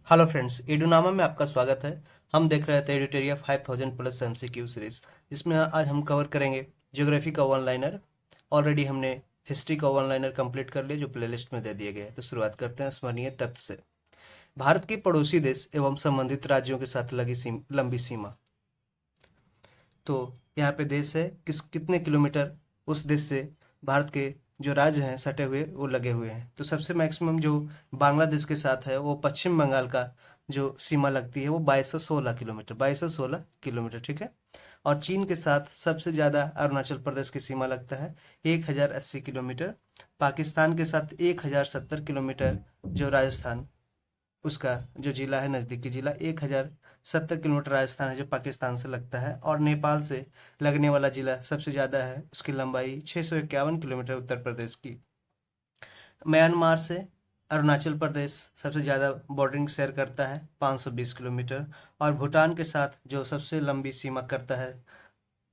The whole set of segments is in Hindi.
हेलो फ्रेंड्स, एडुनामा में आपका स्वागत है। हम देख रहे थे एडिटेरिया 5000 प्लस एमसीक्यू सीरीज, जिसमें आज हम कवर करेंगे ज्योग्राफी का वन लाइनर। ऑलरेडी हमने हिस्ट्री का वन लाइनर कंप्लीट कर लिया, जो प्लेलिस्ट में दे दिए गए हैं। तो शुरुआत करते हैं स्मरणीय तथ्य से। भारत के पड़ोसी देश एवं संबंधित राज्यों के साथ लगी लंबी सीमा। तो यहाँ पे देश है, कितने किलोमीटर उस देश से भारत के जो राज्य हैं सटे हुए वो लगे हुए हैं। तो सबसे मैक्सिमम जो बांग्लादेश के साथ है वो पश्चिम बंगाल का जो सीमा लगती है वो 2216 किलोमीटर, 2216 किलोमीटर, ठीक है। और चीन के साथ सबसे ज़्यादा अरुणाचल प्रदेश की सीमा लगता है 1080 किलोमीटर। पाकिस्तान के साथ 1070 किलोमीटर जो राजस्थान, उसका जो जिला है, नज़दीकी जिला 1070 किलोमीटर राजस्थान है जो पाकिस्तान से लगता है। और नेपाल से लगने वाला जिला सबसे ज़्यादा है, उसकी लंबाई 651 किलोमीटर उत्तर प्रदेश की। म्यांमार से अरुणाचल प्रदेश सबसे ज़्यादा बॉर्डरिंग शेयर करता है 520 किलोमीटर। और भूटान के साथ जो सबसे लंबी सीमा करता है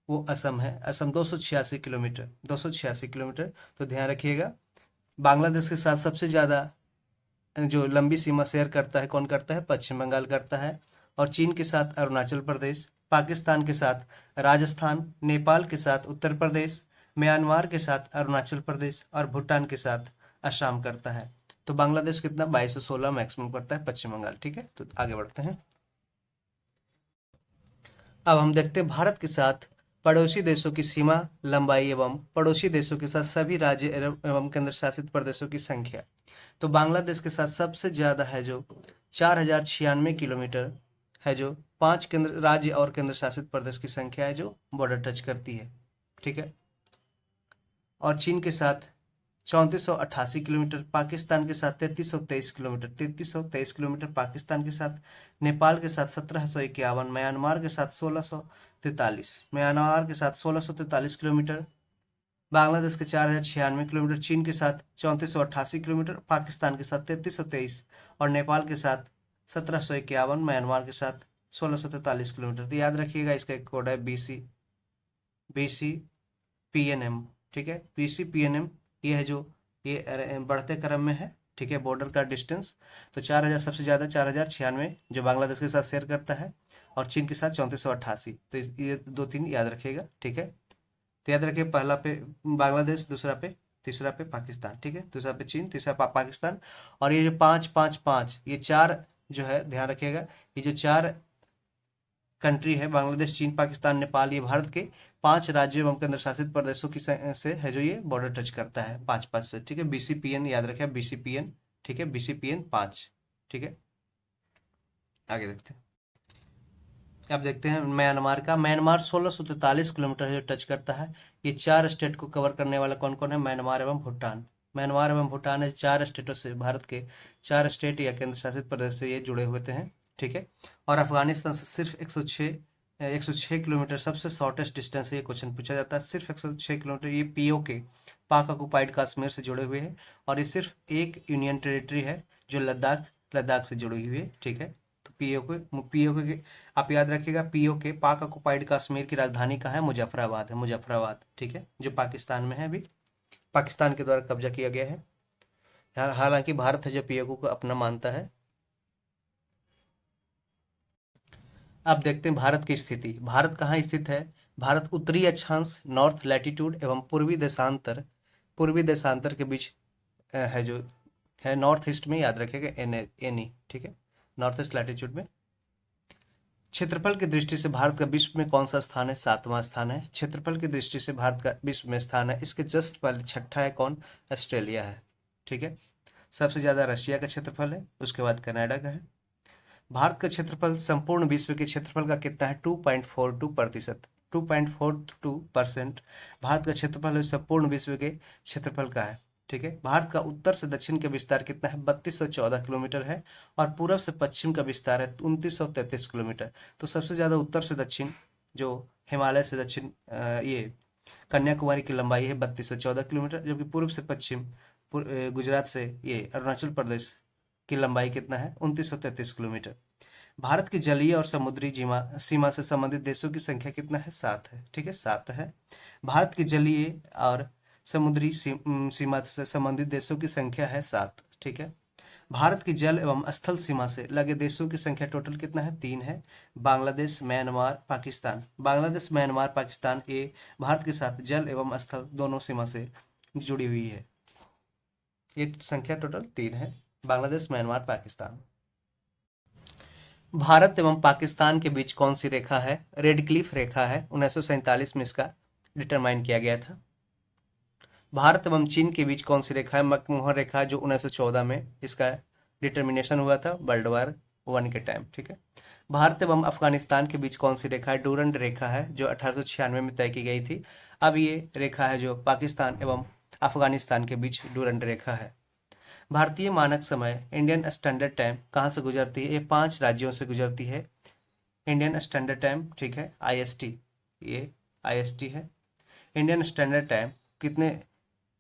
वो असम है, असम 286 किलोमीटर, 286 किलोमीटर। तो ध्यान रखिएगा, बांग्लादेश के साथ सबसे ज़्यादा जो लंबी सीमा शेयर करता है कौन करता है? पश्चिम बंगाल करता है। और चीन के साथ अरुणाचल प्रदेश, पाकिस्तान के साथ राजस्थान, नेपाल के साथ उत्तर प्रदेश, म्यांमार के साथ अरुणाचल प्रदेश और भूटान के साथ असम करता है। तो बांग्लादेश कितना? 2216 मैक्सिमम करता है पश्चिम बंगाल, ठीक है। तो आगे बढ़ते हैं। अब हम देखते हैं भारत के साथ पड़ोसी देशों की सीमा, लंबाई एवं पड़ोसी देशों के साथ सभी राज्य एवं केंद्र शासित प्रदेशों की संख्या। तो बांग्लादेश के साथ सबसे ज़्यादा है जो 4096 किलोमीटर है, जो 5 केंद्र राज्य और केंद्र शासित प्रदेश की संख्या है जो बॉर्डर टच करती है, ठीक है। और चीन के साथ 3488 किलोमीटर, पाकिस्तान के साथ 3323 किलोमीटर, 3323 किलोमीटर पाकिस्तान के साथ, नेपाल के साथ 1751, म्यांमार के साथ 1643, म्यांमार के साथ 1643 किलोमीटर, बांग्लादेश के 4096 किलोमीटर, चीन के साथ 3488 किलोमीटर, पाकिस्तान के साथ 3323 और नेपाल के साथ 1751, म्यांमार के साथ 1643 किलोमीटर। तो याद रखिएगा, इसका एक कोड है BC PNM, ठीक है। BC PNM ये है जो ये बढ़ते क्रम में है, ठीक है, बॉर्डर का डिस्टेंस। तो 4000 सबसे ज़्यादा 4096 जो बांग्लादेश के साथ शेयर करता है, और चीन के साथ 3488। तो ये दो तीन याद रखिएगा, ठीक है। तो याद रखिए, पहला पे बांग्लादेश, दूसरा पे, तीसरा पे पाकिस्तान, ठीक है। दूसरा पे चीन, तीसरा पाकिस्तान। और ये जो 5 5 5 ये चार जो है, ध्यान रखिएगा, ये जो चार कंट्री है, बांग्लादेश, चीन, पाकिस्तान, नेपाल, ये भारत के 5 राज्यों एवं केंद्र शासित प्रदेशों की से है जो ये बॉर्डर टच करता है 5 5 से, ठीक है। BC PN याद रखें, BC PN, ठीक है, BC PN 5, ठीक है। आगे देखते हैं। अब देखते हैं म्यांमार का। म्यांमार 1643 किलोमीटर है जो टच करता है। ये चार स्टेट को कवर करने वाला कौन कौन है? म्यांमार एवं भूटान। म्यांमार एवं भूटान है चार स्टेटों से, भारत के चार स्टेट या केंद्र शासित प्रदेश से ये जुड़े हुए हैं, ठीक है। और अफगानिस्तान से सिर्फ 106 किलोमीटर सबसे शॉर्टेस्ट डिस्टेंस है। ये क्वेश्चन पूछा जाता है, सिर्फ 106 किलोमीटर। ये POK, पाक ऑक्युपाइड कश्मीर से जुड़े हुए हैं। और ये सिर्फ एक यूनियन टेरिटरी है जो लद्दाख लद्दाख से जुड़ी हुई है, ठीक है। तो पीओके के आप याद रखिएगा, POK पाक ऑक्युपाइड कश्मीर की राजधानी कहाँ है? मुजफ्फराबाद है, मुजफ्फराबाद, ठीक है, जो पाकिस्तान में है, अभी पाकिस्तान के द्वारा कब्जा किया गया है। हालांकि भारत है जो POK को अपना मानता है। अब देखते हैं भारत की स्थिति। भारत कहाँ स्थित है? भारत उत्तरी अक्षांश, नॉर्थ लैटिट्यूड एवं पूर्वी देशांतर के बीच है, जो है नॉर्थ ईस्ट में, याद रखिएगा NE, ठीक है, नॉर्थ ईस्ट लैटिट्यूड में। क्षेत्रफल की दृष्टि से भारत का विश्व में कौन सा स्थान है? 7वां स्थान है। क्षेत्रफल की दृष्टि से भारत का विश्व में स्थान है, इसके जस्ट पहले छठा है कौन? ऑस्ट्रेलिया है, ठीक है। सबसे ज्यादा रशिया का क्षेत्रफल है, उसके बाद कनाडा का है। भारत का क्षेत्रफल संपूर्ण विश्व के क्षेत्रफल का कितना है? 2.42%, 2.42% भारत का क्षेत्रफल है, संपूर्ण विश्व के क्षेत्रफल का है, ठीक है। भारत का उत्तर से दक्षिण का विस्तार कितना है? 3214 किलोमीटर है। और पूर्व से पश्चिम का विस्तार है 2933 किलोमीटर। तो सबसे ज्यादा उत्तर से दक्षिण, जो हिमालय से दक्षिण, ये कन्याकुमारी की लंबाई है 3214 किलोमीटर, जबकि पूर्व से पश्चिम, गुजरात से ये अरुणाचल प्रदेश की लंबाई कितना है? 2933 किलोमीटर। भारत की जलीय और समुद्री सीमा से संबंधित देशों की संख्या कितना है? 7 है, ठीक है, 7 है। भारत की जलीय और समुद्री सीमा से संबंधित देशों की संख्या है 7, ठीक है। भारत की जल एवं स्थल सीमा से लगे देशों की संख्या टोटल कितना है? 3 है। बांग्लादेश, म्यांमार, पाकिस्तान। बांग्लादेश, म्यांमार, पाकिस्तान ये भारत के साथ जल एवं स्थल दोनों सीमा से जुड़ी हुई है। ये संख्या टोटल 3 है। बांग्लादेश, म्यांमार, पाकिस्तान। भारत एवं पाकिस्तान के बीच कौन सी रेखा है? रेड क्लिफ रेखा है। 1947 में इसका डिटरमाइन किया गया था। भारत एवं चीन के बीच कौन सी रेखा है? मैकमोहन रेखा, जो 1914 में इसका डिटर्मिनेशन हुआ था वर्ल्ड वार 1 के टाइम। ठीक है। भारत एवं अफगानिस्तान के बीच कौन सी रेखा है? डूरंड रेखा है, जो 1896 में तय की गई थी। अब ये रेखा है जो पाकिस्तान एवं अफगानिस्तान के बीच डूरंड रेखा है। भारतीय मानक समय इंडियन स्टैंडर्ड टाइम कहाँ से गुजरती है? ये 5 राज्यों से गुजरती है। इंडियन स्टैंडर्ड टाइम, ठीक है, आईएसटी, ये आईएसटी है। इंडियन स्टैंडर्ड टाइम कितने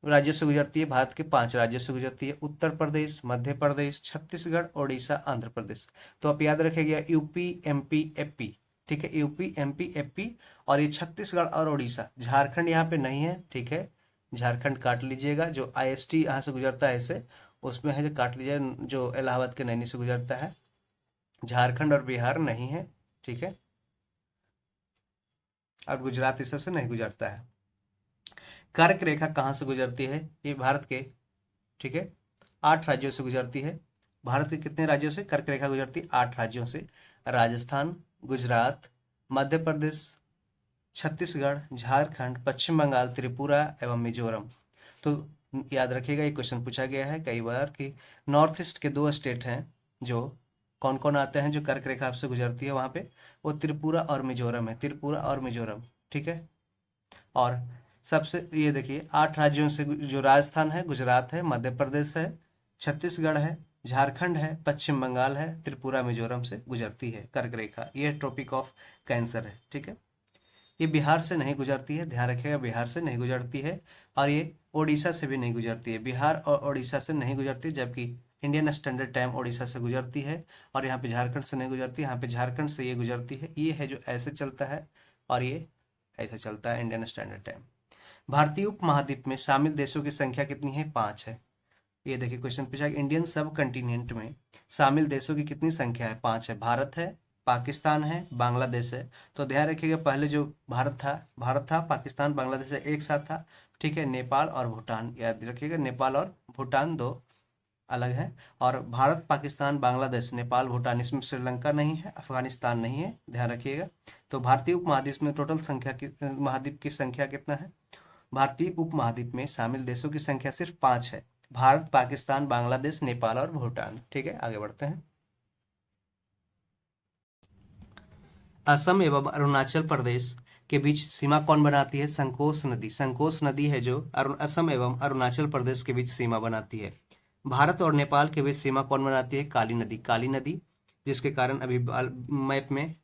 राज्यों से गुजरती है? भारत के 5 राज्यों से गुजरती है। उत्तर प्रदेश, मध्य प्रदेश, छत्तीसगढ़, ओडिशा, आंध्र प्रदेश। तो आप याद रखिएगा यूपी, एमपी, एपी। ठीक है, यूपी, एमपी, एपी और ये छत्तीसगढ़ और ओडिशा। झारखंड यहाँ पे नहीं है। ठीक है, झारखंड काट लीजिएगा। जो आईएसटी यहाँ से गुजरता है ऐसे, उसमें है जो काट लीजिएगा, जो इलाहाबाद के नैनी से गुजरता है। झारखंड और बिहार नहीं है। ठीक है, और गुजरात इस सबसे नहीं गुजरता है। कर्क रेखा कहाँ से गुजरती है? ये भारत के, ठीक है, 8 राज्यों से गुजरती है। भारत के कितने राज्यों से कर्क रेखा गुजरती है? 8 राज्यों से। राजस्थान, गुजरात, मध्य प्रदेश, छत्तीसगढ़, झारखंड, पश्चिम बंगाल, त्रिपुरा एवं मिजोरम। तो याद रखिएगा, ये क्वेश्चन पूछा गया है कई बार कि नॉर्थ ईस्ट के 2 स्टेट हैं जो कौन कौन आते हैं जो कर्क रेखा से गुजरती है वहाँ पे, वो त्रिपुरा और मिजोरम है। त्रिपुरा और मिजोरम, ठीक है। और सबसे ये देखिए 8 राज्यों से जो राजस्थान है, गुजरात है, मध्य प्रदेश है, छत्तीसगढ़ है, झारखंड है, पश्चिम बंगाल है, त्रिपुरा मिजोरम से गुजरती है कर्क रेखा। ये ट्रॉपिक ऑफ कैंसर है। ठीक है, ये बिहार से नहीं गुजरती है, ध्यान रखिएगा, बिहार से नहीं गुजरती है। और ये ओडिशा से भी नहीं गुजरती है। बिहार और ओडिशा से नहीं गुजरती, जबकि इंडियन स्टैंडर्ड टाइम ओडिशा से गुजरती है। और यहाँ पे झारखंड से नहीं गुजरती, यहाँ पे झारखंड से ये गुजरती है। ये है जो ऐसे चलता है और ये ऐसे चलता है इंडियन स्टैंडर्ड टाइम। भारतीय उपमहाद्वीप में शामिल देशों की संख्या कितनी है? 5 है। ये देखिए क्वेश्चन पूछा कि इंडियन सब कंटिनेंट में शामिल देशों की कितनी संख्या है? 5 है। भारत है, पाकिस्तान है, बांग्लादेश है। तो ध्यान रखिएगा, पहले जो भारत था, पाकिस्तान, बांग्लादेश एक साथ था। ठीक है, नेपाल और भूटान, याद रखिएगा, नेपाल और भूटान 2 अलग है। और भारत, पाकिस्तान, बांग्लादेश, नेपाल, भूटान, इसमें श्रीलंका नहीं है, अफगानिस्तान नहीं है, ध्यान रखिएगा। तो भारतीय उपमहाद्वीप में टोटल संख्या की, महाद्वीप की संख्या कितना है? भारतीय उपमहाद्वीप में शामिल देशों की संख्या सिर्फ 5 है। भारत, पाकिस्तान, बांग्लादेश, नेपाल और भूटान। ठीक है, आगे बढ़ते हैं। असम एवं अरुणाचल प्रदेश के बीच सीमा कौन बनाती है? संकोश नदी। संकोश नदी है जो असम एवं अरुणाचल प्रदेश के बीच सीमा बनाती है। भारत और नेपाल के बीच सीमा कौन बनाती है? काली नदी। काली नदी, जिसके कारण अभी मैप में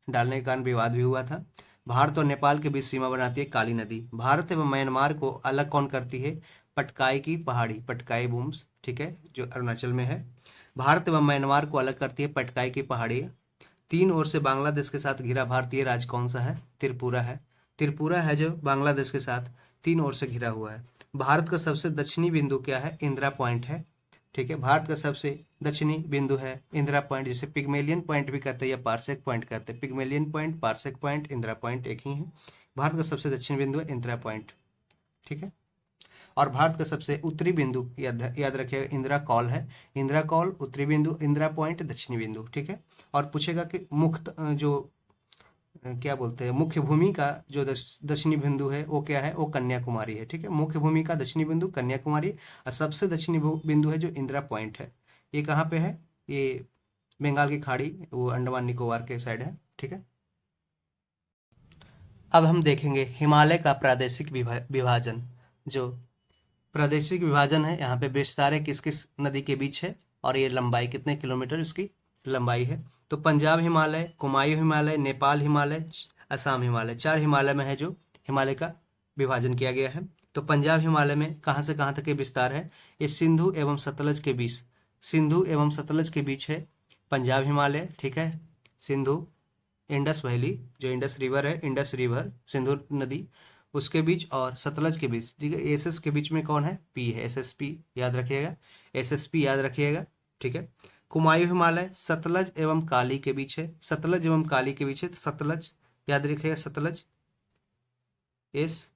डालने के कारण विवाद भी हुआ था। भारत और नेपाल के बीच सीमा बनाती है काली नदी। भारत एवं म्यांमार को अलग कौन करती है? पटकाई की पहाड़ी, पटकाई बूम्स, ठीक है, जो अरुणाचल में है। भारत एवं म्यांमार को अलग करती है पटकाई की पहाड़ी। 3 ओर से बांग्लादेश के साथ घिरा भारतीय राज्य कौन सा है? त्रिपुरा है। त्रिपुरा है जो बांग्लादेश के साथ 3 ओर से घिरा हुआ है। भारत का सबसे दक्षिणी बिंदु क्या है? इंदिरा पॉइंट है। ठीक है, भारत का सबसे दक्षिणी बिंदु है इंदिरा पॉइंट, जिसे पिग्मेलियन पॉइंट भी कहते हैं या पार्सेक पॉइंट कहते हैं। Pygmalion point, parsec point, Indira point एक ही है। भारत का सबसे दक्षिणी बिंदु है इंदिरा पॉइंट। ठीक है, और भारत का सबसे उत्तरी बिंदु याद रखिएगा इंदिरा कॉल है। इंदिरा कॉल उत्तरी बिंदु, इंदिरा पॉइंट दक्षिणी बिंदु। ठीक है, और पूछेगा कि मुक्त जो क्या बोलते हैं, मुख्य भूमि का जो दक्षिणी बिंदु है वो क्या है? वो कन्याकुमारी है। ठीक है, मुख्य भूमि का दक्षिणी बिंदु कन्याकुमारी, और सबसे दक्षिणी बिंदु है जो इंदिरा पॉइंट है। ये कहाँ पे है? ये बंगाल की खाड़ी, वो अंडमान निकोबार के साइड है। ठीक है, अब हम देखेंगे हिमालय का प्रादेशिक विभाजन। जो प्रादेशिक विभाजन है, यहाँ पे विस्तार है किस किस नदी के बीच है, और ये लंबाई कितने किलोमीटर इसकी लंबाई है। तो पंजाब हिमालय, कुमायूं हिमालय, नेपाल हिमालय, असम हिमालय, 4 हिमालय में है जो हिमालय का विभाजन किया गया है। तो पंजाब हिमालय में कहाँ से कहाँ तक ये विस्तार है? ये सिंधु एवं सतलज के बीच, सिंधु एवं सतलज के बीच है पंजाब हिमालय। ठीक है, सिंधु, इंडस वैली, जो इंडस रिवर है, इंडस रिवर, सिंधु नदी, उसके बीच और सतलज के बीच। ठीक है, एसएस के बीच में कौन है? पी है, एसएसपी याद रखिएगा, एसएसपी याद रखिएगा। ठीक है। कुमायूं हिमालय सतलज एवं काली के बीच है, सतलज एवं काली के बीच है, तो सतलज याद रखिएगा, सतलज एस,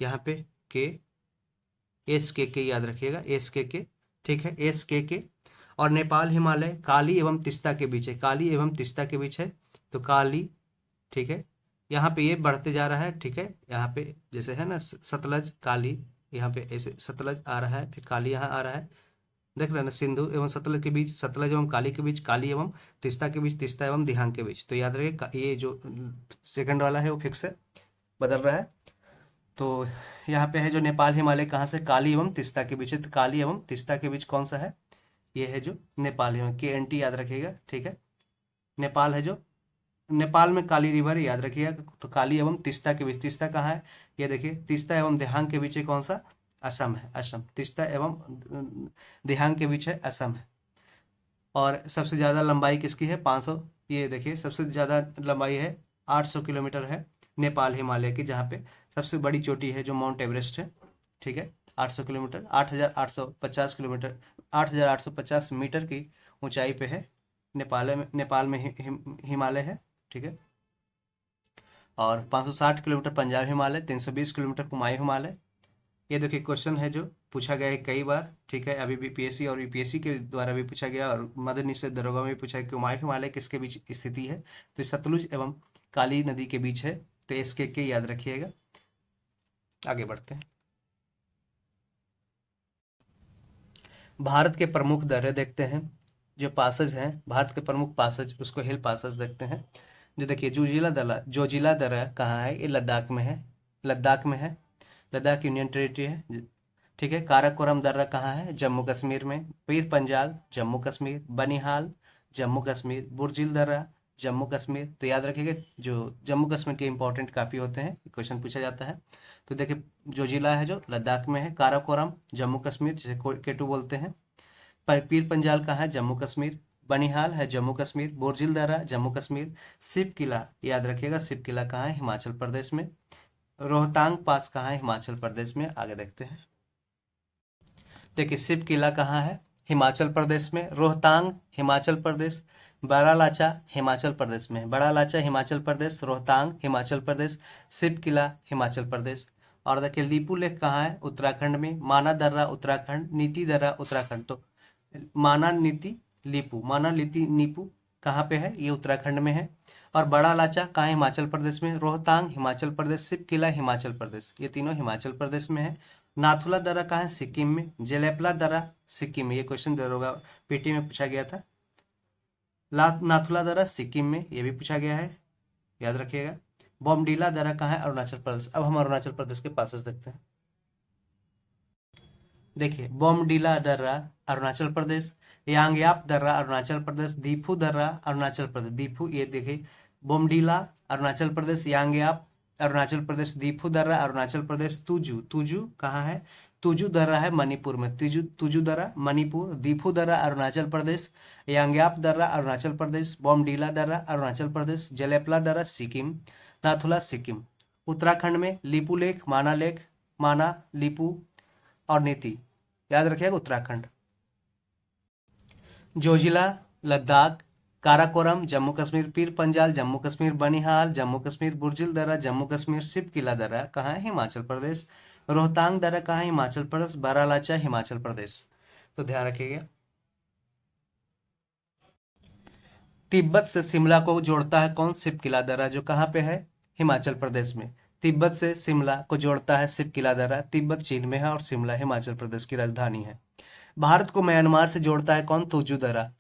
यहाँ पे के, एस के याद रखिएगा, एस के, ठीक है, एस के। और नेपाल हिमालय काली एवं तिस्ता के बीच है, काली एवं तिस्ता के बीच है, तो काली, ठीक है। यहाँ पे ये बढ़ते जा रहा है, ठीक है, यहाँ पे जैसे है ना सतलज काली, यहाँ पे ऐसे सतलज आ रहा है, फिर काली यहाँ आ रहा है, देख रहे हैं ना, सिंधु एवं सतलज के बीच, सतलज एवं काली के बीच, काली एवं तिस्ता के बीच, तिस्ता एवं दिहांग के बीच। तो याद रखिए ये जो सेकंड वाला है वो फिक्स है, बदल रहा है। तो यहाँ पे है जो नेपाल हिमालय कहाँ से, काली एवं तिस्ता के बीच है, तो काली एवं तिस्ता के बीच कौन सा है, ये है जो नेपाल हिमालय, KNT याद रखिएगा, ठीक है। नेपाल है जो, नेपाल में काली रिवर याद रखिएगा, तो काली एवं तिस्ता के बीच, तिस्ता कहाँ है, ये देखिए, तिस्ता एवं दिहांग के बीच है कौन सा, असम है, असम, तिस्ता एवं दिहांग के बीच है, असम है। और सबसे ज़्यादा लंबाई किसकी है, 500, ये देखिए सबसे ज़्यादा लंबाई है 800 किलोमीटर है नेपाल हिमालय की, जहाँ पे सबसे बड़ी चोटी है जो माउंट एवरेस्ट है, ठीक है। 800 किलोमीटर, 8850 किलोमीटर, 8850 मीटर की ऊंचाई पे है, नेपाल में हिमालय है, ठीक है। और 560 किलोमीटर पंजाब हिमालय, 320 किलोमीटर कुमायूं हिमालय। ये देखिए क्वेश्चन है जो पूछा गया है कई बार, ठीक है, अभी भी PSC और UPSC के द्वारा भी पूछा गया, और मदर निषेध दरोगा में भी पूछा है कि कुमायूं हिमालय किसके बीच स्थिति है, तो सतलुज एवं काली नदी के बीच है, तो SK याद रखिएगा। आगे बढ़ते हैं। भारत के प्रमुख दर्रे देखते हैं, जो पासेज हैं भारत के प्रमुख पासेज, उसको हिल पासेज देखते हैं। जो देखिए जोजिला दर्रा कहाँ है, ये लद्दाख में है, लद्दाख में है, लद्दाख यूनियन टेरिटरी है, ठीक है। काराकोरम दर्रा कहाँ है, जम्मू कश्मीर में। पीर पंजाल जम्मू कश्मीर, बनिहाल जम्मू कश्मीर, बुर्जिल दर्रा जम्मू कश्मीर। तो याद रखिएगा जो जम्मू कश्मीर के इंपॉर्टेंट काफ़ी होते हैं, क्वेश्चन पूछा जाता है। तो देखिए जो जिला है जो लद्दाख में है, काराकोरम जम्मू कश्मीर जिसे केटू बोलते हैं। पीर पंजाल कहाँ है, जम्मू कश्मीर। बनिहाल है जम्मू कश्मीर, बोरजिल दर्रा जम्मू कश्मीर। सिप किला याद रखिएगा, सिप किला कहाँ है, हिमाचल प्रदेश में। रोहतांग पास कहाँ है, हिमाचल प्रदेश में। आगे देखते हैं। देखिए सिप किला कहाँ है, हिमाचल प्रदेश में। रोहतांग हिमाचल प्रदेश। बड़ा लाचा हिमाचल प्रदेश में, बड़ा लाचा हिमाचल प्रदेश, रोहतांग हिमाचल प्रदेश, सिप किला हिमाचल प्रदेश। और देखिए लीपू लेक कहाँ है, उत्तराखंड में। माना दर्रा उत्तराखंड, नीति दर्रा उत्तराखंड। तो माना नीति लीपू, माना नीति नीपू कहाँ पे है, ये उत्तराखंड में है। और बड़ा लाचा कहाँ है, हिमाचल प्रदेश में। रोहतांग हिमाचल प्रदेश, सिप किला हिमाचल प्रदेश, ये तीनों हिमाचल प्रदेश में है। नाथुला दर्रा कहाँ है, सिक्किम में। जेलेपला दर्रा सिक्किम में, ये क्वेश्चन दरोगा PT में पूछा गया था। नाथुला दर्रा सिक्किम में, ये भी पूछा गया है, याद रखिएगा। बोमडीला दर्रा कहाँ है, अरुणाचल प्रदेश। अब हम अरुणाचल प्रदेश के पासेस देखते हैं। देखिए बोमडीला दर्रा अरुणाचल प्रदेश, यांगयाप दर्रा अरुणाचल प्रदेश, दीफू दर्रा अरुणाचल प्रदेश, दीफू ये देखिए, बोमडीला अरुणाचल प्रदेश, यांगयाप अरुणाचल प्रदेश, दीफू दर्रा अरुणाचल प्रदेश। तुजू, तुजू कहाँ है, तुजू दर्रा है मणिपुर में, तुजू तुजू दर्रा मणिपुर। दीफू दर्रा अरुणाचल प्रदेश, यांगयाप दर्रा अरुणाचल प्रदेश, बोमडीला दर्रा अरुणाचल प्रदेश, जलेपला दर्रा सिक्किम, नाथुला सिक्किम। उत्तराखंड में लीपू लेक, माना लीपू और नीति, याद रखिएगा उत्तराखंड। जोजिला लद्दाख, काराकोरम जम्मू कश्मीर, पीर पंजाल जम्मू कश्मीर, बनिहाल जम्मू कश्मीर, बुर्जिल दर्रा जम्मू कश्मीर, सिप किला दर्रा कहाँ है, हिमाचल प्रदेश। रोहतांग दर्रा कहाँ है, हिमाचल प्रदेश। बारालाचा हिमाचल प्रदेश। तो ध्यान रखिएगा। तिब्बत से शिमला को जोड़ता है कौन, सिप किला दर्रा, जो कहाँ पे है, हिमाचल प्रदेश में। तिब्बत से शिमला को जोड़ता है सिप किला दर्रा, तिब्बत चीन में है और शिमला हिमाचल प्रदेश की राजधानी है। भारत को म्यांमार से जोड़ता है कौन, तुजू दर्रा,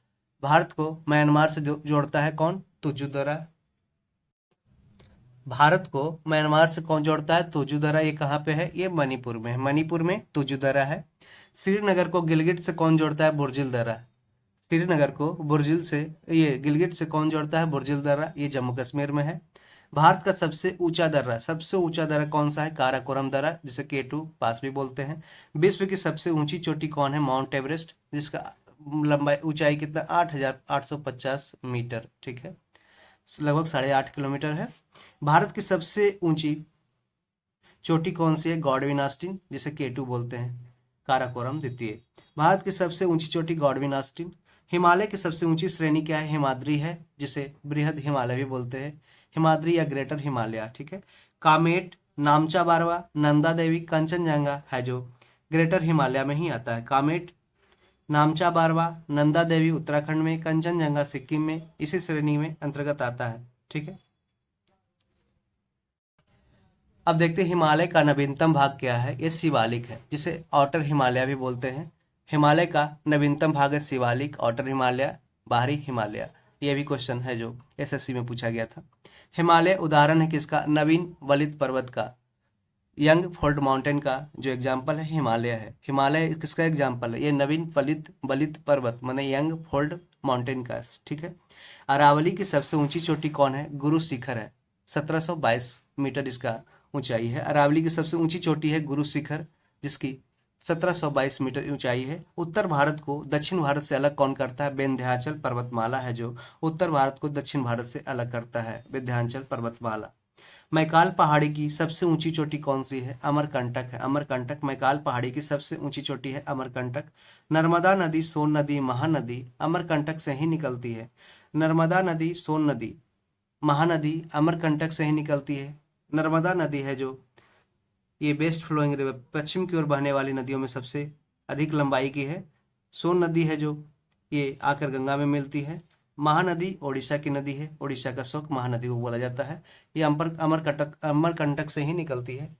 भारत को म्यांमार से जोड़ता है कौन, तुजू दर्रा। भारत को म्यांमार से कौन जोड़ता है, तुजू दर्रा, ये कहाँ पे है, ये मणिपुर में है, मणिपुर में तुजू दर्रा है। श्रीनगर को गिलगिट से कौन जोड़ता है, बुर्जिल दर्रा, श्रीनगर को बुर्जिल से, ये गिलगिट से कौन जोड़ता है, बुर्जिल दर्रा, ये जम्मू कश्मीर में है। भारत का सबसे ऊंचा दर्रा कौन सा है, काराकोरम दर्रा, जिसे K2 पास भी बोलते हैं। विश्व की सबसे ऊंची चोटी कौन है, माउंट एवरेस्ट, जिसका लंबाई ऊंचाई कितना, 8850 मीटर, ठीक है, लगभग 8.5 किलोमीटर है। भारत की सबसे ऊंची चोटी कौन सी है, गॉडविन ऑस्टिन, जिसे K2 बोलते हैं, काराकोरम द्वितीय। भारत की सबसे ऊंची चोटी गॉडविन ऑस्टिन। हिमालय की सबसे ऊंची श्रेणी क्या है? हिमाद्री है, जिसे बृहद हिमालय भी बोलते हैं, हिमाद्री या ग्रेटर हिमालय। ठीक है। कामेट, नामचा बारवा, नंदा देवी, कंचनजंगा है जो ग्रेटर हिमालय में ही आता है। कामेट, नामचा बारवा, नंदा देवी उत्तराखंड में, कंचनजंगा सिक्किम में इसी श्रेणी में अंतर्गत आता है। ठीक है। अब देखते हैं हिमालय का नवीनतम भाग क्या है। ये शिवालिक है, जिसे आउटर हिमालय भी बोलते हैं। हिमालय का नवीनतम भाग है शिवालिक, आउटर हिमालय, बाहरी हिमालय। ये भी क्वेश्चन है जो एसएससी में पूछा गया था। हिमालय उदाहरण है किसका? नवीन वलित पर्वत का, यंग फोल्ड माउंटेन का जो एग्जाम्पल है हिमालय है। हिमालय किसका एग्जाम्पल है? ये नवीन वलित वलित पर्वत माने यंग फोल्ड माउंटेन का। ठीक है। अरावली की सबसे ऊंची चोटी कौन है? गुरु शिखर है, 1722 मीटर इसका ऊंचाई है। अरावली की सबसे ऊंची चोटी है गुरु शिखर, जिसकी 1722 मीटर ऊंचाई है। उत्तर भारत को दक्षिण भारत से अलग कौन करता है? विंध्याचल पर्वतमाला है जो उत्तर भारत को दक्षिण भारत से अलग करता है, विंध्याचल पर्वतमाला। मैकाल पहाड़ी की सबसे ऊंची चोटी कौन सी है? अमरकंटक है, अमरकंटक मैकाल पहाड़ी की सबसे ऊंची चोटी है, अमरकंटक। नर्मदा नदी, सोन नदी, महानदी अमरकंटक से ही निकलती है। नर्मदा नदी, सोन नदी, महानदी अमरकंटक से ही निकलती है। नर्मदा नदी है जो ये बेस्ट फ्लोइंग रिवर, पश्चिम की ओर बहने वाली नदियों में सबसे अधिक लंबाई की है। सोन नदी है जो ये आकर गंगा में मिलती है। महानदी ओडिशा की नदी है, ओडिशा का शोक महानदी को बोला जाता है। ये अमरकंटक से ही निकलती है।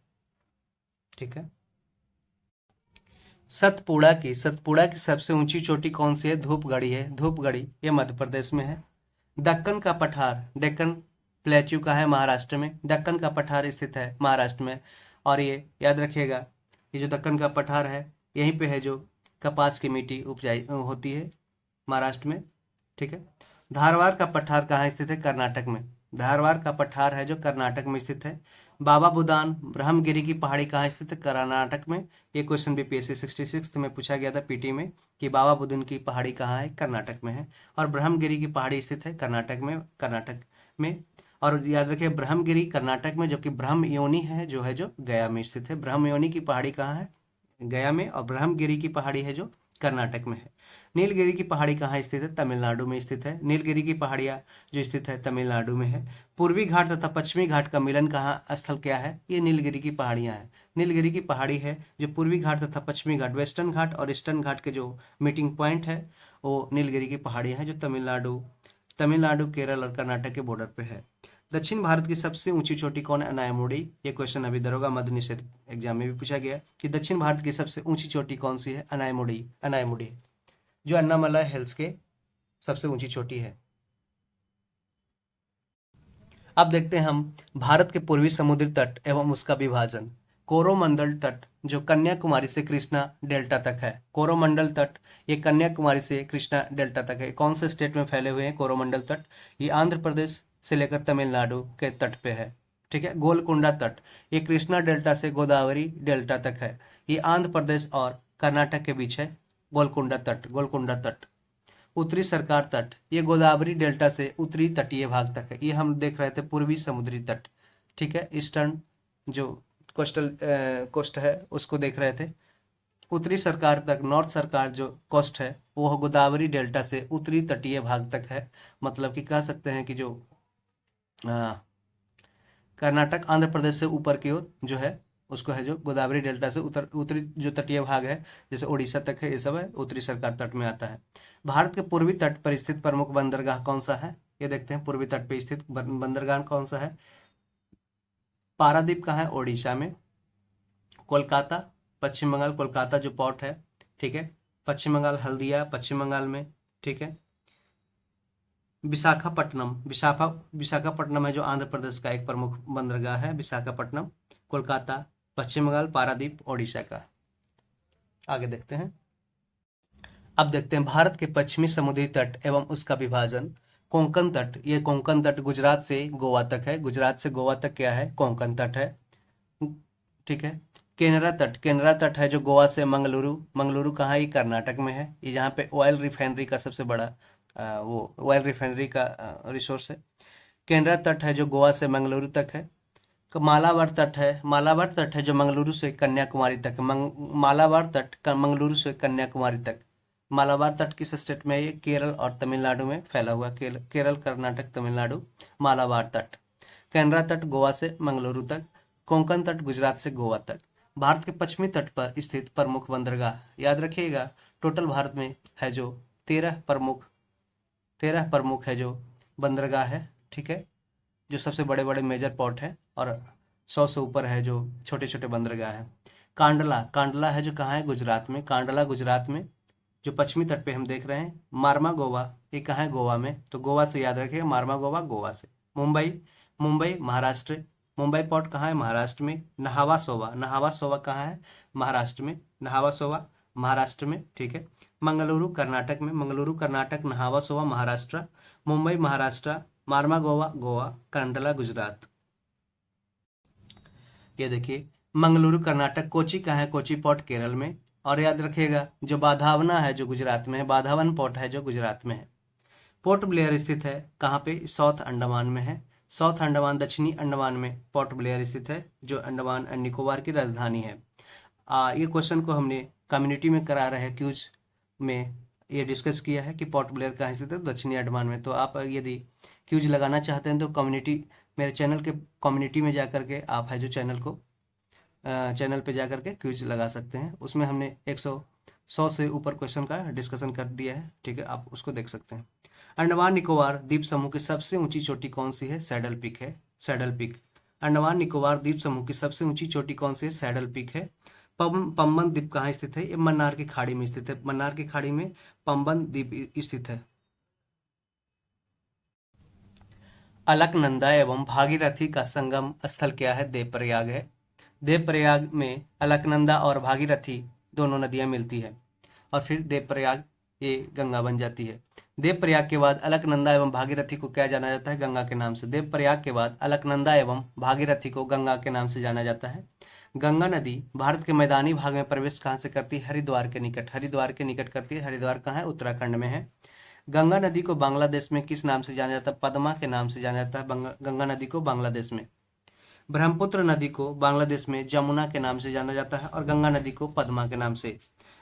ठीक है। सतपुड़ा की सबसे ऊंची चोटी कौन सी है? धूपगढ़ी है, धूपगढ़ी, ये मध्य प्रदेश में है। दक्कन का पठार, डेक्कन प्लेट्यू का है महाराष्ट्र में, दक्कन का पठार स्थित है महाराष्ट्र में। और ये याद रखिएगा, ये जो दक्कन का पठार है यहीं पे है जो कपास की मिट्टी उपजाई होती है महाराष्ट्र में। ठीक है। धारवाड़ का पठार कहाँ स्थित है? कर्नाटक में। धारवाड़ का पठार है जो कर्नाटक में स्थित है। बाबा बुदान ब्रह्मगिरी की पहाड़ी कहाँ स्थित है? कर्नाटक में। ये क्वेश्चन भी पीएससी 66 में पूछा गया था पीटी में कि बाबा बुदान की पहाड़ी कहाँ है? कर्नाटक में है। और ब्रह्मगिरी की पहाड़ी स्थित है कर्नाटक में, कर्नाटक में। और याद रखिए ब्रह्मगिरी कर्नाटक में, जबकि ब्रह्म योनी है जो गया में स्थित है। ब्रह्म योनी की पहाड़ी कहाँ है? गया में। और ब्रह्मगिरी की पहाड़ी है जो कर्नाटक में है। नीलगिरी की पहाड़ी कहाँ स्थित है? तमिलनाडु में स्थित है। नीलगिरी की पहाड़ियाँ जो स्थित है तमिलनाडु में है। पूर्वी घाट तथा पश्चिमी घाट का मिलन कहाँ स्थल क्या है? ये नीलगिरी की पहाड़ियाँ हैं। नीलगिरी की पहाड़ी है जो पूर्वी घाट तथा पश्चिमी घाट, वेस्टर्न घाट और ईस्टर्न घाट के जो मीटिंग पॉइंट है वो नीलगिरी की पहाड़ियाँ हैं जो तमिलनाडु केरल और कर्नाटक के बॉर्डर पे है। दक्षिण भारत की सबसे ऊंची चोटी कौन है? अनायमुड़ी। ये क्वेश्चन अभी दरोगा मध्य निषेध एग्जाम में भी पूछा गया कि दक्षिण भारत की सबसे ऊंची चोटी कौन सी है? अनायमुड़ी, अनायमुड़ी जो अन्नामलाई हिल्स के सबसे ऊंची चोटी है। अब देखते हैं हम भारत के पूर्वी समुद्री तट एवं उसका विभाजन। कोरोमंडल तट जो कन्याकुमारी से कृष्णा डेल्टा तक है, कोरोमंडल तट ये कन्याकुमारी से कृष्णा डेल्टा तक है। कौन से स्टेट में फैले हुए हैं कोरोमंडल तट? ये आंध्र प्रदेश से लेकर तमिलनाडु के तट पे है। ठीक है। गोलकुंडा तट ये कृष्णा डेल्टा से गोदावरी डेल्टा तक है। ये आंध्र प्रदेश और कर्नाटक के बीच है गोलकुंडा तट, गोलकुंडा तट। उत्तरी सरकार तट ये गोदावरी डेल्टा से उत्तरी तटीय भाग तक है। ये हम देख रहे थे पूर्वी समुद्री तट। ठीक है। ईस्टर्न जो कोस्टल कोस्ट है उसको देख रहे थे। उत्तरी सरकार तक, नॉर्थ सरकार जो कोस्ट है वो गोदावरी डेल्टा से उत्तरी तटीय भाग तक है। मतलब कि कह सकते हैं कि जो कर्नाटक आंध्र प्रदेश से ऊपर की ओर जो है उसको है जो गोदावरी डेल्टा से उत्तरी जो तटीय भाग है जैसे उड़ीसा तक है, ये सब है उत्तरी सरकार तट में आता है। भारत के पूर्वी तट पर स्थित प्रमुख बंदरगाह कौन सा है? ये देखते हैं पूर्वी तट पर स्थित बंदरगाह कौन सा है। पारादीप कहाँ है? ओडिशा में। कोलकाता पश्चिम बंगाल, कोलकाता जो पोर्ट है। ठीक है। पश्चिम बंगाल हल्दिया पश्चिम बंगाल में। ठीक है। विशाखापट्टनम है जो आंध्र प्रदेश का एक प्रमुख बंदरगाह है, विशाखापट्टनम। कोलकाता पश्चिम बंगाल, पारादीप ओडिशा का। आगे देखते हैं। अब देखते हैं भारत के पश्चिमी समुद्री तट एवं उसका विभाजन। कोंकण तट ये कोंकण तट गुजरात से गोवा तक है। गुजरात से गोवा तक क्या है? कोंकण तट है। ठीक है। केनरा तट है जो गोवा से मंगलुरु, मंगलुरु कहाँ है? ये कर्नाटक में है। ये जहाँ पे ऑयल रिफाइनरी का सबसे बड़ा वो ऑयल रिफाइनरी का रिसोर्स है। केनरा तट है जो गोवा से मंगलुरु तक है। मालाबार तट है जो मंगलुरु से कन्याकुमारी तक, मालाबार तट मंगलुरु से कन्याकुमारी तक। मालाबार तट किस स्टेट में है? ये केरल और तमिलनाडु में फैला हुआ। केरल, कर्नाटक, तमिलनाडु, मालाबार तट। कैनरा तट गोवा से मंगलुरु तक। कोंकण तट गुजरात से गोवा तक। भारत के पश्चिमी तट पर स्थित प्रमुख बंदरगाह, याद रखिएगा टोटल भारत में है जो 13 प्रमुख है जो बंदरगाह है, ठीक है, जो सबसे बड़े बड़े मेजर पोर्ट है, और 100 से ऊपर है जो छोटे छोटे बंदरगाह है। कांडला, कांडला है जो कहाँ है? गुजरात में। कांडला गुजरात में, जो पश्चिमी तट पे हम देख रहे हैं। मार्मा गोवा, ये कहाँ है? गोवा में। तो गोवा से याद रखिएगा, मार्मा गोवा गोवा से। मुंबई, मुंबई महाराष्ट्र। मुंबई पोर्ट कहाँ है? महाराष्ट्र में। नहावा सोवा, नहावा सोवा कहाँ है? महाराष्ट्र में। नहावा सोवा महाराष्ट्र में, ठीक है। मंगलुरु कर्नाटक में, मंगलुरु कर्नाटक, नहावा सोवा महाराष्ट्र, मुंबई महाराष्ट्र, मार्मा गोवा गोवा, कांडला गुजरात। ये देखिए मंगलुरु कर्नाटक। कोची कहाँ है? कोची पोर्ट केरल में। और याद रखिएगा जो बाधावना है जो गुजरात में है, बाधावन पोर्ट है जो गुजरात में है। पोर्ट ब्लेयर स्थित है कहाँ पे? साउथ अंडमान में है। साउथ अंडमान, दक्षिणी अंडमान में पोर्ट ब्लेयर स्थित है, जो अंडमान एंड निकोबार की राजधानी है। ये क्वेश्चन को हमने कम्युनिटी में करा रहे हैं, क्यूज में ये डिस्कस किया है कि पोर्ट ब्लेयर कहाँ स्थित है? दक्षिणी अंडमान में। तो आप यदि क्यूज लगाना चाहते हैं तो कम्युनिटी, मेरे चैनल के कम्युनिटी में जा करके आप है जो चैनल पे जा करके क्यूज लगा सकते हैं। उसमें हमने 100 से ऊपर क्वेश्चन का डिस्कशन कर दिया है, ठीक है, आप उसको देख सकते हैं। अंडमान निकोबार द्वीप समूह की सबसे ऊंची चोटी कौन सी है? सैडल पीक है, सैडल पीक। अंडमान निकोबार द्वीप समूह की सबसे ऊंची चोटी कौन सी है? सैडल पीक है। पम्बन द्वीप कहाँ स्थित है? ये मन्नार की खाड़ी में स्थित है। मन्नार की खाड़ी में पम्बन द्वीप स्थित है। अलकनंदा एवं भागीरथी का संगम स्थल क्या है? देवप्रयाग है। देवप्रयाग में अलकनंदा और भागीरथी दोनों नदियां मिलती है, और फिर देवप्रयाग ये गंगा बन जाती है। देवप्रयाग के बाद अलकनंदा एवं भागीरथी को क्या जाना जाता है? गंगा के नाम से। देवप्रयाग के बाद अलकनंदा एवं भागीरथी को गंगा के नाम से जाना जाता है। गंगा नदी भारत के मैदानी भाग में प्रवेश कहाँ से करती है? हरिद्वार के निकट, हरिद्वार के निकट करती है। हरिद्वार कहाँ है? उत्तराखंड में है। गंगा नदी को बांग्लादेश में किस नाम से जाना जाता है? पद्मा के नाम से जाना जाता है गंगा नदी को बांग्लादेश में। ब्रह्मपुत्र नदी को बांग्लादेश में जमुना के नाम से जाना जाता है, और गंगा नदी को पद्मा के नाम से।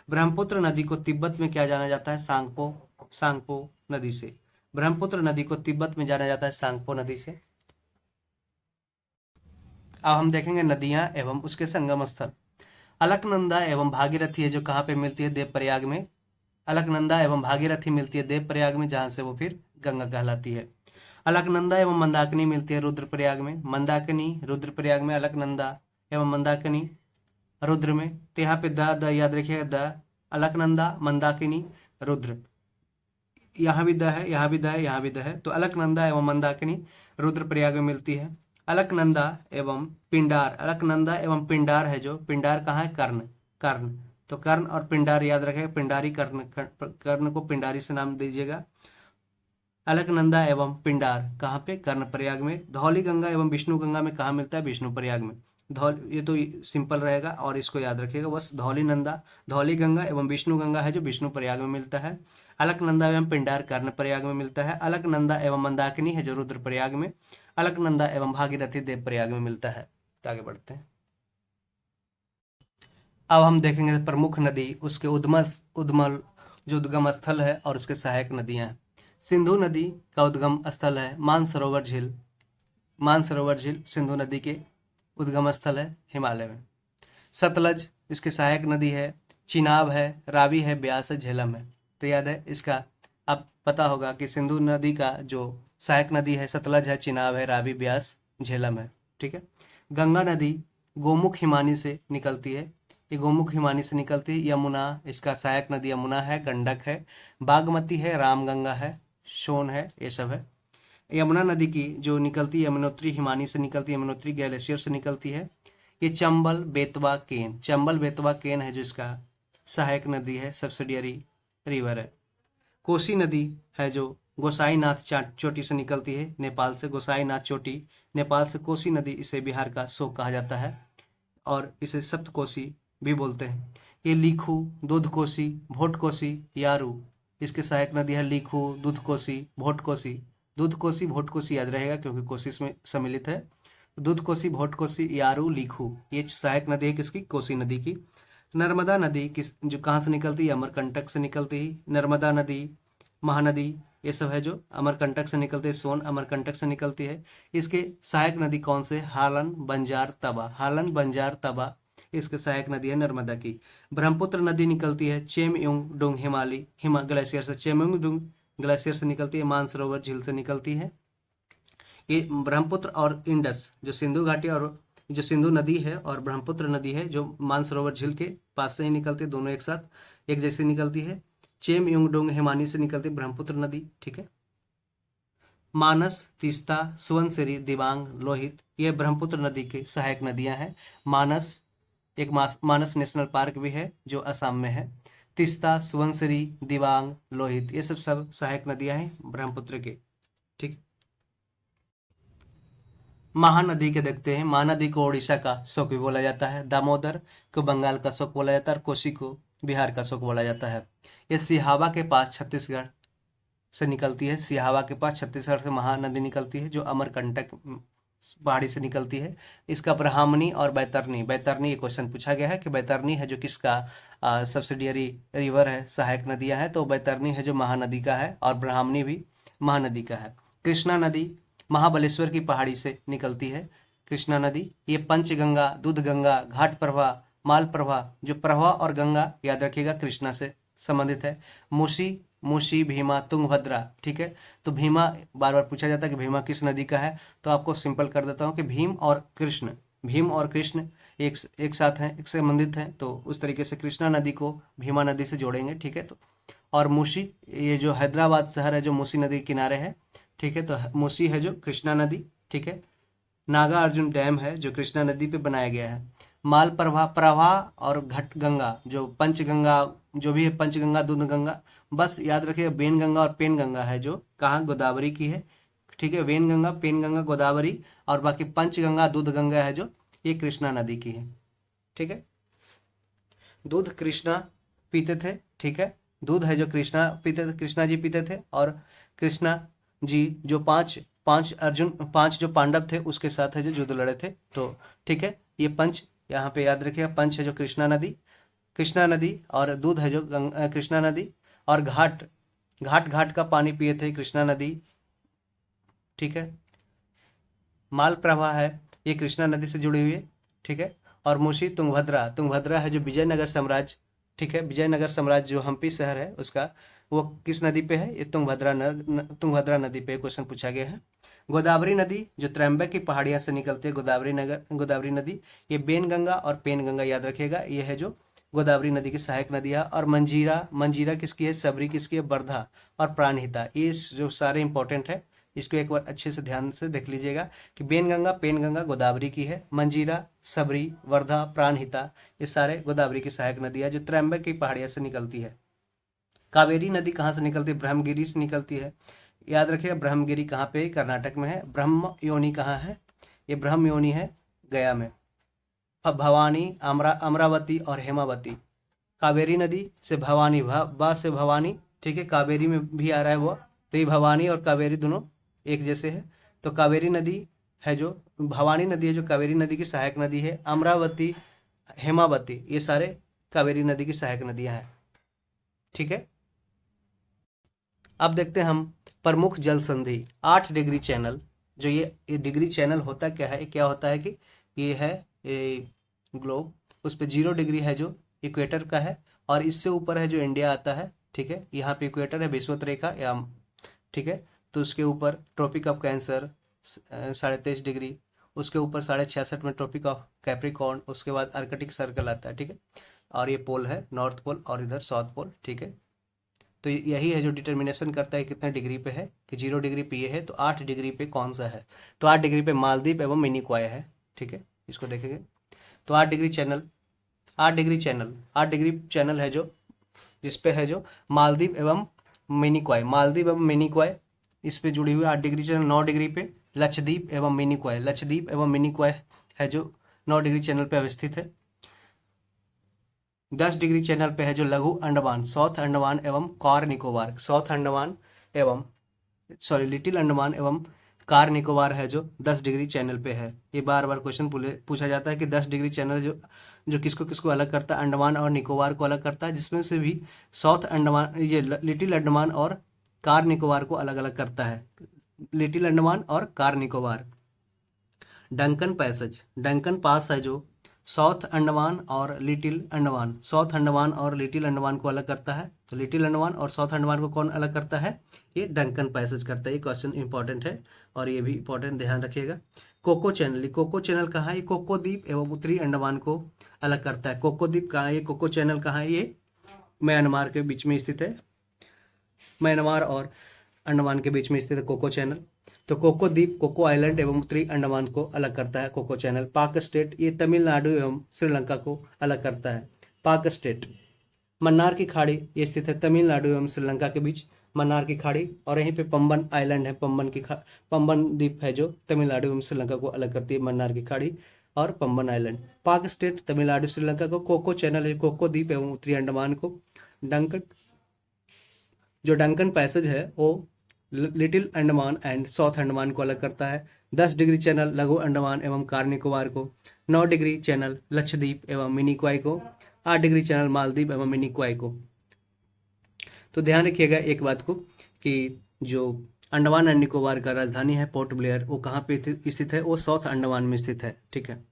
ब्रह्मपुत्र नदी को तिब्बत में क्या जाना जाता है? सांगपो, सांगपो नदी से। ब्रह्मपुत्र नदी को तिब्बत में जाना जाता है सांगपो नदी से। अब हम देखेंगे नदियां एवं उसके संगम स्थल। अलकनंदा एवं भागीरथी है जो कहाँ पे मिलती है? देवप्रयाग में। अलकनंदा एवं भागीरथी मिलती है देवप्रयाग में, जहां से वो फिर गंगा कहलाती है। अलकनंदा एवं मंदाकिनी मिलती है रुद्रप्रयाग में। मंदाकिनी रुद्रप्रयाग में, अलकनंदा एवं मंदाकिनी रुद्र में। तो यहाँ पे द याद रखिएगा, द अलकनंदा मंदाकिनी रुद्र, यहाँ भी द है, यहाँ भी द है, यहाँ भी द है। तो अलकनंदा एवं मंदाकिनी रुद्रप्रयाग में मिलती है। अलकनंदा एवं पिंडार, अलकनंदा एवं पिंडार है जो, पिंडार कहाँ है? कर्ण, कर्ण। तो कर्ण और पिंडार याद रखेगा, पिंडारी कर्ण, कर्ण को पिंडारी से नाम दीजिएगा। अलकनंदा एवं पिंडार कहाँ पे? कर्णप्रयाग में। धौली गंगा एवं विष्णु गंगा में कहाँ मिलता है? विष्णु प्रयाग में। ये तो सिंपल रहेगा और इसको याद रखिएगा बस। धौली गंगा एवं विष्णु गंगा है जो विष्णु प्रयाग में मिलता है। अलकनंदा एवं पिंडार कर्णप्रयाग में मिलता है। अलकनंदा एवं मंदाकिनी है जो रुद्रप्रयाग में। अलकनंदा एवं भागीरथी देवप्रयाग में मिलता है। तो आगे बढ़ते हैं। अब हम देखेंगे प्रमुख नदी, उसके उद्गम स्थल है और उसके सहायक नदियां हैं। सिंधु नदी का उद्गम स्थल है मानसरोवर झील। मानसरोवर झील सिंधु नदी के उद्गम स्थल है हिमालय में। सतलज इसकी सहायक नदी है। चिनाब है, रावी है, ब्यास है, झेलम है। तो याद है इसका, अब पता होगा कि सिंधु नदी का जो सहायक नदी है सतलज है, चिनाब है, रावी, ब्यास, झेलम है, ठीक है। गंगा नदी गोमुख हिमानी से निकलती है। ये गोमुख हिमानी से निकलती है। यमुना इसका सहायक नदी यमुना है, गंडक है, बागमती है, रामगंगा है, सोन है, ये सब है। यमुना नदी की जो निकलती है यमुनोत्री हिमानी से निकलती है, यमुनोत्री ग्लेशियर से निकलती है। ये चंबल बेतवा केन, चंबल बेतवा केन है जो इसका सहायक नदी है, सब्सिडियरी रिवर है। कोसी नदी है जो गोसाईनाथ चोटी से निकलती है, नेपाल से। गोसाईनाथ चोटी नेपाल से। कोसी नदी, इसे बिहार का शोक कहा जाता है और इसे सप्तकोसी भी बोलते हैं। ये लीखू, दूधकोसी, भोटकोसी, यारू इसके सहायक नदी है। लीखू, दूधकोसी, भोटकोसी। दूधकोसी भोटकोसी याद रहेगा क्योंकि कोसी इसमें सम्मिलित है। दूधकोसी, भोटकोसी, यारू, लीखू ये सहायक नदी है किसकी? कोसी नदी की। नर्मदा नदी किस जो कहाँ से निकलती है, अमरकंटक से निकलती है। नर्मदा नदी, महानदी, ये सब है जो अमरकंटक से निकलते हैं। सोन अमरकंटक से निकलती है। इसके सहायक नदी कौन से, हालन, बंजार, तवा। हालन, बंजार, तवा इसके सहायक नदी है नर्मदा की। ब्रह्मपुत्र नदी निकलती है चेमयुंग डुंग हिमा ग्लेशियर से। चेमयुंग डुंग ग्लेशियर से निकलती है, मानसरोवर झील से निकलती है। ये ब्रह्मपुत्र और इंडस जो सिंधु घाटी और जो सिंधु नदी है और ब्रह्मपुत्र नदी है जो मानसरोवर झील के पास से ही निकलती है, दोनों एक साथ एक जैसे निकलती है। चेम युंगडोंग हिमानी से निकलती ब्रह्मपुत्र नदी, ठीक है। मानस, तीस्ता, सुवनसिरी, दिबांग, लोहित ये ब्रह्मपुत्र नदी की सहायक नदियां हैं। मानस एक मानस नेशनल पार्क भी है जो असम में है। तीस्ता, सुवनसिरी, दिबांग, लोहित ये सब सहायक नदियां हैं ब्रह्मपुत्र के, ठीक। महानदी के देखते हैं। महानदी को उड़ीसा का शोक भी बोला जाता है, दामोदर को बंगाल का शोक बोला जाता है और कोसी को बिहार का शोक बोला जाता है। ये सिहावा के पास छत्तीसगढ़ से निकलती है। सिहावा के पास छत्तीसगढ़ से महानदी निकलती है जो अमरकंटक पहाड़ी से निकलती है। इसका ब्राह्मणी और बैतरनी, बैतरनी ये क्वेश्चन पूछा गया है कि बैतरनी है जो किसका सब्सिडियरी रिवर है, सहायक नदियां है, तो बैतरनी है जो महानदी का है और ब्राह्मणी भी महानदी का है। कृष्णा नदी महाबलेश्वर की पहाड़ी से निकलती है। कृष्णा नदी ये पंचगंगा, दूधगंगा, घाट प्रवाह, माल प्रवाह, जो प्रवाह और गंगा याद रखिएगा कृष्णा से संबंधित है। मूसी, मूसी, भीमा, तुंगभद्रा, ठीक है। तो भीमा बार बार पूछा जाता है कि भीमा किस नदी का है, तो आपको सिंपल कर देता हूँ कि भीम और कृष्ण, भीम और कृष्ण एक साथ हैं, एक संबंधित हैं, तो उस तरीके से कृष्णा नदी को भीमा नदी से जोड़ेंगे, ठीक है। तो और मूसी ये जो हैदराबाद शहर है जो मूसी नदी के किनारे है, ठीक है। तो मूसी है जो कृष्णा नदी, ठीक है। नागा अर्जुन डैम है जो कृष्णा नदी पे बनाया गया है। माल प्रवाह, प्रवाह और घट गंगा जो पंचगंगा जो भी है, पंचगंगा, दूध गंगा, बस याद रखिए बेन गंगा और पेन गंगा है जो कहाँ, गोदावरी की है, ठीक है। वेन गंगा, पेन गंगा, गोदावरी और बाकी पंचगंगा, दूध गंगा है जो ये कृष्णा नदी की है, ठीक है। दूध कृष्णा पीते थे, ठीक है। दूध है जो कृष्णा पीते थे, कृष्णा जी पीते थे और कृष्णा जी जो पांच जो पांडव थे उसके साथ है जो युद्ध लड़े थे, तो ठीक है। ये पंच यहाँ पे याद रखिएगा, पंच है जो कृष्णा नदी, कृष्णा नदी और दूध है जो कृष्णा नदी और घाट, घाट घाट का पानी पिए थे कृष्णा नदी, ठीक है। माल प्रवाह है ये कृष्णा नदी से जुड़ी हुई है, ठीक है। और मूसी, तुंगभद्रा, तुंगभद्रा है जो विजयनगर साम्राज्य, ठीक है। विजयनगर साम्राज्य जो हम्पी शहर है उसका, वो किस नदी पे है, ये तुंगभद्रा नदी पे क्वेश्चन पूछा गया है। गोदावरी नदी जो त्रैम्बक की पहाड़ियां से निकलती है, गोदावरी नदी ये बेन गंगा और पेन गंगा याद रखिएगा, ये है जो गोदावरी नदी की सहायक नदियां। और मंजीरा, मंजीरा किसकी है, सबरी किसकी है, वर्धा और प्राणहिता, ये जो सारे इंपॉर्टेंट है, इसको एक बार अच्छे से ध्यान से देख लीजिएगा कि बेन गंगा, पेन गंगा गोदावरी की है, मंजीरा, सबरी, वर्धा, प्राणहिता ये सारे गोदावरी की सहायक नदियां जो त्रैम्बक की पहाड़ियां से निकलती है। कावेरी नदी कहाँ से निकलती है, ब्रह्मगिरी से निकलती है, याद रखिएगा। ब्रह्मगिरी कहाँ पे, कर्नाटक में है। ब्रह्म योनि कहाँ है, ये ब्रह्म योनि है गया में। अब भवानी, अमरावती और हेमावती, कावेरी नदी से भवानी, बा से भवानी, ठीक है। कावेरी में भी आ रहा है वो, तो ये भवानी और कावेरी दोनों एक जैसे है। तो कावेरी नदी है जो, भवानी नदी है जो कावेरी नदी की सहायक नदी है। अमरावती, हेमावती ये सारे कावेरी नदी की सहायक नदियां हैं, ठीक है। अब देखते हैं हम प्रमुख जल संधि 8 डिग्री चैनल, जो ये डिग्री चैनल होता क्या है, क्या होता है कि ये है ग्लोब, उस पर 0 डिग्री है जो इक्वेटर का है और इससे ऊपर है जो इंडिया आता है, ठीक है। यहाँ पे इक्वेटर है, विषुवत रेखा या, ठीक है। तो उसके ऊपर ट्रॉपिक ऑफ कैंसर 23.5 डिग्री, उसके ऊपर 66.5 में ट्रॉपिक ऑफ कैप्रिकॉर्न, उसके बाद आर्कटिक सर्कल आता है, ठीक है। और ये पोल है नॉर्थ पोल और इधर साउथ पोल, ठीक है। तो यही है जो डिटर्मिनेशन करता है कितने डिग्री पे है, कि 0 डिग्री पे ये है, तो 8 डिग्री पे कौन सा है, तो 8 डिग्री पे मालदीव एवं मिनिकॉय है, ठीक है। इसको देखेंगे तो 8 डिग्री चैनल, 8 डिग्री चैनल है जो, जिसपे है जो मालदीव एवं मिनिकॉय, मालदीव एवं मिनिकॉय इस पे जुड़ी हुई 8 डिग्री चैनल। 9 डिग्री पे लक्षद्वीप एवं मिनिकॉय, लक्षद्वीप एवं मिनिकॉय है जो 9 डिग्री चैनल पे अवस्थित है। 10 डिग्री चैनल पे है जो लघु अंडमान, साउथ अंडमान एवं कार निकोबार, साउथ अंडमान एवं लिटिल अंडमान एवं कार निकोबार है जो 10 डिग्री चैनल पे है। ये बार बार क्वेश्चन पूछा जाता है कि 10 डिग्री चैनल जो जो किसको किसको अलग करता है, अंडमान और निकोबार को अलग करता है, जिसमें से भी साउथ अंडमान, ये लिटिल अंडमान और कार निकोबार को अलग अलग करता है। लिटिल अंडमान और car Nicobar. Duncan passage, Duncan pass है जो साउथ अंडमान और लिटिल अंडमान, साउथ अंडमान और लिटिल अंडमान को अलग करता है। तो लिटिल अंडमान और साउथ अंडमान को कौन अलग करता है? ये डंकन पैसेज करता है। ये क्वेश्चन इंपॉर्टेंट है और ये भी इंपॉर्टेंट, ध्यान रखिएगा। कोको चैनल, कोको चैनल कहाँ है? ये कोको द्वीप एवं उत्तरी अंडमान को अलग करता है। कोको द्वीप कहाँ है? ये कोको चैनल कहाँ है? ये म्यांमार के बीच में स्थित है। म्यांमार और अंडमान के बीच में स्थित है कोको चैनल। तो कोको द्वीप, कोको आइलैंड एवं उत्तरी अंडमान को अलग करता है कोको चैनल। पाक स्टेट, ये तमिलनाडु एवं श्रीलंका को अलग करता है। पाक स्टेट। मन्नार की खाड़ी, ये स्थित है तमिलनाडु एवं श्रीलंका के बीच, मन्नार की खाड़ी। और यहीं पे पंबन आइलैंड है, पंबन द्वीप है जो तमिलनाडु एवं श्रीलंका को अलग करती है, मन्नार की खाड़ी और पंबन आइलैंड। पाक स्टेट, तमिलनाडु श्रीलंका को। कोको चैनल है कोको द्वीप एवं उत्तरी अंडमान को। डंकन, जो डंकन पैसेज है वो little Andaman and south Andaman को अलग करता है। 10 डिग्री चैनल लघु अंडमान एवं कार निकोबार को। 9 डिग्री चैनल लक्षद्वीप एवं मिनी क्वाई को। 8 डिग्री चैनल मालदीव एवं मिनी क्वाई को। तो ध्यान रखिएगा एक बात को कि जो अंडमान एंड निकोबार का राजधानी है पोर्ट ब्लेयर, वो कहाँ पे स्थित है? वो साउथ अंडमान में स्थित है, ठीक है।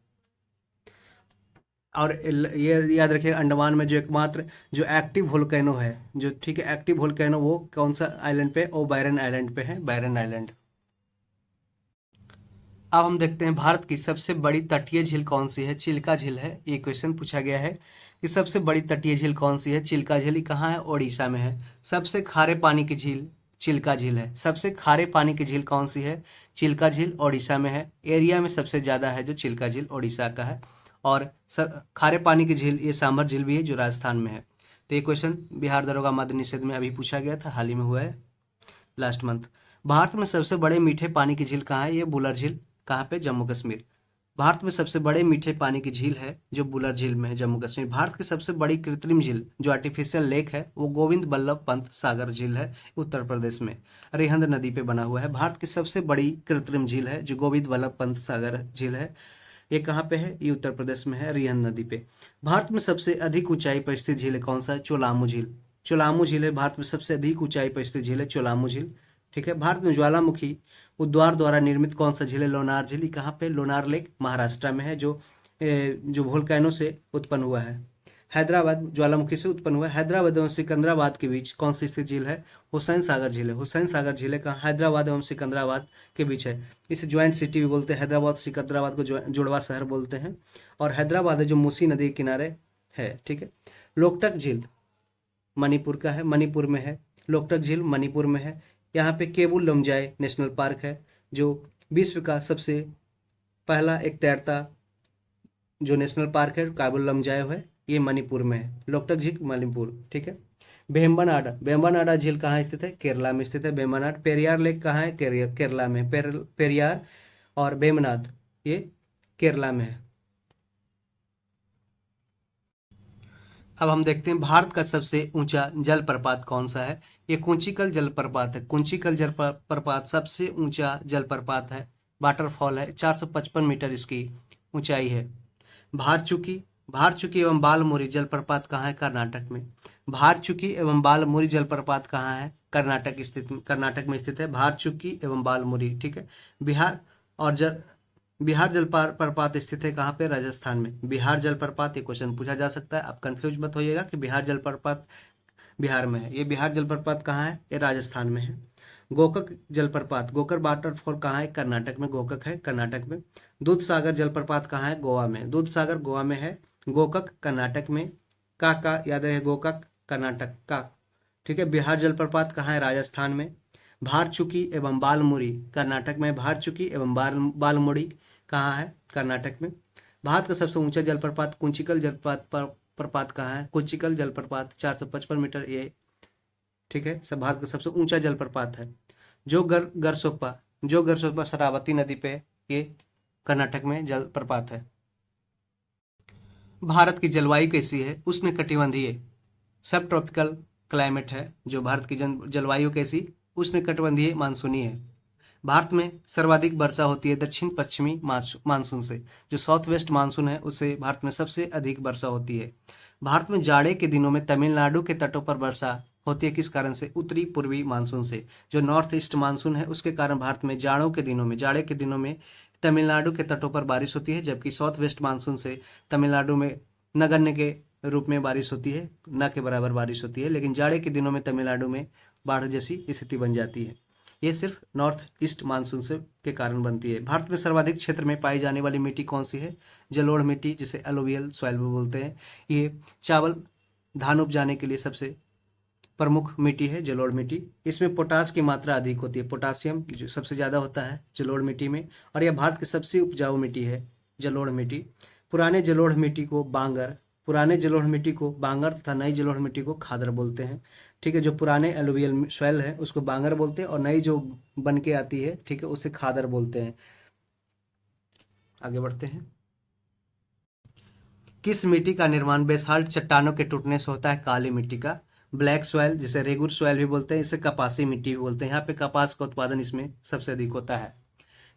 और ये याद रखिएगा, अंडमान में जो एकमात्र जो एक्टिव वोल्केनो है, जो ठीक है एक्टिव वोल्केनो, वो कौन सा आइलैंड पे? वो बैरन आइलैंड पे है, बैरन आइलैंड। अब हम देखते हैं भारत की सबसे बड़ी तटीय झील कौन सी है? चिल्का झील है। ये क्वेश्चन पूछा गया है कि सबसे बड़ी तटीय झील कौन सी है? चिल्का झील। कहाँ है? ओडिशा में है। सबसे खारे पानी की झील चिल्का झील है। सबसे खारे पानी की झील कौन सी है? चिल्का झील ओडिशा में है। एरिया में सबसे ज्यादा है जो चिल्का झील ओडिशा का है। और खारे पानी की झील ये सांभर झील भी है जो राजस्थान में है। तो ये क्वेश्चन बिहार दरोगा मद्य निषेध में अभी पूछा गया था, हाल ही में हुआ है, लास्ट मंथ। भारत में सबसे बड़े मीठे पानी की झील कहाँ है? ये बुलर झील। कहाँ पे? जम्मू कश्मीर। भारत में सबसे बड़े मीठे पानी की झील है जो बुलर झील में है, जम्मू कश्मीर। भारत की सबसे बड़ी कृत्रिम झील जो आर्टिफिशियल लेक है वो गोविंद बल्लभ पंत सागर झील है, उत्तर प्रदेश में, रिहंद नदी पे बना हुआ है। भारत की सबसे बड़ी कृत्रिम झील है जो गोविंद बल्लभ पंत सागर झील है, ये कहाँ पे है? ये उत्तर प्रदेश में है, रिहंद नदी पे। भारत में सबसे अधिक ऊंचाई पर स्थित झील कौन सा है? चोलामू झील। चोलामू झील है भारत में सबसे अधिक ऊंचाई पर स्थित झील है, चोलामू झील, ठीक है। भारत में ज्वालामुखी उद्वार द्वारा निर्मित कौन सा झील है? लोनार झील। कहाँ पे? लोनार लेक महाराष्ट्र में है, जो वोल्केनो से उत्पन्न हुआ है। हैदराबाद ज्वालामुखी से उत्पन्न हुआ है। हैदराबाद एवं सिकंदराबाद के बीच कौन सी स्थित झील है? हुसैन सागर झील है। हुसैन सागर झील है कहाँ? हैदराबाद एवं सिकंदराबाद के बीच है। इसे ज्वाइंट सिटी भी बोलते हैं, हैदराबाद सिकंदराबाद को जुड़वा शहर बोलते हैं। और हैदराबाद है जो मूसी नदी के किनारे है, ठीक है। लोकटक झील मणिपुर का है, मणिपुर में है। लोकटक झील मणिपुर में है। यहाँ पे केबुल लमजाई नेशनल पार्क है जो विश्व का सबसे पहला एक तैरता जो नेशनल पार्क है, केबुल लमजाई है, ये मणिपुर में है। लोकटक झील मणिपुर, ठीक है। वेम्बनाड, वेम्बनाड झील कहाँ स्थित है? केरला में स्थित है वेम्बनाड। पेरियार लेक कहाँ है? केरला में। पेरियार और वेम्बनाड ये केरला में है। अब हम देखते हैं भारत का सबसे ऊंचा जलप्रपात कौन सा है? ये कुंचिकल जलप्रपात है। कुंचिकल जलप्रपात सबसे ऊंचा जलप्रपात है, वाटरफॉल है। 455 मीटर इसकी ऊंचाई है। भारचुकी, भारचुकी एवं बालमुरी जलप्रपात कहाँ है? कर्नाटक में। भारचुकी एवं बालमुरी जलप्रपात कहाँ है? कर्नाटक में स्थित है भारचुकी एवं बालमुरी, ठीक है। बिहार और बिहार जलप्रपात स्थित है कहाँ पे? राजस्थान में। बिहार जलप्रपात, ये क्वेश्चन पूछा जा सकता है, आप कंफ्यूज मत होइएगा कि बिहार जलप्रपात बिहार में है। ये बिहार जलप्रपात कहाँ है? ये राजस्थान में है। गोकक जलप्रपात, गोकर वाटरफॉल कहाँ है? कर्नाटक में। गोकक है कर्नाटक में। दूध सागर जलप्रपात कहाँ है? गोवा में। दूध सागर गोवा में है। गोकक कर्नाटक में। का याद रहे, गोकक कर्नाटक का, ठीक है। बिहार जलप्रपात कहाँ है? राजस्थान में। भारचुकी एवं बालमुरी कर्नाटक में। भारचुकी एवं बालमुरी कहाँ है? कर्नाटक में। भारत का सबसे ऊंचा जलप्रपात कुंचिकल जलप्रपात कहाँ है? कुंचिकल जलप्रपात 455 मीटर, ये ठीक है, सब भारत का सबसे ऊंचा जलप्रपात है। जो गरसोप्पा शरावती नदी पे, ये कर्नाटक में जलप्रपात है। भारत की जलवायु कैसी है? उष्णकटिबंधीय सब ट्रॉपिकल क्लाइमेट है जो भारत की जलवायु कैसी? उष्णकटिबंधीय मानसूनी है। भारत में सर्वाधिक वर्षा होती है दक्षिण पश्चिमी मानसून से। जो साउथ वेस्ट मानसून है उससे भारत में सबसे अधिक वर्षा होती है। भारत में जाड़े के दिनों में तमिलनाडु के तटों पर वर्षा होती है, किस कारण से? उत्तरी पूर्वी मानसून से। जो नॉर्थ ईस्ट मानसून है उसके कारण भारत में जाड़े के दिनों में तमिलनाडु के तटों पर बारिश होती है, जबकि साउथ वेस्ट मानसून से तमिलनाडु में नगण्य के रूप में बारिश होती है, न के बराबर बारिश होती है। लेकिन जाड़े के दिनों में तमिलनाडु में बाढ़ जैसी स्थिति बन जाती है। ये सिर्फ नॉर्थ ईस्ट मानसून से के कारण बनती है। भारत में सर्वाधिक क्षेत्र में पाई जाने वाली मिट्टी कौन सी है? जलोढ़ मिट्टी, जिसे एलुवियल सॉइल भी बोलते हैं। ये चावल धान उपजाने के लिए सबसे प्रमुख मिट्टी है जलोढ़ मिट्टी। इसमें पोटास की मात्रा अधिक होती है, पोटासियम जो सबसे ज़्यादा होता है जलोढ़ मिट्टी में, और यह भारत की सबसे उपजाऊ मिट्टी है जलोढ़ मिट्टी। पुराने जलोढ़ मिट्टी को बांगर तथा नई जलोढ़ मिट्टी को खादर बोलते हैं। ठीक है, जो पुराने एलुवियल सॉइल है उसको बांगर बोलते हैं, और नई जो बन के आती है, ठीक है, उसे खादर बोलते हैं। आगे बढ़ते हैं। किस मिट्टी का निर्माण बेसाल्ट चट्टानों के टूटने से होता है? काली मिट्टी का। ब्लैक सॉइल, जिसे रेगुर सॉइल भी बोलते हैं, इसे कपासी मिट्टी भी बोलते हैं। यहाँ पे कपास का उत्पादन इसमें सबसे अधिक होता है।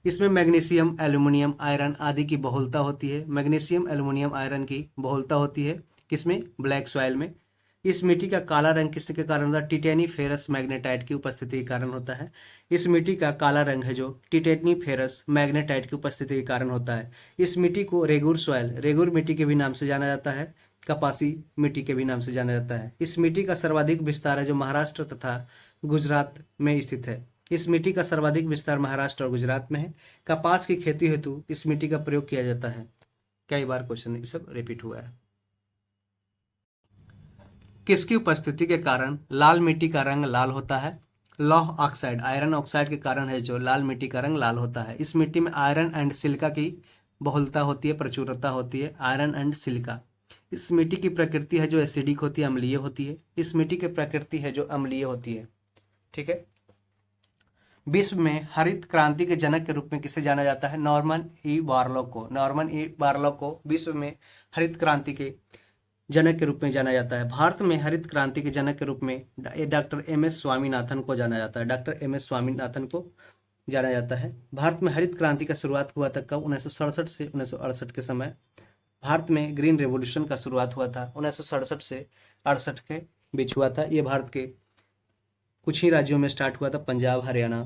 इसमें मैग्नीशियम, एल्यूमिनियम, आयरन आदि की बहुलता होती है। मैग्नीशियम, एल्यूमिनियम, आयरन की बहुलता होती है किसमें? ब्लैक सॉइल में। इस मिट्टी का काला रंग किसके कारण होता है? टिटेनी फेरस मैग्नेटाइट की उपस्थिति के कारण होता है। इस मिट्टी का काला रंग है जो टिटेनी फेरस मैग्नेटाइट की उपस्थिति के कारण होता है। इस मिट्टी को रेगुर मिट्टी के भी नाम से जाना जाता है, कपासी मिट्टी के भी नाम से जाना जाता है। इस मिट्टी का सर्वाधिक विस्तार है जो महाराष्ट्र तथा गुजरात में स्थित है। इस मिट्टी का सर्वाधिक विस्तार महाराष्ट्र और गुजरात में है। कपास की खेती हेतु इस मिट्टी का प्रयोग किया जाता है। कई बार क्वेश्चन ये सब रिपीट हुआ है। किसकी उपस्थिति के कारण लाल मिट्टी का रंग लाल होता है? लौह ऑक्साइड, आयरन ऑक्साइड के कारण है जो लाल मिट्टी का रंग लाल होता है। इस मिट्टी में आयरन एंड सिलिका की बहुलता होती है, प्रचुरता होती है, आयरन एंड सिलिका। इस मिट्टी की प्रकृति है जो एसिडिक होती है, अम्लीय होती है। इस मिट्टी की प्रकृति है जो अम्लीय होती है। ठीक है। विश्व में हरित क्रांति के जनक के रूप में किसे जाना जाता है? नॉर्मन ई बारलॉग को। नॉर्मन ई बारलॉग को विश्व में हरित क्रांति के जनक के रूप में जाना जाता है। भारत में हरित क्रांति के जनक के रूप में डॉक्टर एम एस स्वामीनाथन को जाना जाता है। डॉक्टर एम एस स्वामीनाथन को जाना जाता है। भारत में हरित क्रांति का शुरुआत हुआ था कब? 1967 से 1968 के समय भारत में ग्रीन रेवोल्यूशन का शुरुआत हुआ था। 1967 से 68 के बीच हुआ था। ये भारत के कुछ ही राज्यों में स्टार्ट हुआ था, पंजाब, हरियाणा,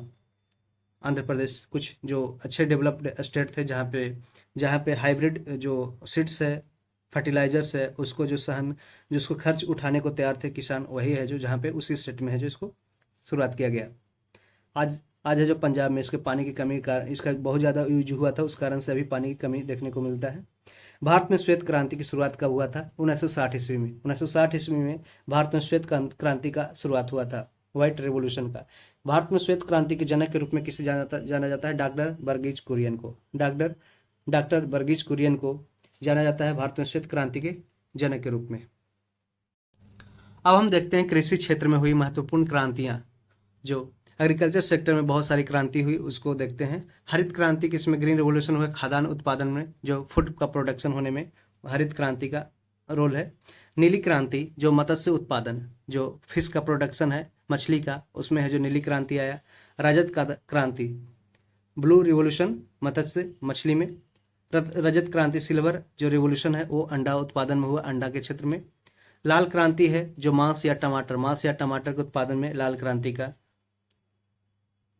आंध्र प्रदेश, कुछ जो अच्छे डेवलप्ड स्टेट थे जहाँ पे हाइब्रिड जो सीड्स है, फर्टिलाइजर्स है, उसको जो उसको खर्च उठाने को तैयार थे किसान, वही है जो जहाँ पे उसी स्टेट में है जो इसको शुरुआत किया गया। आज है जो पंजाब में इसके पानी की कमी का इसका बहुत ज़्यादा यूज हुआ था, उस कारण से अभी पानी की कमी देखने को मिलता है। भारत में श्वेत क्रांति की शुरुआत कब हुआ था? 1960 ईस्वी में। 1960 ईस्वी में भारत में श्वेत क्रांति का शुरुआत हुआ था, व्हाइट रेवोल्यूशन का। भारत में श्वेत क्रांति के जनक के रूप में किसे जाना जाता है? डॉक्टर वर्गीज कुरियन को। डॉक्टर वर्गीज कुरियन को जाना जाता है भारत में श्वेत क्रांति के जनक के रूप में। अब हम देखते हैं कृषि क्षेत्र में हुई महत्वपूर्ण क्रांतियां। जो एग्रीकल्चर सेक्टर में बहुत सारी क्रांति हुई उसको देखते हैं। हरित क्रांति किसमें? ग्रीन रेवोल्यूशन हुआ खाद्यान्न उत्पादन में, जो फूड का प्रोडक्शन होने में हरित क्रांति का रोल है। नीली क्रांति जो मत्स्य उत्पादन, जो फिश का प्रोडक्शन है मछली का, उसमें है जो नीली क्रांति आया। रजत क्रांति, ब्लू रिवोल्यूशन मत्स्य मछली में। रजत क्रांति सिल्वर जो रिवोल्यूशन है वो अंडा उत्पादन में हुआ, अंडा के क्षेत्र में। लाल क्रांति है जो मांस या टमाटर के उत्पादन में लाल क्रांति का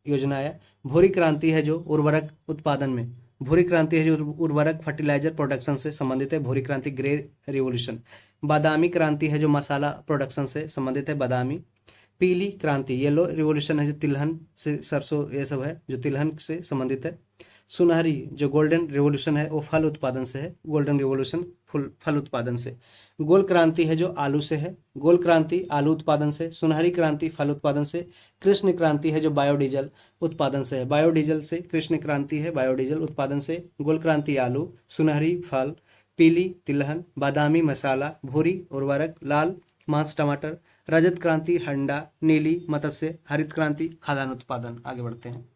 योजना आया। भूरी क्रांति है जो उर्वरक उत्पादन में, भूरी क्रांति है जो उर्वरक फर्टिलाइजर प्रोडक्शन से संबंधित है, भूरी क्रांति ग्रे रिवोल्यूशन। बादामी क्रांति है जो मसाला प्रोडक्शन से संबंधित है, बादामी। पीली क्रांति येलो रिवोल्यूशन है जो तिलहन से, सरसों ये सब है जो तिलहन से संबंधित है। सुनहरी जो गोल्डन रिवोल्यूशन है वो फल उत्पादन से है, गोल्डन रिवोल्यूशन फल उत्पादन से। गोल क्रांति है जो आलू से है, गोल क्रांति आलू उत्पादन से। सुनहरी क्रांति फल उत्पादन से। कृष्ण क्रांति है जो बायोडीजल उत्पादन से है, बायोडीजल से। कृष्ण क्रांति है बायोडीजल उत्पादन से। गोल क्रांति आलू, सुनहरी फल, पीली तिलहन, बादामी मसाला, भूरी उर्वरक, लाल मांस टमाटर। रजत क्रांति अंडा, नीली मत्स्य, हरित क्रांति खाद्यान्न उत्पादन। आगे बढ़ते हैं।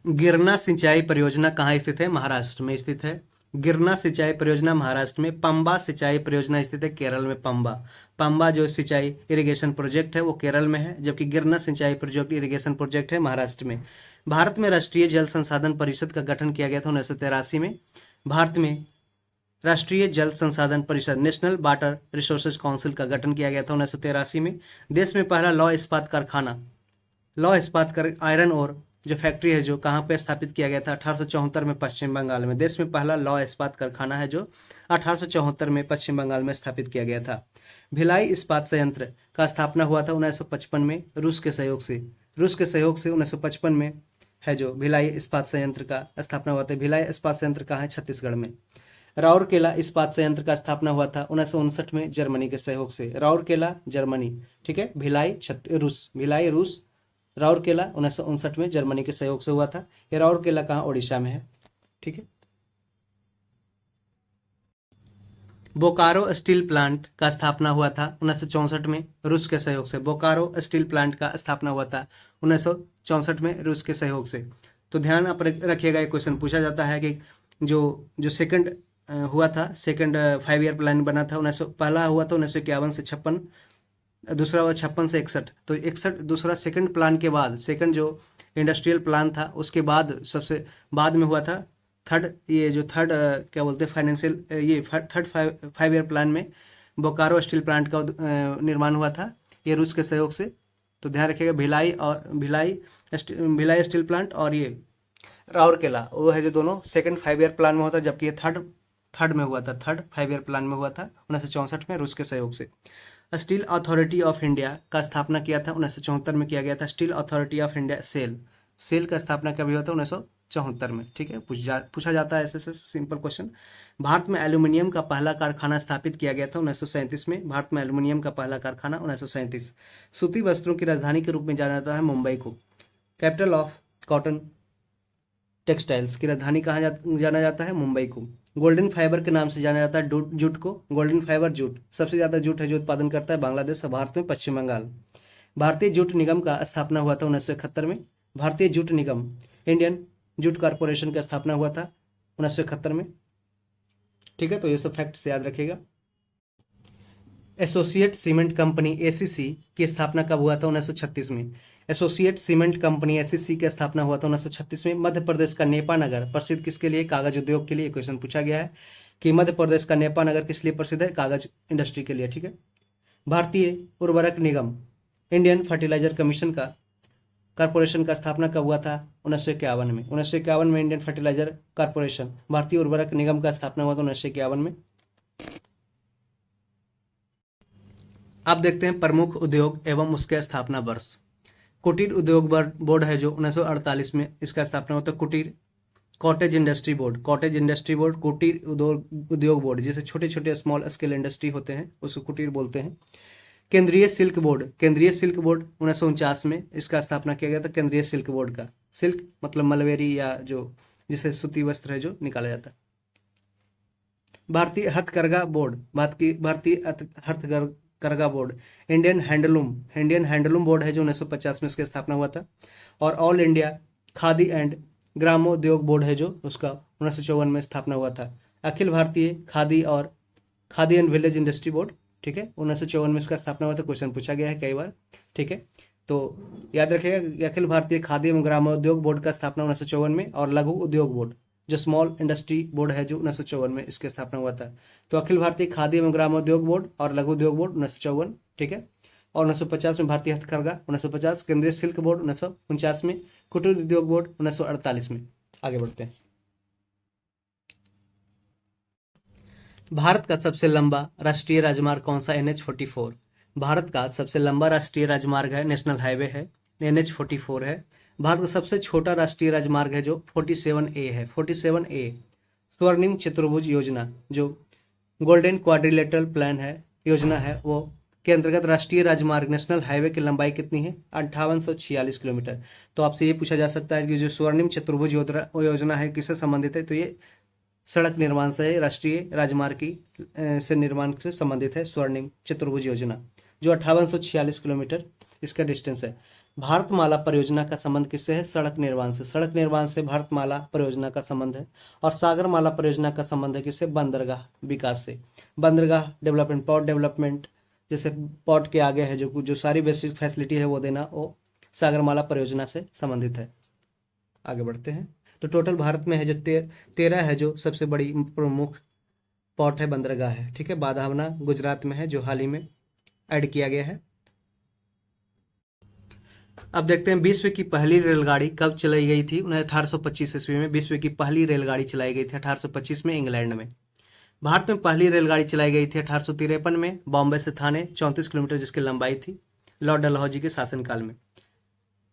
गिरना सिंचाई परियोजना कहाँ स्थित है? महाराष्ट्र में स्थित है। गिरना सिंचाई परियोजना महाराष्ट्र में, पंबा सिंचाई परियोजना स्थित है केरल में। पंबा पंबा जो सिंचाई इरिगेशन प्रोजेक्ट है वो केरल में है, जबकि गिरना सिंचाई प्रोजेक्ट इरिगेशन प्रोजेक्ट है महाराष्ट्र में। भारत में राष्ट्रीय जल संसाधन परिषद का गठन किया गया था 1983 में। भारत में राष्ट्रीय जल संसाधन परिषद नेशनल वाटर रिसोर्सेज काउंसिल का गठन किया गया था 1983 में। देश में पहला लौह इस्पात कारखाना, लौह इस्पात कर आयरन और जो फैक्ट्री है जो कहाँ पे स्थापित किया गया था 1874 में पश्चिम बंगाल में। देश में पहला लौह इस्पात कारखाना है जो 1874 में पश्चिम बंगाल में स्थापित किया गया था। भिलाई इस्पात संयंत्र का स्थापना हुआ था 1955 में रूस के सहयोग से। रूस के सहयोग से 1955 में है जो भिलाई इस्पात संयंत्र का स्थापना हुआ था। भिलाई इस्पात संयंत्र कहाँ है? छत्तीसगढ़ में। राउरकेला इस्पात संयंत्र का स्थापना हुआ था 1959 में जर्मनी के सहयोग से। राउरकेला जर्मनी, ठीक है। भिलाई रूस, भिलाई रूस, राउरकेला 1959 में जर्मनी के सहयोग से हुआ था। ये राउरकेला कहाँ? ओडिशा में है, ठीक है। बोकारो स्टील प्लांट का स्थापना हुआ था 1964 में रूस के सहयोग से। बोकारो स्टील प्लांट का स्थापना हुआ था 1964 में रूस के सहयोग से। तो ध्यान आप रखिएगा, एक क्वेश्चन पूछा जाता है कि जो जो सेकंड हुआ था, सेकंड 5 ईयर प्लान बना था पहला हुआ था 1951 से 56, दूसरा हुआ 56 से 61। तो 61 दूसरा सेकंड प्लान के बाद, सेकंड जो इंडस्ट्रियल प्लान था उसके बाद सबसे बाद में हुआ था थर्ड, ये जो थर्ड क्या बोलते हैं फाइनेंशियल, ये थर्ड 5 ईयर प्लान में बोकारो स्टील प्लांट का निर्माण हुआ था, ये रूस के सहयोग से। तो ध्यान रखिएगा, भिलाई स्टील प्लांट और ये राउरकेला वो है जो दोनों सेकंड 5 ईयर प्लान में होता है, जबकि ये थर्ड में हुआ था, थर्ड 5 ईयर प्लान में हुआ था 1964 में रूस के सहयोग से। स्टील अथॉरिटी ऑफ इंडिया का स्थापना किया था 1974 में किया गया था। Steel authority of India SAIL का स्थापना कभी हुआ था 1974 में, ठीक है। पूछा जाता है ऐसे सिंपल क्वेश्चन। भारत में एल्यूमिनियम का पहला कारखाना स्थापित किया गया था 1937 में। भारत में एल्यूमिनियम का पहला कारखाना 1937। सूती वस्त्रों की राजधानी के रूप में जाना जाता है मुंबई को। कैपिटल ऑफ कॉटन टेक्सटाइल्स की राजधानी कहाँ जाना जाता है? मुंबई को। गोल्डन फाइबर के नाम से जाना जाता है जूट को। गोल्डन फाइबर जूट, सबसे ज्यादा जूट है जो उत्पादन करता है बांग्लादेश, भारत में पश्चिम बंगाल। भारतीय जूट निगम का स्थापना हुआ था 1971 में। भारतीय जूट निगम, इंडियन जूट कॉर्पोरेशन का स्थापना हुआ था 1971 में, ठीक है। तो ये सब फैक्ट्स याद रखिएगा। एसोसिएट सीमेंट कंपनी एसीसी की स्थापना कब हुआ था? 1936 में। एसोसिएट सीमेंट कंपनी एसीसी की स्थापना हुआ था 1936 में। मध्य प्रदेश का नेपा नगर प्रसिद्ध किसके लिए? कागज उद्योग के लिए। क्वेश्चन पूछा गया है कि मध्य प्रदेश का नेपा नगर किस लिए प्रसिद्ध है? कागज इंडस्ट्री के लिए, ठीक है। भारतीय उर्वरक निगम, इंडियन फर्टिलाइजर कमीशन का कॉर्पोरेशन का स्थापना कब हुआ था? 1951 में। 1951 में इंडियन फर्टिलाइजर कॉर्पोरेशन, भारतीय उर्वरक निगम का स्थापना हुआ था 1951 में। अब देखते हैं प्रमुख उद्योग एवं उसके स्थापना वर्ष। कुटीर उद्योग बोर्ड है जो 1948 में इसका स्थापना होता है। कुटीर cottage industry board, cottage industry board, कुटीर उद्योग बोर्ड, जिसे छोटे छोटे स्मॉल स्केल इंडस्ट्री होते हैं उसको कुटीर बोलते हैं। केंद्रीय सिल्क बोर्ड, केंद्रीय सिल्क बोर्ड 1949 में इसका स्थापना किया गया था। केंद्रीय सिल्क बोर्ड का, सिल्क मतलब मलवेरी या जो जिसे सूती वस्त्र है जो निकाला जाता है। भारतीय हथकरघा बोर्ड, भारतीय हथकरघा बोर्ड, इंडियन हैंडलूम बोर्ड है जो 1950 में इसकी स्थापना हुआ था। और ऑल इंडिया खादी एंड ग्रामोद्योग बोर्ड है जो उसका 1954 में स्थापना हुआ था। Akhil Bharatiya khadi and village industry board, ठीक है, 1954 में इसका स्थापना हुआ था। क्वेश्चन पूछा गया है कई बार, ठीक है। तो याद रखिएगा अखिल भारतीय खादी एवं ग्रामोद्योग बोर्ड का स्थापना 1954 में। और लघु उद्योग बोर्ड जो स्मॉल इंडस्ट्री बोर्ड है जो 1954 में इसकी स्थापना हुआ था। तो अखिल भारतीय खादी एवं ग्रामोद्योग बोर्ड और लघु उद्योग बोर्ड 1954, ठीक है। और 1950 में भारतीय हथकरघा 1950, केंद्रीय सिल्क बोर्ड 1949 में, कुटीर उद्योग बोर्ड 1948 में। आगे बढ़ते हैं। भारत का सबसे लंबा राष्ट्रीय राजमार्ग कौन सा? NH-44। भारत का सबसे लंबा राष्ट्रीय राजमार्ग है, नेशनल हाईवे है, NH-44 है। भारत का सबसे छोटा राष्ट्रीय राजमार्ग है जो 47A है, 47A। स्वर्णिम चतुर्भुज योजना जो गोल्डन क्वाड्रिलेटरल प्लान है, योजना है, वो के अंतर्गत राष्ट्रीय राजमार्ग नेशनल हाईवे की लंबाई कितनी है? 5846 किलोमीटर। तो आपसे ये पूछा जा सकता है कि जो स्वर्णिम चतुर्भुज योजना है किससे संबंधित है? तो ये सड़क निर्माण से, राष्ट्रीय राजमार्ग की से निर्माण से संबंधित है स्वर्णिम चतुर्भुज योजना, जो 5846 किलोमीटर इसका डिस्टेंस है। भारतमाला परियोजना का संबंध किससे है? सड़क निर्माण से। सड़क निर्माण से भारतमाला परियोजना का संबंध है। और सागरमाला परियोजना का संबंध है किससे? बंदरगाह विकास से। बंदरगाह डेवलपमेंट, पोर्ट डेवलपमेंट, जैसे पोर्ट के आगे है जो सारी बेसिक फैसिलिटी है वो देना, वो सागरमाला परियोजना से संबंधित है। आगे बढ़ते हैं। तो टोटल भारत में है जो 13 है जो सबसे बड़ी प्रमुख पोर्ट है, बंदरगाह है। ठीक है, बाधावना गुजरात में है जो हाल ही में ऐड किया गया है। अब देखते हैं विश्व की पहली रेलगाड़ी कब चलाई गई थी? 1825 ईस्वी में विश्व की पहली रेलगाड़ी चलाई गई थी 1825 में इंग्लैंड में। भारत में पहली रेलगाड़ी चलाई गई थी 1853 में बॉम्बे से थाने, 34 किलोमीटर जिसकी लंबाई थी, लॉर्ड डलहौजी के शासनकाल में।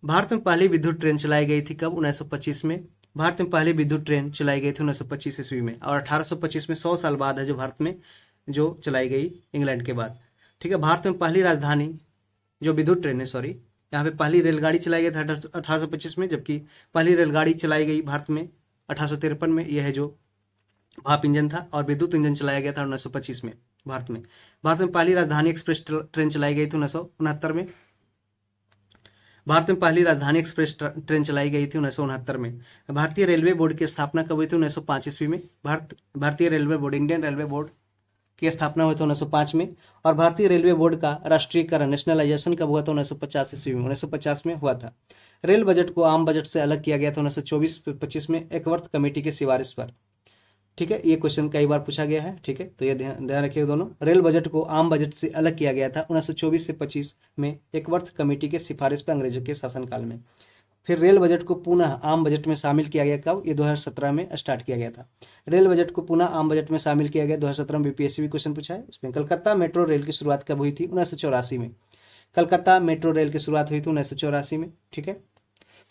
भारत में पहली विद्युत ट्रेन चलाई गई थी कब? 1925 में। भारत में पहली विद्युत ट्रेन चलाई गई थी 1925 ईस्वी में। और 1825 में 100 साल बाद है जो भारत में जो चलाई गई इंग्लैंड के बाद। ठीक है, भारत में पहली राजधानी जो विद्युत ट्रेन है, सॉरी, यहाँ पे पहली रेलगाड़ी चलाई गई थी 1825 में, जबकि पहली रेलगाड़ी चलाई गई भारत में 1853 में। यह है जो भाप इंजन था, और विद्युत इंजन चलाया गया था 1925 में भारत में। भारत में पहली राजधानी एक्सप्रेस ट्रेन चलाई गई थी 1969 में। भारत में पहली राजधानी एक्सप्रेस ट्रेन चलाई गई थी 1969 में। भारतीय रेलवे बोर्ड की स्थापना कब हुई थी? 1905 ईस्वी में। भारतीय railway board, Indian railway board की स्थापना हुई थी 1905 में। और भारतीय रेलवे बोर्ड का राष्ट्रीयकरण, नेशनलाइजेशन कब हुआ था? 1950 ईस्वी में। 1950 में हुआ था। रेल बजट को आम बजट से अलग किया गया था 1924-25 में एकवर्थ कमेटी की सिफारिश पर। ठीक है, ये क्वेश्चन कई बार पूछा गया है। ठीक है, तो ये ध्यान रखिए दोनों। रेल बजट को आम बजट से अलग किया गया था 1924 से 25 में एकवर्थ कमेटी के सिफारिश पर अंग्रेजों के शासनकाल में। फिर रेल बजट को पुनः आम बजट में शामिल किया गया कब? ये 2017 में स्टार्ट किया गया था। रेल बजट को पुनः आम बजट में शामिल किया गया 2017 में। बीपीएससी भी क्वेश्चन पूछा है इसमें। कलकत्ता मेट्रो रेल की शुरुआत कब हुई थी? 1984 में। कलकत्ता मेट्रो रेल की शुरुआत हुई थी 1984 में। ठीक है,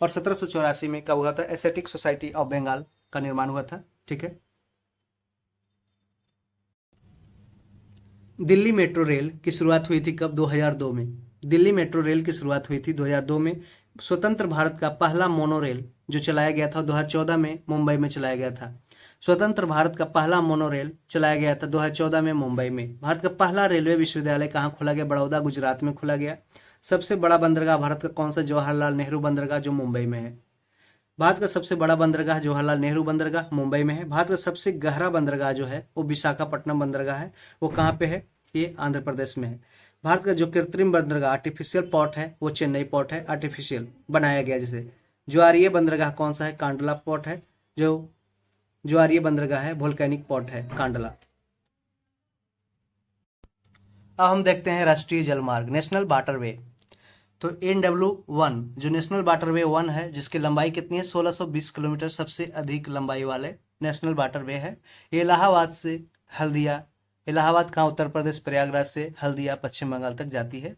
और 1784 में कब हुआ था? एस्थेटिक सोसाइटी ऑफ बंगाल का निर्माण हुआ था। ठीक है, दिल्ली मेट्रो रेल की शुरुआत हुई थी कब? 2002 में। दिल्ली मेट्रो रेल की शुरुआत हुई थी 2002 में। स्वतंत्र भारत का पहला मोनोरेल जो चलाया गया था 2014 में मुंबई में चलाया गया था। स्वतंत्र भारत का पहला मोनोरेल चलाया गया था 2014 में मुंबई में। भारत का पहला रेलवे विश्वविद्यालय कहाँ खोला गया? बड़ौदा, गुजरात में खोला गया। सबसे बड़ा बंदरगाह भारत का कौन सा? जवाहरलाल नेहरू बंदरगाह जो मुंबई में है। भारत का सबसे बड़ा बंदरगाह जवाहरलाल नेहरू बंदरगाह मुंबई में है। भारत का सबसे गहरा बंदरगाह जो है वो विशाखापट्टनम बंदरगाह है। वो कहाँ पे है? ये आंध्र प्रदेश में है। भारत का जो कृत्रिम बंदरगाह आर्टिफिशियल पोर्ट है वो चेन्नई पोर्ट है, आर्टिफिशियल बनाया गया जिसे। ज्वारीय बंदरगाह कौन सा है? कांडला पोर्ट है। जो ज्वारीय बंदरगाह है वोल्केनिक पोर्ट है कांडला। अब हम देखते हैं राष्ट्रीय जलमार्ग, नेशनल वाटरवे। तो NW1 जो नेशनल वाटरवे 1 है, जिसकी लंबाई कितनी है? 1620 किलोमीटर, सबसे अधिक लंबाई वाले नेशनल वाटरवे है। ये इलाहाबाद से हल्दिया, इलाहाबाद कहाँ? उत्तर प्रदेश, प्रयागराज से हल्दिया पश्चिम बंगाल तक जाती है।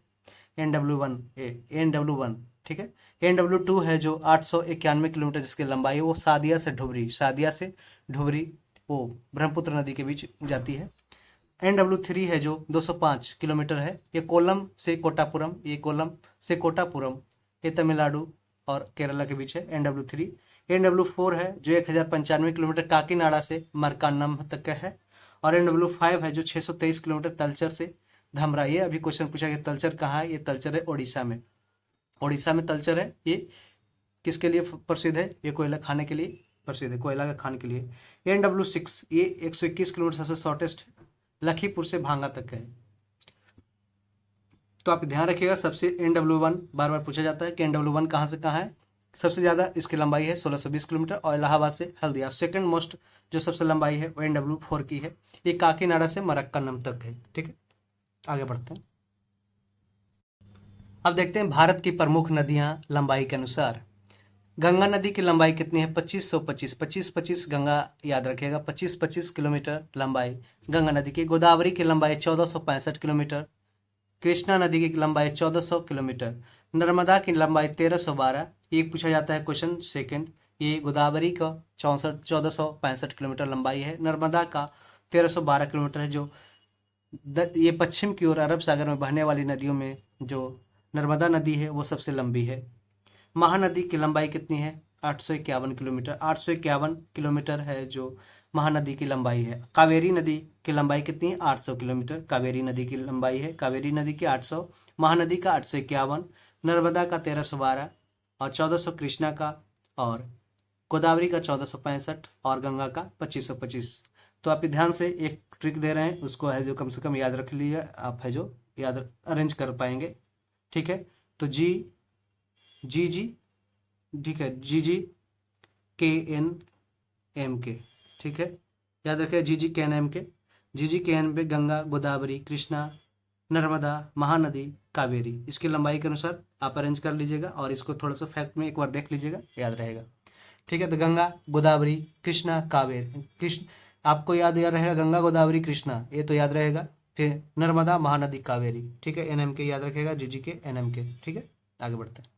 NW1 ठीक है। NW2 है जो 891 किलोमीटर जिसकी लंबाई है, वो सादिया से ढुबरी वो ब्रह्मपुत्र नदी के बीच जाती है। NW3 है जो 205 किलोमीटर है, ये कोल्लम से कोटापुरम, ये तमिलनाडु और केरला के बीच है NW3। NW4 है जो 1095 किलोमीटर काकीनाडा से मरकानम तक का है। और NW5 है जो 623 किलोमीटर तलचर से धमरा। ये अभी क्वेश्चन पूछा गया तलचर कहाँ है? ये तलचर है उड़ीसा में। उड़ीसा में तलचर है। ये किसके लिए प्रसिद्ध है? ये कोयला खाने के लिए प्रसिद्ध है, कोयला का खाने के लिए। NW6 ये 121 किलोमीटर सबसे शॉर्टेस्ट, लखीपुर से भांगा तक है। तो आप ध्यान रखिएगा, सबसे NW1 बार बार पूछा जाता है कि NW1 कहाँ से कहाँ है। सबसे ज़्यादा इसकी लंबाई है 1620 किलोमीटर, और इलाहाबाद से हल्दिया। सेकंड मोस्ट जो सबसे लंबाई है वो NW4 की है, ये काकीनाडा से मरक्कनम तक है। ठीक है, आगे बढ़ते हैं। अब देखते हैं भारत की प्रमुख नदियां लंबाई के अनुसार। गंगा नदी की लंबाई कितनी है? 2525 गंगा याद रखिएगा, 2525 किलोमीटर लंबाई गंगा नदी की। गोदावरी की लंबाई 1465 किलोमीटर। कृष्णा नदी की लंबाई 1400 किलोमीटर। नर्मदा की लंबाई 1312। ये पूछा जाता है क्वेश्चन सेकंड। ये गोदावरी का 1465 किलोमीटर लंबाई है, नर्मदा का 1312 किलोमीटर है। जो ये पश्चिम की ओर अरब सागर में बहने वाली नदियों में जो नर्मदा नदी है वो सबसे लंबी है। महानदी की लंबाई कितनी है? 851 किलोमीटर। 851 किलोमीटर है जो महानदी की लंबाई है। कावेरी नदी की लंबाई कितनी है? 800 किलोमीटर कावेरी नदी की लंबाई है। कावेरी नदी की 800, महानदी का 851, नर्मदा का 1312 और 1400 कृष्णा का, और गोदावरी का 1465 और गंगा का 2525। तो आप ध्यान से एक ट्रिक दे रहे हैं, उसको है जो कम से कम याद रख लीजिए आप, है जो याद अरेंज कर पाएंगे। ठीक है, तो जी जी जी, ठीक है, जी जी के एन एम के, ठीक है, याद रखिए जी जी के एन एम के। जी जी के एन पे गंगा, गोदावरी, कृष्णा, नर्मदा, महानदी, कावेरी, इसकी लंबाई के अनुसार आप अरेंज कर लीजिएगा और इसको थोड़ा सा फैक्ट में एक बार देख लीजिएगा, याद रहेगा। ठीक है, तो गंगा, गोदावरी, कृष्णा, कावेरी, कृष्ण आपको याद रहेगा, गंगा, गोदावरी, कृष्णा, ये तो याद रहेगा। फिर नर्मदा, महानदी, कावेरी, ठीक है, एन एम के याद रखेगा, जी जी के एन एम के। ठीक है, आगे बढ़ते हैं।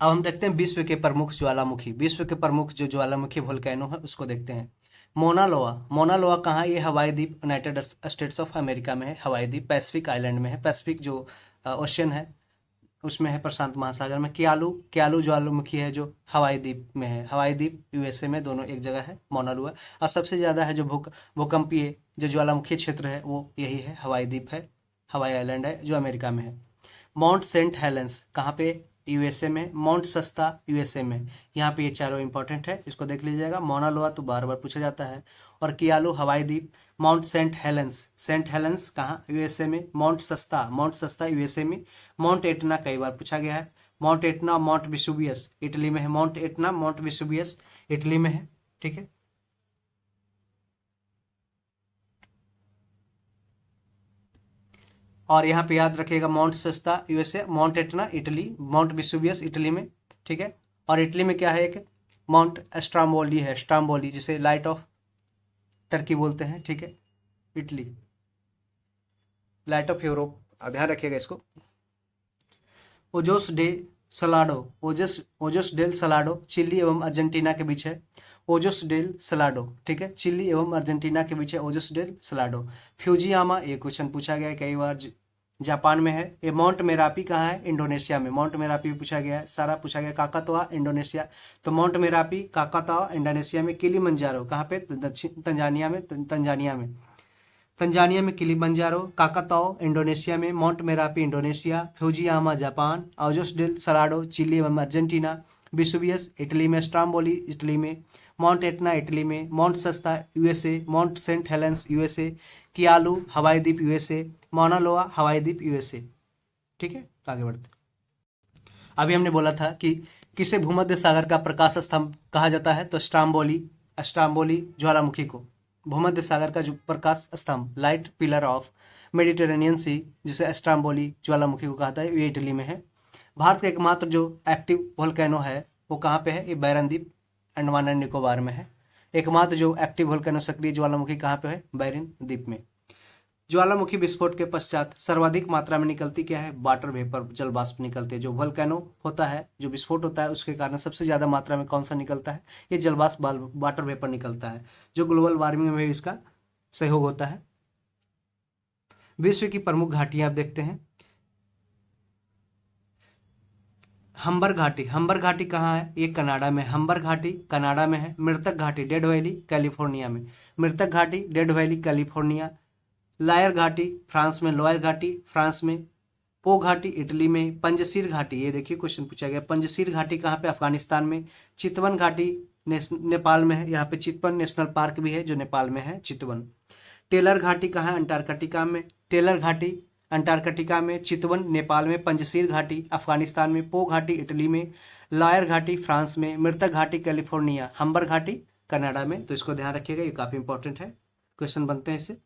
अब हम देखते हैं विश्व के प्रमुख ज्वालामुखी, विश्व के प्रमुख जो ज्वालामुखी वोल्केनो है उसको देखते हैं। मोना लोआ, मोना लोआ कहाँ है? ये हवाई द्वीप, यूनाइटेड स्टेट्स ऑफ अमेरिका में है। हवाई द्वीप पैसिफिक आइलैंड में है, पैसिफिक जो ओशन है उसमें है, प्रशांत महासागर में। क्यालू, क्यालू ज्वालामुखी है जो हवाई द्वीप में है, हवाई द्वीप यूएसए में, दोनों एक जगह है, मोना लोआ। और सबसे ज़्यादा है जो भूकंपीय जो ज्वालामुखी क्षेत्र है वो यही है, हवाई द्वीप है, हवाई आइलैंड है जो अमेरिका में है। माउंट सेंट हेलेंस कहाँ पे? यूएसए में। माउंट सस्ता यूएसए में। यहाँ पे ये चारों इंपॉर्टेंट है, इसको देख लीजिएगा। मौना लोआ तो बार बार पूछा जाता है। और कियालू हवाई द्वीप। माउंट सेंट हेलेंस कहाँ? यूएसए में। माउंट सस्ता यूएसए में। माउंट एटना कई बार पूछा गया है। Mount Etna, mount Vesuvius Italy में है। Mount Etna, mount Vesuvius Italy में है। ठीक है, और यहाँ पे याद रखिएगा mount Shasta USA, mount Etna Italy, mount Vesuvius Italy में। ठीक है, और इटली में क्या है? एक माउंट स्ट्राम्बोली है, स्ट्राम्बोली, जिसे लाइट ऑफ टर्की बोलते हैं। ठीक है, इटली, लाइट ऑफ यूरोप, ध्यान रखिएगा इसको। Ojos de Salado, Ojos del Salado Chile एवं अर्जेंटीना के बीच है। ओजोस डेल सलाडो, ठीक है, चिली एवं अर्जेंटीना के बीच है ओजोस डेल सलाडो। फ्यूजियामा, ये क्वेश्चन पूछा गया है कई बार, जापान में है। ये माउंट मेरापी कहाँ है? इंडोनेशिया में। माउंट मेरापी भी पूछा गया है, सारा पूछा गया। काकातोआ इंडोनेशिया, तो माउंट मेरापी, काकातोआ इंडोनेशिया में। किलिमंजारो कहाँ पे? दक्षिण तंजानिया में, तंजानिया में किलिमंजारो। काकाताओ इंडोनेशिया में। Mount Merapi Indonesia. Fujiyama Japan. Ojos del Salado Chile एवं अर्जेंटीना। विसुवियस इटली में। स्ट्राम्बोली इटली में। माउंट एटना इटली में। Mount Shasta USA. Mount Saint Helens USA. Kilauea Hawaii द्वीप यूएसए। माउना लोआ हवाई द्वीप यूएसए। ठीक है, आगे बढ़ते। अभी हमने बोला था कि किसे भूमध्य सागर का प्रकाश स्तंभ कहा जाता है, तो स्ट्राम्बोली ज्वालामुखी को भूमध्य सागर का जो प्रकाश स्तंभ, लाइट पिलर ऑफ मेडिटेरेनियन सी, जिसे स्ट्राम्बोली ज्वालामुखी को कहता है, ये इटली में है। भारत का एकमात्र जो एक्टिव वोल्केनो है वो कहाँ पे है? ये बैरन द्वीप, अंडमान एंड निकोबार में है। एकमात्र जो एक्टिव वोल्केनो सक्रिय ज्वालामुखी कहाँ पे है? बैरन द्वीप में। ज्वालामुखी विस्फोट के पश्चात सर्वाधिक मात्रा में निकलती क्या है? वाटर वेपर, जल वाष्प निकलते हैं। जो वोल्केनो होता है, जो विस्फोट होता है, उसके कारण सबसे ज्यादा मात्रा में कौन सा निकलता है? ये जल वाष्प, वाटर वेपर निकलता है, जो ग्लोबल वार्मिंग में भी इसका सहयोग होता है। विश्व की प्रमुख घाटियां आप देखते हैं। हम्बर घाटी कहाँ है? ये कनाडा में। हम्बर घाटी कनाडा में है। मृतक घाटी, डेड वैली, कैलिफोर्निया में। मृतक घाटी, डेड वैली, कैलिफोर्निया। लायर घाटी फ्रांस में। लोयर घाटी फ्रांस में। पो घाटी इटली में। पंजसीर घाटी, ये देखिए क्वेश्चन पूछा गया, पंजसीर घाटी कहाँ पे? अफगानिस्तान में। चितवन घाटी नेपाल में है। यहाँ पे चितवन नेशनल पार्क भी है जो नेपाल में है, चितवन। टेलर घाटी कहाँ है? अंटार्कटिका में। टेलर घाटी अंटार्कटिका में। चितवन नेपाल में। पंजसीर घाटी अफगानिस्तान में। पो घाटी इटली में। लायर घाटी फ्रांस में। मृतक घाटी कैलिफोर्निया। हम्बर घाटी कनाडा में। तो इसको ध्यान रखिएगा, ये काफी इंपॉर्टेंट है, क्वेश्चन बनते हैं इससे।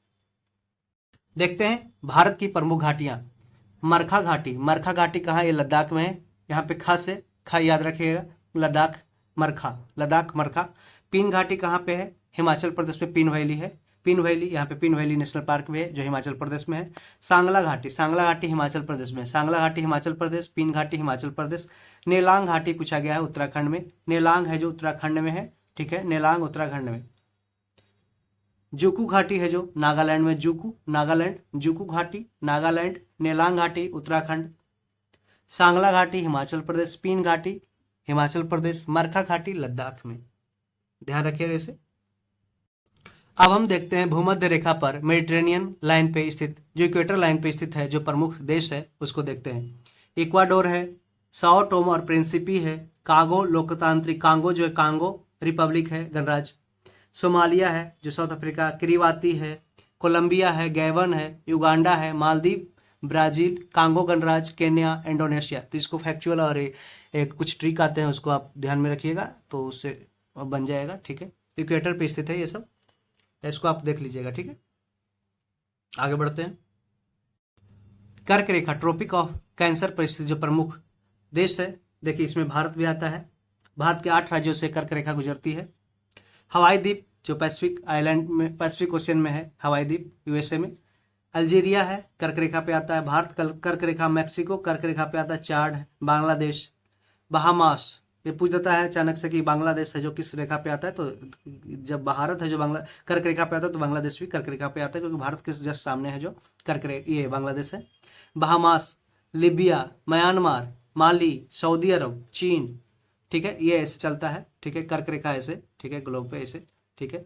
देखते हैं भारत की प्रमुख घाटियां। मरखा घाटी कहाँ है? ये लद्दाख में है। यहाँ पे खा से खा याद रखिएगा, लद्दाख, लद्दाख मरखा। पीन घाटी कहाँ पे है? हिमाचल प्रदेश में पीन वैली है। पीन वैली, यहाँ पे पीन वैली नेशनल पार्क भी है जो हिमाचल प्रदेश में है। सांगला घाटी हिमाचल प्रदेश में। सांगला घाटी हिमाचल प्रदेश। पीन घाटी हिमाचल प्रदेश। नेलांग घाटी पूछा गया है, उत्तराखंड में। नेलांग है जो उत्तराखंड में है, ठीक है, नेलांग उत्तराखंड में। जुकू घाटी है जो नागालैंड में। जुकू घाटी नागालैंड। नेलांग घाटी उत्तराखंड। सांगला घाटी हिमाचल प्रदेश। पीन घाटी हिमाचल प्रदेश। मरखा घाटी लद्दाख में। ध्यान रखिएगा इसे। अब हम देखते हैं भूमध्य रेखा पर मेडिटेरेनियन लाइन पे स्थित, जो इक्वेटर लाइन पे स्थित है, जो प्रमुख देश है उसको देखते हैं। इक्वाडोर है, साओ टोम और प्रिंसिपी है, कांगो लोकतांत्रिक कांगो जो है कांगो रिपब्लिक है गणराज्य, सोमालिया है जो साउथ अफ्रीका, किरीबाती है, कोलंबिया है, गैबन है, युगांडा है, मालदीव, ब्राजील, कांगो गणराज्य, केन्या, इंडोनेशिया। तो इसको फैक्चुअल और एक कुछ ट्रिक आते हैं उसको आप ध्यान में रखिएगा तो उससे बन जाएगा। ठीक है, इक्वेटर पे स्थित है ये सब, इसको आप देख लीजिएगा। ठीक है, आगे बढ़ते हैं। कर्क रेखा ट्रॉपिक ऑफ कैंसर पर स्थित जो प्रमुख देश है, देखिए इसमें भारत भी आता है। भारत के 8 राज्यों से कर्क रेखा गुजरती है। हवाई द्वीप जो पैसिफिक आइलैंड में, पैसिफिक ओशियन में है, हवाई द्वीप यूएसए में। अल्जीरिया है, कर्क रेखा पे आता है। भारत कर्क रेखा, मैक्सिको कर्क रेखा पे आता है, चाड है, बांग्लादेश, बहामास। ये पूछ देता है अचानक से कि बांग्लादेश है जो किस रेखा पे आता है, तो जब भारत है जो कर्क रेखा पे आता है तो बांग्लादेश भी कर्क रेखा पे आता है, क्योंकि भारत के जस्ट सामने है जो ये बांग्लादेश है। बहामास, लिबिया, म्यांमार, माली, सऊदी अरब, चीन। ठीक है, ये ऐसे चलता है। ठीक है, कर्क रेखा ऐसे, ठीक है, ग्लोब पे ऐसे। ठीक है,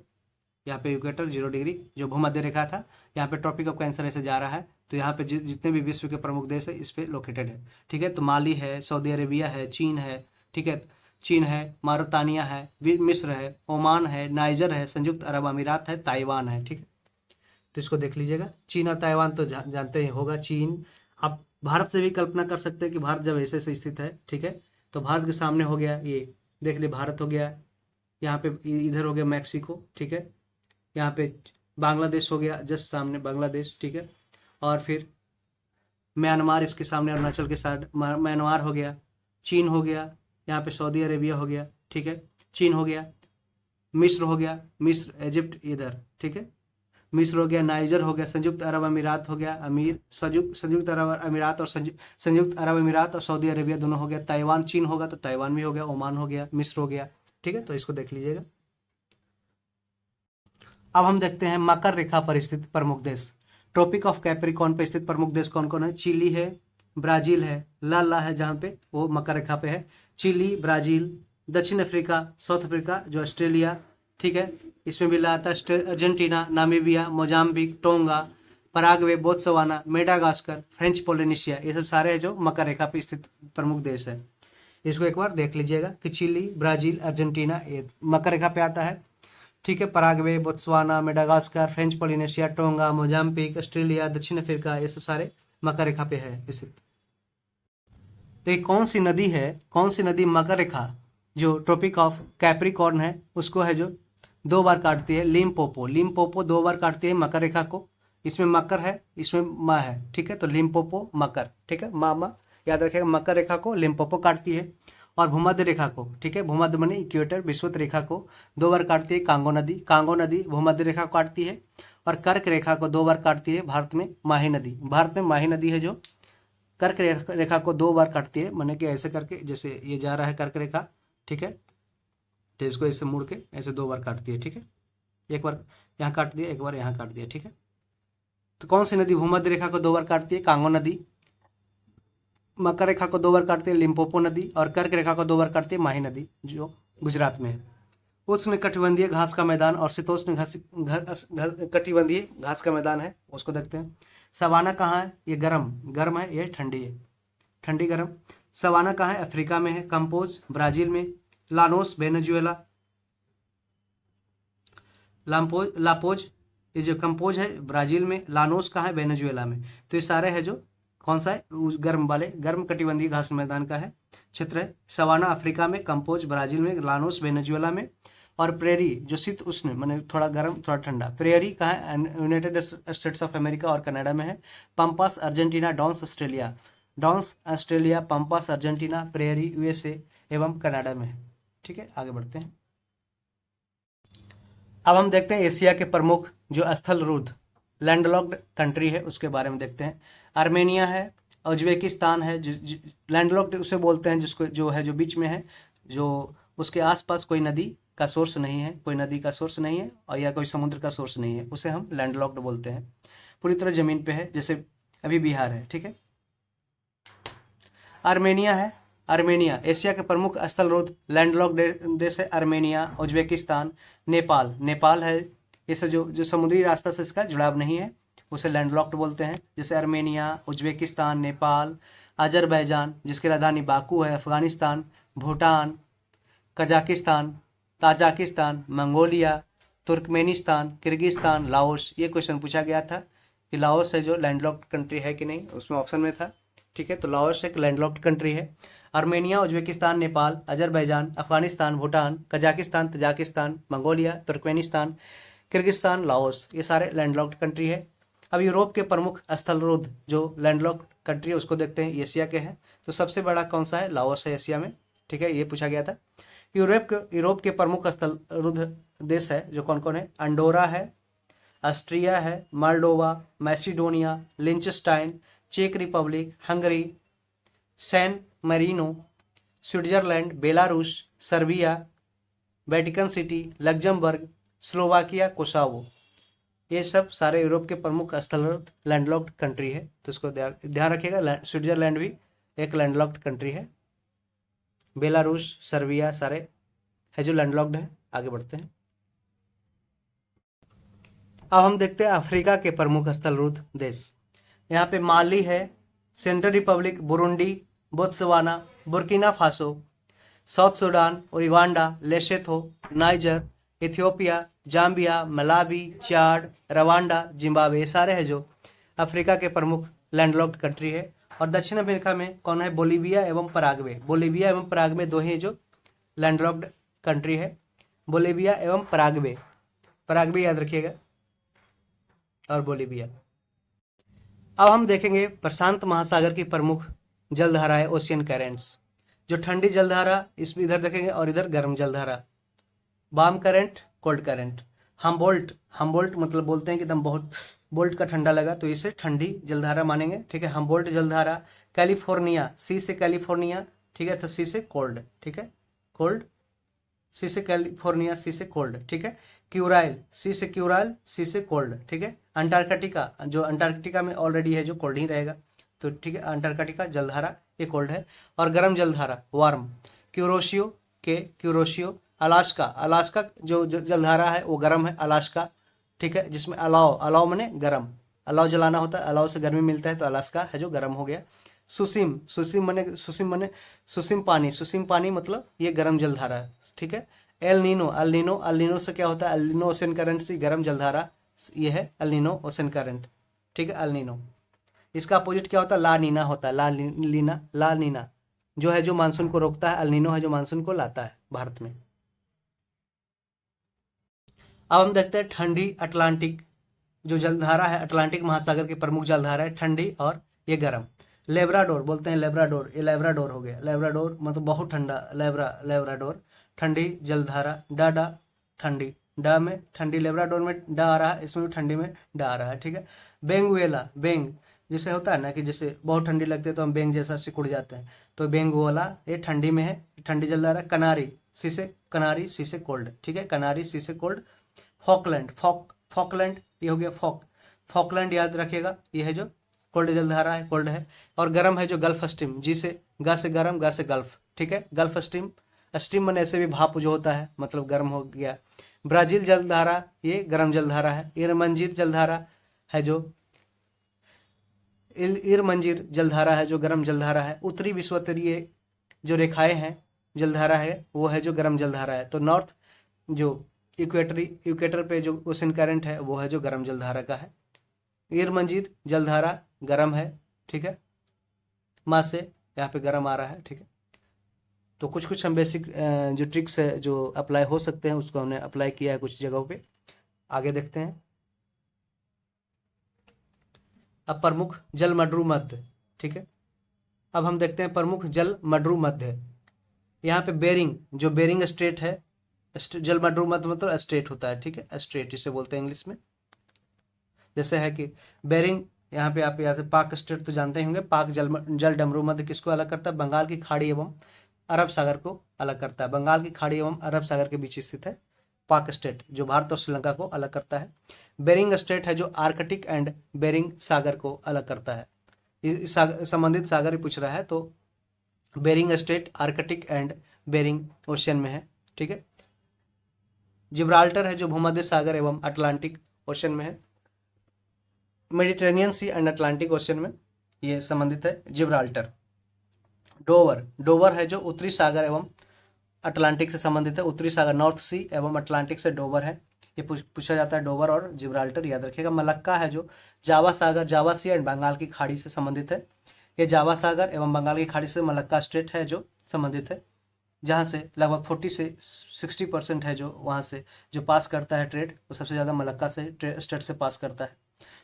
यहाँ पे इक्वेटर 0 डिग्री जो भूमध्य रेखा था, यहाँ पे ट्रॉपिक ऑफ कैंसर ऐसे जा रहा है। तो यहाँ पे जितने भी विश्व के प्रमुख देश है इस पे लोकेटेड है। ठीक है, तो माली है, सऊदी अरेबिया है, चीन है। ठीक है, चीन है, मारोतानिया है, मिस्र है, ओमान है, नाइजर है, संयुक्त अरब अमीरात है, ताइवान है। ठीक है, तो इसको देख लीजिएगा। चीन और ताइवान तो जानते ही होगा। चीन, आप भारत से भी कल्पना कर सकते हैं कि भारत जब ऐसे से स्थित है, ठीक है, तो भारत के सामने हो गया ये, देख लिए भारत हो गया, यहाँ पे इधर हो गया मैक्सिको। ठीक है, यहाँ पे बांग्लादेश हो गया जस्ट सामने बांग्लादेश। ठीक है, और फिर म्यांमार इसके सामने, अरुणाचल के साइड म्यांमार हो गया, चीन हो गया, यहाँ पे सऊदी अरेबिया हो गया। ठीक है, चीन हो गया, मिस्र हो गया, मिस्र इजिप्ट इधर। ठीक है, मिस्र हो गया, नाइजर हो गया, संयुक्त अरब अमीरात हो गया, संयुक्त अरब अमीरात और संयुक्त अरब अमीरात और सऊदी अरेबिया दोनों हो गया। ताइवान, चीन होगा तो ताइवान भी हो गया, ओमान हो गया, मिस्र हो गया। ठीक है, तो इसको देख लीजिएगा। अब हम देखते हैं मकर रेखा पर स्थित प्रमुख देश। ट्रॉपिक ऑफ कैप्रिकॉर्न पर स्थित प्रमुख देश कौन कौन है? चिली है, ब्राजील है, लाल है जहाँ पे वो मकर रेखा पे है। चिली, ब्राजील, दक्षिण अफ्रीका, साउथ अफ्रीका जो ऑस्ट्रेलिया। ठीक है, इसमें भी लाता है Argentina, Namibia, Mozambique, tonga, Paraguay, Botswana, Madagascar, French Polynesia. ये सब सारे हैं जो मकर रेखा पे स्थित प्रमुख देश है। इसको एक बार देख लीजिएगा कि चिली, ब्राजील, अर्जेंटीना ये मकर रेखा पे आता है। ठीक है, Paraguay, Botswana, Madagascar, French Polynesia, tonga, Mozambique, Australia, दक्षिण अफ्रीका, ये सब सारे मकर रेखा पे है स्थित। तो ये कौन सी नदी है, कौन सी नदी मकर रेखा जो ट्रॉपिक ऑफ कैप्रिकॉर्न है उसको है जो 2 बार काटती है? लिम्पोपो। लिम्पोपो 2 बार काटती है मकर रेखा को। इसमें मकर है, इसमें माँ है। ठीक है, तो लिम्पोपो मकर। ठीक है, माँ याद रखिएगा, मकर रेखा को लिम्पोपो काटती है। और भूमध्य रेखा को, ठीक है, भूमध्य माने इक्वेटर विषुवत रेखा को 2 बार काटती है कांगो नदी। कांगो नदी भूमध्य रेखा को काटती है। और कर्क रेखा को 2 बार काटती है भारत में माही नदी। भारत में माही नदी है जो कर्क रेखा को 2 बार काटती है, माने कि ऐसे करके, जैसे ये जा रहा है कर्क रेखा। ठीक है, तो इसको ऐसे मुड़ के ऐसे 2 बार काटती है। ठीक है, एक बार यहाँ काट दिया, एक बार यहाँ काट दिया। ठीक है, तो कौन सी नदी भूमध्य रेखा को 2 बार काटती है? कांगो नदी। मकर रेखा को 2 बार काटती है लिम्पोपो नदी। और कर्क रेखा को 2 बार काटती है माही नदी जो गुजरात में है। उष्ण कटिबंधीय घास का मैदान और शीतोष्ण कटिबंधीय घास का मैदान है, उसको देखते हैं। सवाना कहाँ है? ये गर्म है, ये ठंडी है, ठंडी गर्म। सवाना कहाँ है? अफ्रीका में है। कंपोज ब्राजील में। Llanos Venezuela. लापोज ये जो कंपोज है ब्राजील में, लानोस कहाँ है? वेनेजुएला में। तो ये सारे है जो कौन सा है? गर्म वाले, गर्म कटिबंधीय घास मैदान का है क्षेत्र है। सवाना अफ्रीका में, कंपोज ब्राजील में, लानोस वेनेजुएला में। और प्रेरी जो शीत उष्ण माने थोड़ा गर्म थोड़ा ठंडा, प्रेरी कहाँ है? यूनाइटेड स्टेट्स ऑफ अमेरिका और कनाडा में है। Pampas Argentina, downs Australia, pampas Argentina, prairie USA एवं कनाडा में है। ठीक है, आगे बढ़ते हैं। अब हम देखते हैं एशिया के प्रमुख जो स्थल रुद्ध लैंडलॉक्ड कंट्री है उसके बारे में देखते हैं। आर्मेनिया है, उज्बेकिस्तान है, लैंडलॉक्ड उसे बोलते हैं जिसको जो है जो बीच में है, जो उसके आसपास कोई नदी का सोर्स नहीं है, कोई नदी का सोर्स नहीं है और या कोई समुद्र का सोर्स नहीं है, उसे हम लैंडलॉक्ड बोलते हैं। पूरी तरह जमीन पे है, जैसे अभी बिहार है। ठीक है, आर्मेनिया है। आर्मेनिया एशिया के प्रमुख स्थल रुद्ध लैंडलॉक्ड देश है। आर्मेनिया, उज्बेकिस्तान, नेपाल है, ये सब जो जो समुद्री रास्ता से इसका जुड़ाव नहीं है उसे लैंडलॉक्ड बोलते हैं। जैसे अर्मेनिया, उज्बेकिस्तान, नेपाल, अजरबैजान जिसकी राजधानी बाकू है, Afghanistan, Bhutan, Kazakhstan, Tajikistan, Mongolia, Turkmenistan, Kyrgyzstan, Laos. ये क्वेश्चन पूछा गया था कि लाओस है जो लैंडलॉक्ड कंट्री है कि नहीं, उसमें ऑप्शन में था। ठीक है, तो लाओस एक लैंडलॉक्ड कंट्री है। Armenia, Uzbekistan, Nepal, Azerbaijan, Afghanistan, Bhutan, Kazakhstan, Tajikistan, Mongolia, Turkmenistan, Kyrgyzstan, Laos, ये सारे लैंडलॉक्ड कंट्री है। अब यूरोप के प्रमुख स्थलरुद्ध जो लैंडलॉक्ड कंट्री है उसको देखते हैं, एशिया के हैं। तो सबसे बड़ा कौन सा है? लाओस है एशिया में। ठीक है, ये पूछा गया था। यूरोप के प्रमुख स्थलरुद्ध देश है जो कौन कौन है? अंडोरा है, ऑस्ट्रिया है, माल्डोवा, मैसिडोनिया, लिंचस्टाइन, चेक Republic, Hungary, San Marino, Switzerland, Belarus, Serbia, Vatican City, Luxembourg, Slovakia, Kosovo. ये सब सारे यूरोप के प्रमुख स्थलरुद्ध लैंडलॉक्ड कंट्री है। तो इसको ध्यान रखिएगा, स्विट्जरलैंड भी एक लैंडलॉक्ड कंट्री है। बेलारूस, सर्बिया सारे है जो लैंडलॉक्ड है। आगे बढ़ते हैं। अब हम देखते हैं अफ्रीका के प्रमुख स्थलरुद्ध देश। यहाँ पे माली है, Central Republic, Burundi, Botswana, Burkina Faso, South Sudan, Uganda, Lesotho, Niger, Ethiopia, Zambia, Malawi, Chad, Rwanda, Zimbabwe, ये सारे हैं जो अफ्रीका के प्रमुख लैंडलॉक्ड कंट्री है। और दक्षिण अमेरिका में कौन है? बोलीविया एवं पराग्वे। बोलीविया एवं पराग्वे दो ही जो लैंडलॉक्ड कंट्री है, बोलीविया एवं पराग्वे। पराग्वे याद रखिएगा और बोलीविया। अब हम देखेंगे प्रशांत महासागर की प्रमुख जलधाराएं, ओशियन करेंट्स। जो ठंडी जलधारा इस इधर देखेंगे और इधर गर्म जलधारा। Warm current, cold current. Humboldt मतलब बोलते हैं कि एकदम बहुत बोल्ट का ठंडा लगा तो इसे ठंडी जलधारा मानेंगे। ठीक है, हमबोल्ट जलधारा। कैलिफोर्निया, सी से कैलिफोर्निया, ठीक है, तो सी से कोल्ड। ठीक है, कोल्ड, सी से कैलिफोर्निया, सी से कोल्ड। ठीक है, क्यूराइल, सी से क्यूराइल, सी से कोल्ड। ठीक है, अंटार्कटिका, जो अंटार्कटिका में ऑलरेडी है जो कोल्ड ही रहेगा। तो ठीक है, अंटार्कटिका जलधारा ये कोल्ड है। और गर्म जलधारा वार्म, क्यूरोशियो। अलास्का जो जलधारा है वो गर्म है, अलास्का। ठीक है, जिसमें अलाव माने गर्म, अलाव जलाना होता है, अलाव से गर्मी मिलता है, तो अलास्का है जो गर्म हो गया। सुसिम माने सुसिम पानी मतलब ये गर्म जलधारा है। ठीक है, एल नीनो से क्या होता है? एल नीनो ओशन करंट से गर्म जलधारा ये है एल नीनो ओशन करंट। ठीक है, एल नीनो। इसका अपोजिट क्या होता है? ला नीना होता है। ला नीना जो है जो मानसून को रोकता है, एल नीनो है जो मानसून को लाता है भारत में। अब हम देखते हैं ठंडी अटलांटिक जो जलधारा है, अटलांटिक महासागर की प्रमुख जलधारा है, ठंडी और ये गर्म। लेब्राडोर बोलते हैं, लेब्राडोर, ये लेब्राडोर हो गया। लेब्राडोर मतलब बहुत ठंडा, लेब्राडोर ठंडी जलधारा। डाडा ठंडी, डा में ठंडी, लेब्राडोर में डा आ रहा है, इसमें भी ठंडी में डा आ रहा है। ठीक है, बेंगुएला, बेंग जैसे होता है ना कि जैसे बहुत ठंडी लगती है तो हम बेंग जैसा सिकुड़ जाते हैं, तो बेंगुएला ये ठंडी में है, ठंडी जलधारा। कनारी, सी से कोल्ड। ठीक है, कनारी, सी से कोल्ड। फॉकलैंड ये हो गया फॉकलैंड याद रखिएगा, ये है जो कोल्ड जलधारा है, कोल्ड है। और गर्म है जो गल्फ स्ट्रीम, जी से गा से गर्म, गा से गल्फ। ठीक है, गल्फ स्ट्रीम, स्ट्रीम में ऐसे भी भाप जो होता है मतलब गर्म हो गया। ब्राजील जलधारा ये गर्म जलधारा है। इरमंजीर जलधारा है जो इरमंजीर जलधारा है जो गर्म जलधारा है। उत्तरी विषुवतीय जो रेखाएं हैं जलधारा है वो है जो गर्म जलधारा है। तो नॉर्थ जो इक्वेटर पे जो ओशन करंट है वो है जो गर्म जलधारा का है। इरमंजीर जलधारा गर्म है। ठीक है, माँ से यहाँ पे गर्म आ रहा है। ठीक है, तो कुछ हम बेसिक जो ट्रिक्स है जो अप्लाई हो सकते हैं उसको हमने अप्लाई किया है कुछ जगहों पे। आगे देखते हैं। अब प्रमुख जल मडरू मध्य। ठीक है, अब हम देखते हैं प्रमुख जल मडरू मध्य। यहाँ पे जो बेरिंग स्ट्रेट है, जल मडरू मध्य मतलब स्ट्रेट होता है। ठीक है, स्ट्रेट इसे बोलते हैं इंग्लिश में। जैसे है कि बेरिंग, यहाँ पे आप याद है पाक स्ट्रेट तो जानते ही होंगे। पाक जल डमरू मध्य किसको अलग करता है? बंगाल की खाड़ी एवं अरब सागर को अलग करता है। बंगाल की खाड़ी एवं अरब सागर के बीच स्थित है पाक स्टेट, जो भारत और श्रीलंका को अलग करता है। बेरिंग स्ट्रेट है जो आर्कटिक एंड बेरिंग सागर को अलग करता है। संबंधित सागर ही पूछ रहा है, तो Bering strait Arctic and Bering ocean में है। ठीक है, जिब्राल्टर है जो भूमध्य सागर एवं अटलांटिक ओशन में है, Mediterranean sea and Atlantic ocean में ये संबंधित है जिब्राल्टर। डोवर, डोवर है जो उत्तरी सागर एवं अटलांटिक से संबंधित है, उत्तरी सागर नॉर्थ सी एवं अटलांटिक से डोवर है, ये पूछा जाता है डोवर और जिब्राल्टर याद रखिएगा। मलक्का है जो जावा सागर, जावा सी एंड बंगाल की खाड़ी से संबंधित है, ये जावा सागर एवं बंगाल की खाड़ी से मलक्का स्टेट है जो संबंधित है, जहाँ से लगभग 40 से 60% है जो वहाँ से जो पास करता है ट्रेड, वो सबसे ज़्यादा मलक्का से स्टेट से पास करता है।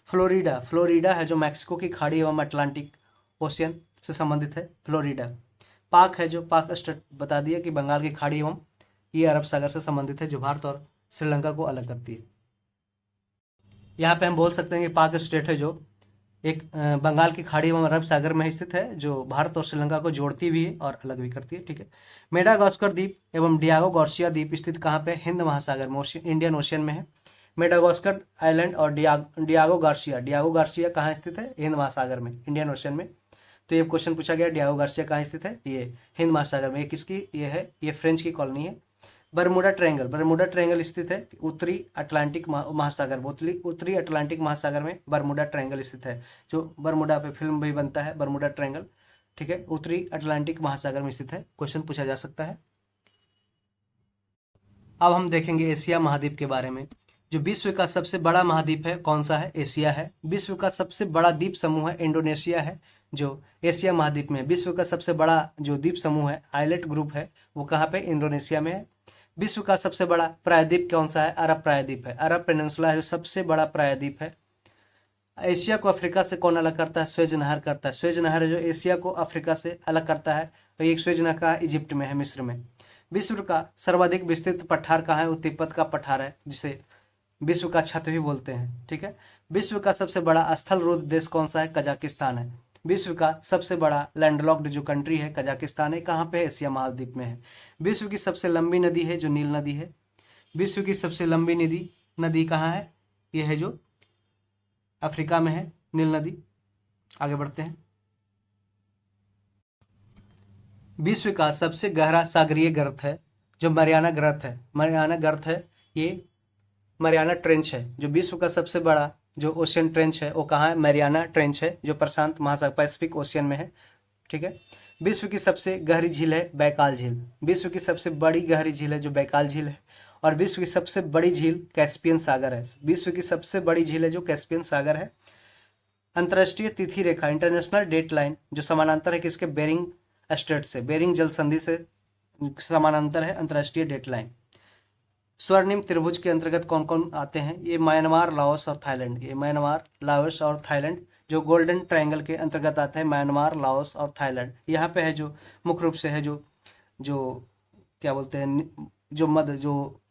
फ्लोरिडा, फ्लोरिडा है जो मैक्सिको की खाड़ी एवं अटलांटिक ओशियन से संबंधित है, फ्लोरिडा। पाक है जो पाक स्टेट बता दिया कि बंगाल की खाड़ी एवं ये अरब सागर से संबंधित है, जो भारत और श्रीलंका को अलग करती है। यहाँ पे हम बोल सकते हैं कि पाक स्टेट है जो एक बंगाल की खाड़ी एवं अरब सागर में स्थित है, जो भारत और श्रीलंका को जोड़ती भी है और अलग भी करती है। ठीक है। मेडागास्कर द्वीप एवं डियागो गार्सिया द्वीप स्थित कहाँ पे? हिंद महासागर में, इंडियन ओशियन में है। मेडागास्कर आइलैंड और डियागो गार्सिया, डियागो गार्सिया कहाँ स्थित है? हिंद महासागर में, इंडियन ओशियन में। तो ये क्वेश्चन पूछा गया डियागो गार्सिया कहाँ स्थित है? ये हिंद महासागर में। ये किसकी ये है? ये फ्रेंच की कॉलोनी है। बरमूडा ट्रायंगल, बरमूडा ट्रायंगल स्थित है उत्तरी अटलांटिक महासागर, उत्तरी अटलांटिक महासागर में बरमूडा ट्रायंगल स्थित है, जो बरमूडा पे फिल्म भी बनता है बरमूडा ट्रायंगल। ठीक है, उत्तरी अटलांटिक महासागर में स्थित है, क्वेश्चन पूछा जा सकता है। अब हम देखेंगे एशिया महाद्वीप के बारे में। जो विश्व का सबसे बड़ा महाद्वीप है कौन सा है? एशिया है। विश्व का सबसे बड़ा द्वीप समूह है इंडोनेशिया है, जो एशिया महाद्वीप में है। विश्व का सबसे बड़ा जो द्वीप समूह है आइलैंड ग्रुप है, वो कहाँ पे? इंडोनेशिया में है। विश्व का सबसे बड़ा प्रायद्वीप कौन सा है? अरब प्रायद्वीप है, अरब पेनिनसुला है जो सबसे बड़ा प्रायद्वीप है। एशिया को अफ्रीका से कौन अलग करता है? स्वेज नहर करता है, स्वेज नहर है जो एशिया को अफ्रीका से अलग करता है, और एक स्वेज नहर का इजिप्ट में है, मिस्र में। विश्व का सर्वाधिक विस्तृत पठार कहाँ है? वो तिब्बत का पठार है, जिसे विश्व का छत भी बोलते हैं। ठीक है। विश्व का सबसे बड़ा स्थल रुद्ध देश कौन सा है? कजाकिस्तान है। विश्व का सबसे बड़ा लैंडलॉक्ड जो कंट्री है कजाकिस्तान है, कहाँ पे है? एशिया महाद्वीप में है। विश्व की सबसे लंबी नदी है जो नील नदी है। विश्व की सबसे लंबी नदी कहाँ है? यह है जो अफ्रीका में है, नील नदी। आगे बढ़ते हैं। विश्व का सबसे गहरा सागरीय गर्त है जो मरियाना गर्त है, मरियाना गर्त है, ये मरियाना ट्रेंच है। जो विश्व का सबसे बड़ा जो ओशियन ट्रेंच है वो कहाँ है? मरियाना ट्रेंच है, जो प्रशांत महासागर पैसिफिक ओशियन में है। ठीक है। विश्व की सबसे गहरी झील है बैकाल झील, विश्व की सबसे बड़ी गहरी झील है जो बैकाल झील है। और विश्व की सबसे बड़ी झील कैस्पियन सागर है, विश्व की सबसे बड़ी झील है जो कैस्पियन सागर है। अंतर्राष्ट्रीय तिथि रेखा इंटरनेशनल डेट लाइन जो समानांतर है किसके? बेरिंग स्ट्रेट से, बेरिंग जल संधि से समानांतर है अंतर्राष्ट्रीय डेट लाइन। स्वर्णिम त्रिभुज के अंतर्गत कौन कौन आते हैं? ये म्यांमार, लाओस और थाईलैंड, ये म्यांमार, लाओस और थाईलैंड जो गोल्डन ट्रायंगल के अंतर्गत आते हैं, म्यांमार, लाओस और थाईलैंड। यहाँ पे है जो मुख्य रूप से है जो जो क्या बोलते हैं, जो जो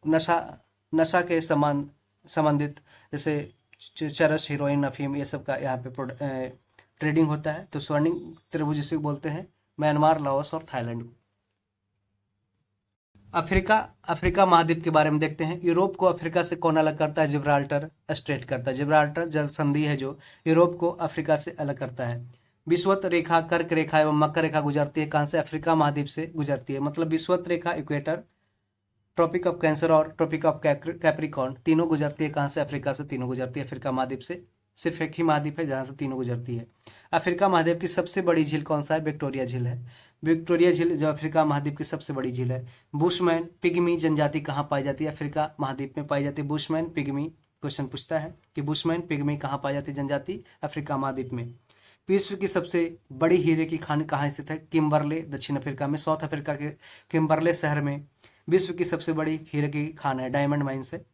नशा के समान संबंधित, जैसे चरस, हीरोइन, अफीम, ये सब का यहाँ पे ट्रेडिंग होता है। तो स्वर्णिम त्रिभुज इसे बोलते हैं, म्यांमार, लाओस और थाईलैंड। अफ्रीका महाद्वीप के बारे में देखते हैं। यूरोप को अफ्रीका से कौन अलग करता है? जिब्राल्टर स्ट्रेट करता है, जिब्राल्टर जल संधि है जो यूरोप को अफ्रीका से अलग करता है। विषुवत रेखा, कर्क रेखा एवं मकर रेखा गुजरती है कहाँ से? अफ्रीका महाद्वीप से गुजरती है। मतलब विषुवत रेखा इक्वेटर, ट्रॉपिक ऑफ कैंसर और ट्रॉपिक ऑफ कैप्रिकॉर्न तीनों गुजरती है कहाँ से? अफ्रीका से तीनों गुजरती है अफ्रीका महाद्वीप से। सिर्फ एक ही महाद्वीप है जहाँ से तीनों गुजरती है। अफ्रीका महाद्वीप की सबसे बड़ी झील कौन सा है? विक्टोरिया झील है, विक्टोरिया झील जो अफ्रीका महाद्वीप की सबसे बड़ी झील है। बुशमैन पिग्मी जनजाति कहाँ पाई जाती है? अफ्रीका महाद्वीप में पाई जाती है बुशमैन पिग्मी। क्वेश्चन पूछता है कि बुशमैन पिग्मी कहाँ पाई जाती है जनजाति? अफ्रीका महाद्वीप में। विश्व की सबसे बड़ी हीरे की खान कहाँ स्थित है? किम्बरले, दक्षिण अफ्रीका में, साउथ अफ्रीका के किम्बरले शहर में विश्व की सबसे बड़ी हीरे की खान है, डायमंड माइंस है।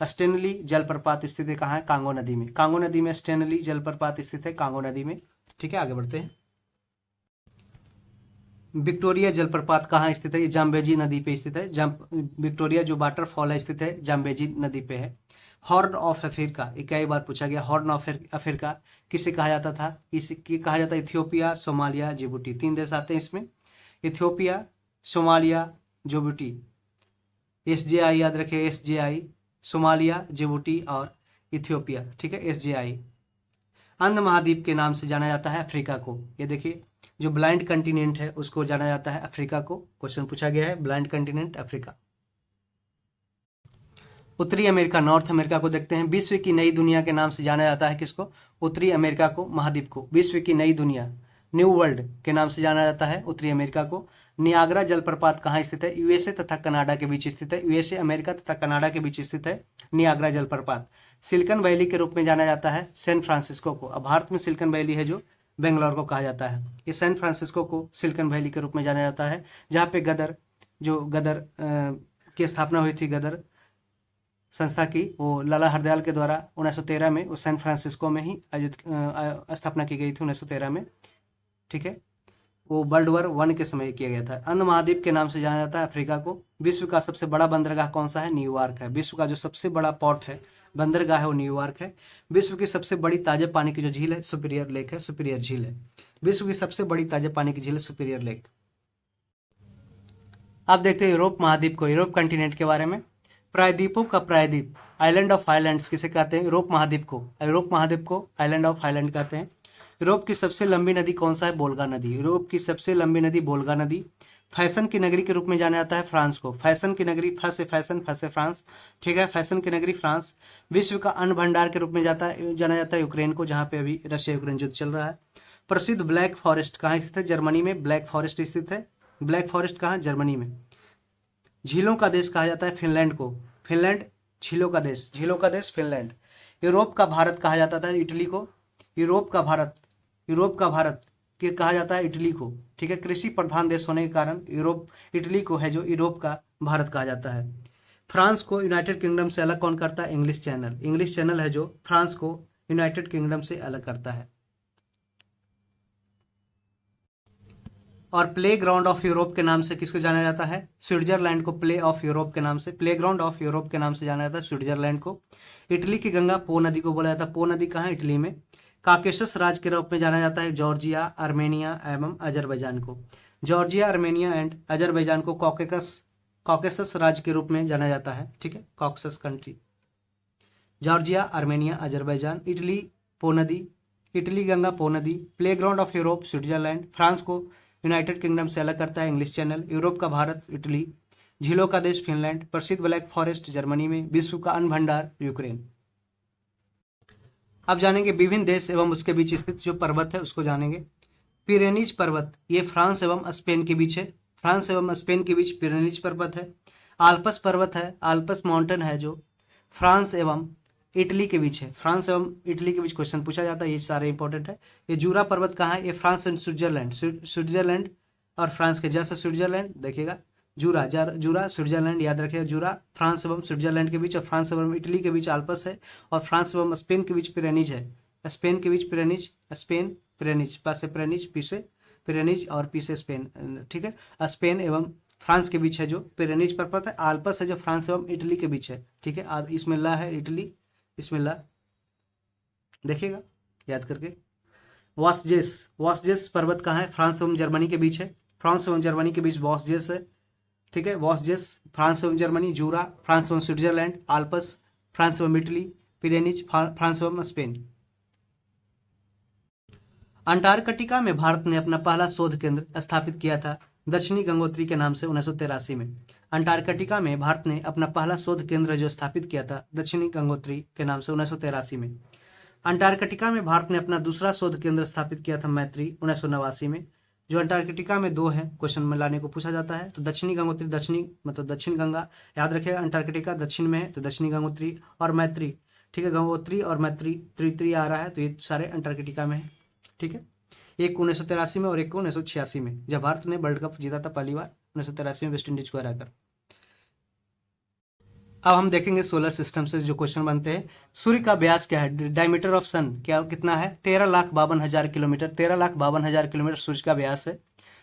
स्टेनली जलप्रपात स्थित है कहाँ है? कांगो नदी में, कांगो नदी में स्टेनली जलप्रपात स्थित है, कांगो नदी में। ठीक है, आगे बढ़ते हैं। विक्टोरिया जलप्रपात कहाँ स्थित है? ये जाम्बेजी नदी पे स्थित है। विक्टोरिया जो वाटरफॉल है स्थित है जाम्बेजी नदी पे है। हॉर्न ऑफ अफ्रीका, ये कई बार पूछा गया। हॉर्न ऑफ अफ्रीका किसे कहा जाता था? इसे कहा जाता है इथियोपिया, सोमालिया, जिबूटी। 3 देश आते हैं इसमें, इथियोपिया, सोमालिया, जिबूटी। SJI याद रखें, SJI, सोमालिया, जिबूटी और इथियोपिया। ठीक है, SJI। अंध महाद्वीप के नाम से जाना जाता है अफ्रीका को। ये देखिए, जो ब्लाइंड कंटिनेंट है उसको जाना जाता है अफ्रीका को। क्वेश्चन पूछा गया है, ब्लाइंड कंटिनेंट अफ्रीका। उत्तरी अमेरिका, नॉर्थ अमेरिका को देखते हैं। विश्व की नई दुनिया के नाम से जाना जाता है किसको? उत्तरी अमेरिका को, महाद्वीप को। विश्व की नई दुनिया, न्यू वर्ल्ड के नाम से जाना जाता है उत्तरी अमेरिका को। नियाग्रा जलप्रपात कहाँ स्थित है? यूएसए तथा कनाडा के बीच स्थित है। यूएसए, अमेरिका तथा कनाडा के बीच स्थित है नियाग्रा जलप्रपात। सिलिकॉन वैली के रूप में जाना जाता है सैन फ्रांसिस्को को। अब भारत में सिलिकॉन वैली है जो बेंगलोर को कहा जाता है। ये सैन फ्रांसिस्को को सिलिकॉन वैली के रूप में जाना जाता है, जहाँ पे गदर की स्थापना हुई थी, गदर संस्था की, वो लाला हरदयाल के द्वारा 1913 में वो सैन फ्रांसिस्को में ही स्थापना की गई थी 1913 में। ठीक है, वो वर्ल्ड वॉर 1 के समय किया गया था। अंध महाद्वीप के नाम से जाना जाता है अफ्रीका को। विश्व का सबसे बड़ा बंदरगाह कौन सा है? न्यूयॉर्क है। विश्व का जो सबसे बड़ा पोर्ट है, बंदरगाह है, वो न्यूयॉर्क है। विश्व की सबसे बड़ी ताजे पानी की जो झील है, सुपीरियर लेक है, सुपीरियर झील है। विश्व की सबसे बड़ी ताजे पानी की झील है सुपीरियर लेक। अब देखते हैं यूरोप महाद्वीप को, यूरोप कंटिनेंट के बारे में। प्रायद्वीपों का प्रायद्वीप, आइलैंड ऑफ आइलैंड्स किसे कहते हैं? यूरोप महाद्वीप को। यूरोप महाद्वीप को आइलैंड ऑफ आइलैंड कहते हैं। यूरोप की सबसे लंबी नदी कौन सा है? बोल्गा नदी। यूरोप की सबसे लंबी नदी बोल्गा नदी। फैशन की नगरी के रूप में जाना जाता है फ्रांस को। फैशन की नगरी, फसे फैशन, फसे फ्रांस। ठीक है, फैशन की नगरी फ्रांस। विश्व का अन्न भंडार के रूप में जाना जाता है यूक्रेन को, जहाँ पे अभी रशिया यूक्रेन युद्ध चल रहा है। प्रसिद्ध ब्लैक फॉरेस्ट कहाँ स्थित है? जर्मनी में ब्लैक फॉरेस्ट स्थित है। ब्लैक फॉरेस्ट कहाँ? जर्मनी में। झीलों का देश कहा जाता है फिनलैंड को। फिनलैंड झीलों का देश, झीलों का देश फिनलैंड। यूरोप का भारत कहा जाता था इटली को। यूरोप का भारत, यूरोप का भारत के कहा जाता है इटली को। ठीक है, कृषि प्रधान देश होने के कारण यूरोप, इटली को है जो यूरोप का भारत कहा जाता है। फ्रांस को यूनाइटेड किंगडम से अलग कौन करता है? English channel. इंग्लिश चैनल है जो फ्रांस को यूनाइटेड किंगडम से अलग करता है। और प्ले ग्राउंड ऑफ यूरोप के नाम से किसको जाना जाता है? स्विट्जरलैंड को प्ले ऑफ यूरोप के नाम से, प्ले ग्राउंड ऑफ यूरोप के नाम से जाना जाता है स्विट्जरलैंड को। इटली की गंगा पो नदी को बोला जाता है। पो नदी कहाँ है? इटली में। काकेशस राज्य के रूप में जाना जाता है जॉर्जिया, आर्मेनिया एवं अजरबैजान को। जॉर्जिया, आर्मेनिया एंड अजरबैजान को कॉकेसस राज्य के रूप में जाना जाता है। ठीक है, Caucasus country. Georgia, Armenia, Azerbaijan. Italy पो नदी, इटली गंगा पो नदी। Play ground of Europe Switzerland. France को यूनाइटेड किंगडम से अलग करता है इंग्लिश चैनल। यूरोप का भारत इटली। झीलों का देश फिनलैंड। प्रसिद्ध ब्लैक फॉरेस्ट जर्मनी में। विश्व का अन्न भंडार यूक्रेन। अब जानेंगे विभिन्न देश एवं उसके बीच स्थित जो पर्वत है उसको जानेंगे। पिरेनीज पर्वत, ये फ्रांस एवं स्पेन के बीच है। फ्रांस एवं स्पेन के बीच पिरेनीज पर्वत है। आल्पस पर्वत है, आल्पस माउंटेन है जो फ्रांस एवं इटली के बीच है। फ्रांस एवं इटली के बीच क्वेश्चन पूछा जाता है, ये सारे इंपॉर्टेंट है। ये जूरा पर्वत कहाँ है? ये फ्रांस एंड स्विट्जरलैंड, स्विट्जरलैंड और फ्रांस के, जैसा स्विट्जरलैंड देखिएगा, जूरा स्विट्जरलैंड याद रखिएगा। जूरा फ्रांस एवं स्विट्जरलैंड के बीच और फ्रांस एवं इटली के बीच आल्पस है। और फ्रांस एवं स्पेन के बीच पिरेनीज है। स्पेन के बीच पिरेनीज, स्पेन पिरेनीज, पासे पिरेनीज, पीसे पिरेनीज और पीसे स्पेन। ठीक है, स्पेन एवं फ्रांस के बीच है जो पिरेनीज पर्वत है। आल्पस है जो फ्रांस एवं इटली के बीच है। ठीक है, इसमें ला है इटली, इसमें ला, देखिएगा याद करके। वॉसजेस पर्वत कहाँ है? फ्रांस एवं जर्मनी के बीच है। फ्रांस एवं जर्मनी के बीच वॉसजेस है। ठीक है, वॉसजेस फ्रांस एवं जर्मनी। जूरा फ्रांस एवं स्विट्जरलैंड। आल्पस फ्रांस एवं इटली। पिरेनीज फ्रांस एवं स्पेन। अंटार्कटिका में भारत ने अपना पहला शोध केंद्र स्थापित किया था दक्षिणी गंगोत्री के नाम से 1983 में। अंटार्कटिका में भारत ने अपना पहला शोध केंद्र जो स्थापित किया था दक्षिणी गंगोत्री के नाम से 1983 में। अंटार्कटिका में भारत ने अपना दूसरा शोध केंद्र स्थापित किया था मैत्री 1989 में। जो अंटार्कटिका में दो है, क्वेश्चन में लाने को पूछा जाता है। तो दक्षिणी गंगोत्री, दक्षिणी मतलब दक्षिण गंगा याद रखिएगा, अंटार्कटिका दक्षिण में है तो दक्षिणी गंगोत्री और मैत्री। ठीक है, गंगोत्री और मैत्री त्रित्री आ रहा है तो ये सारे अंटार्कटिका में है। ठीक है, एक 1983 में और एक 1986 में, जब भारत ने वर्ल्ड कप जीता था पहली बार 1983 में वेस्ट इंडीज को हराकर। अब हम देखेंगे सोलर सिस्टम से जो क्वेश्चन बनते हैं। सूर्य का व्यास क्या है? डायमीटर ऑफ सन क्या कितना है? 13,52,000 किलोमीटर। 13,52,000 किलोमीटर सूर्य का व्यास है।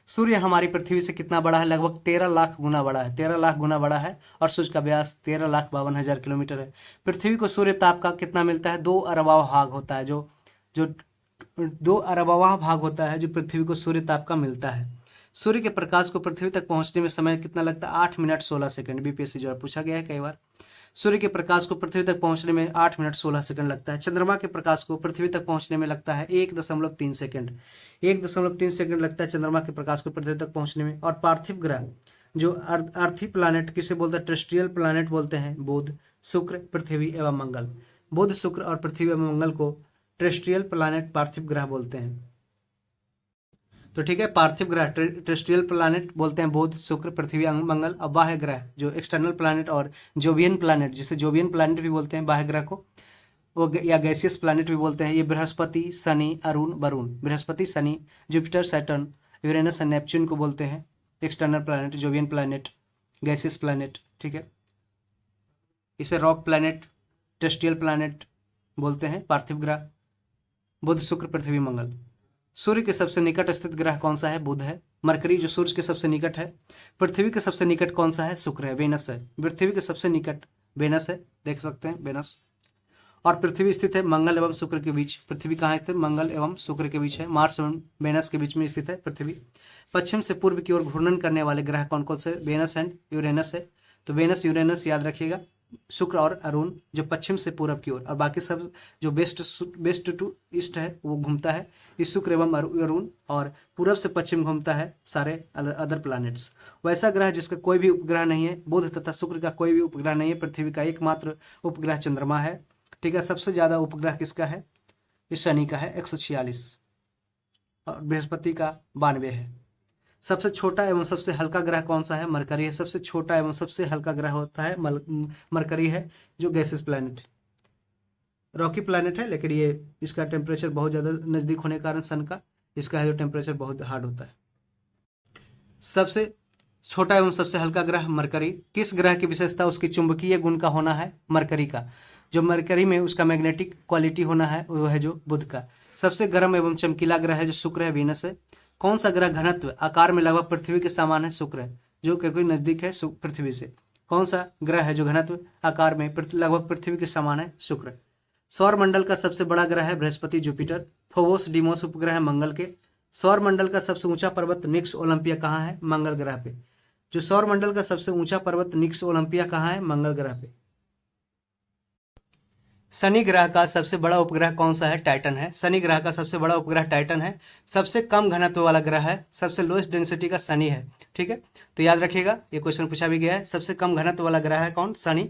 सूर्य हमारी पृथ्वी से कितना बड़ा है? लगभग 13 लाख गुना बड़ा है। 13 लाख गुना बड़ा है और सूर्य का व्यास 13,52,000 किलोमीटर है। पृथ्वी को सूर्य ताप का कितना मिलता है? 2 अरबा भाग होता है, जो 2 अरबवां भाग होता है जो पृथ्वी को सूर्य ताप का मिलता है। सूर्य के प्रकाश को पृथ्वी तक पहुंचने में समय कितना लगता है? 8 मिनट 16 सेकंड। बीपीएससी जो पूछा गया है कई बार। सूर्य के प्रकाश को पृथ्वी तक पहुंचने में 8 मिनट 16 सेकंड लगता है। चंद्रमा के प्रकाश को पृथ्वी तक पहुंचने में लगता है 1.3 सेकंड। 1.3 सेकंड लगता है चंद्रमा के प्रकाश को पृथ्वी तक पहुंचने में। और पार्थिव ग्रह जो अर्थी प्लानेट किसे बोलते हैं? टेरेस्ट्रियल प्लानेट बोलते हैं बुध। शुक्र, पृथ्वी एवं मंगल। बुध, शुक्र और पृथ्वी एवं मंगल को टेरेस्ट्रियल प्लैनेट, पार्थिव ग्रह बोलते हैं। तो ठीक है, पार्थिव ग्रह टेरेस्ट्रियल प्लैनेट बोलते हैं बुध, शुक्र, पृथ्वी, मंगल। अब बाह्य ग्रह जो एक्सटर्नल प्लैनेट और जोवियन प्लैनेट, जिसे जोवियन प्लैनेट भी बोलते हैं बाह्य ग्रह को, वो या गैसियस प्लैनेट भी बोलते हैं। ये Brihaspati, Shani, Arun, Varun. Brihaspati, Shani, Jupiter, Saturn, Uranus और नेपच्यून को बोलते हैं external planet, Jovian planet, gaseous planet. ठीक है, इसे रॉक प्लैनेट, टेरेस्ट्रियल प्लैनेट बोलते हैं, पार्थिव ग्रह। बुध, शुक्र, पृथ्वी, मंगल। सूर्य के सबसे निकट स्थित ग्रह कौन सा है? बुध है। मरकरी जो सूर्य के सबसे निकट है। पृथ्वी के सबसे निकट कौन सा है? शुक्र है, वेनस है। पृथ्वी के सबसे निकट वेनस है, देख सकते हैं वेनस। और पृथ्वी स्थित है मंगल एवं शुक्र के बीच। पृथ्वी कहाँ स्थित? मंगल एवं शुक्र के बीच है, मार्स एवं वेनस के बीच में स्थित है पृथ्वी। पश्चिम से पूर्व की ओर घूर्णन करने वाले ग्रह कौन कौन से? वेनस एंड यूरेनस है। तो वेनस, यूरेनस याद रखिएगा, शुक्र और अरुण जो पश्चिम से पूरब की ओर, और बाकी सब जो वेस्ट टू ईस्ट है वो घूमता है, इस शुक्र एवं अरुण, और पूरब से पश्चिम घूमता है सारे अदर प्लैनेट्स। वैसा ग्रह जिसका कोई भी उपग्रह नहीं है, बुध तथा शुक्र का कोई भी उपग्रह नहीं है, पृथ्वी का एकमात्र उपग्रह चंद्रमा है। ठीक है, सबसे ज्यादा उपग्रह किसका है? ये शनि का है 146, और बृहस्पति का 92 है। सबसे छोटा एवं सबसे हल्का ग्रह कौन सा है? मरकरी है। सबसे छोटा एवं सबसे हल्का ग्रह होता है मरकरी है, जो गैसेस प्लैनेट, रॉकी प्लैनेट है, लेकिन ये इसका टेम्परेचर बहुत ज़्यादा नज़दीक होने के कारण सन का, इसका है जो टेम्परेचर बहुत हार्ड होता है। सबसे छोटा एवं सबसे हल्का ग्रह मरकरी। किस ग्रह की विशेषता उसकी चुंबकीय गुण का होना है? मरकरी का। जो मरकरी में उसका मैग्नेटिक क्वालिटी होना है वो है जो बुध का। सबसे गर्म एवं चमकीला ग्रह है जो शुक्र है, वीनस है। कौन सा ग्रह घनत्व आकार में लगभग पृथ्वी के समान है? शुक्र है, जो क्योंकि नजदीक है पृथ्वी से। कौन सा ग्रह है जो घनत्व आकार में लगभग पृथ्वी के समान है? शुक्र। सौर मंडल का सबसे बड़ा ग्रह है बृहस्पति, जुपिटर। फोबोस, डीमोस उपग्रह है मंगल के। सौर मंडल का सबसे ऊंचा पर्वत निक्स ओलंपिया कहाँ है? मंगल ग्रह पे। जो सौर मंडल का सबसे ऊंचा पर्वत निक्स ओलंपिया कहाँ है? मंगल ग्रह पे। शनि ग्रह का सबसे बड़ा उपग्रह कौन सा है? टाइटन है। शनि ग्रह का सबसे बड़ा उपग्रह टाइटन है। सबसे कम घनत्व वाला ग्रह है, सबसे लोएस्ट डेंसिटी का शनि है। ठीक है, तो याद रखिएगा, ये क्वेश्चन पूछा भी गया है। सबसे कम घनत्व वाला ग्रह है कौन? शनि।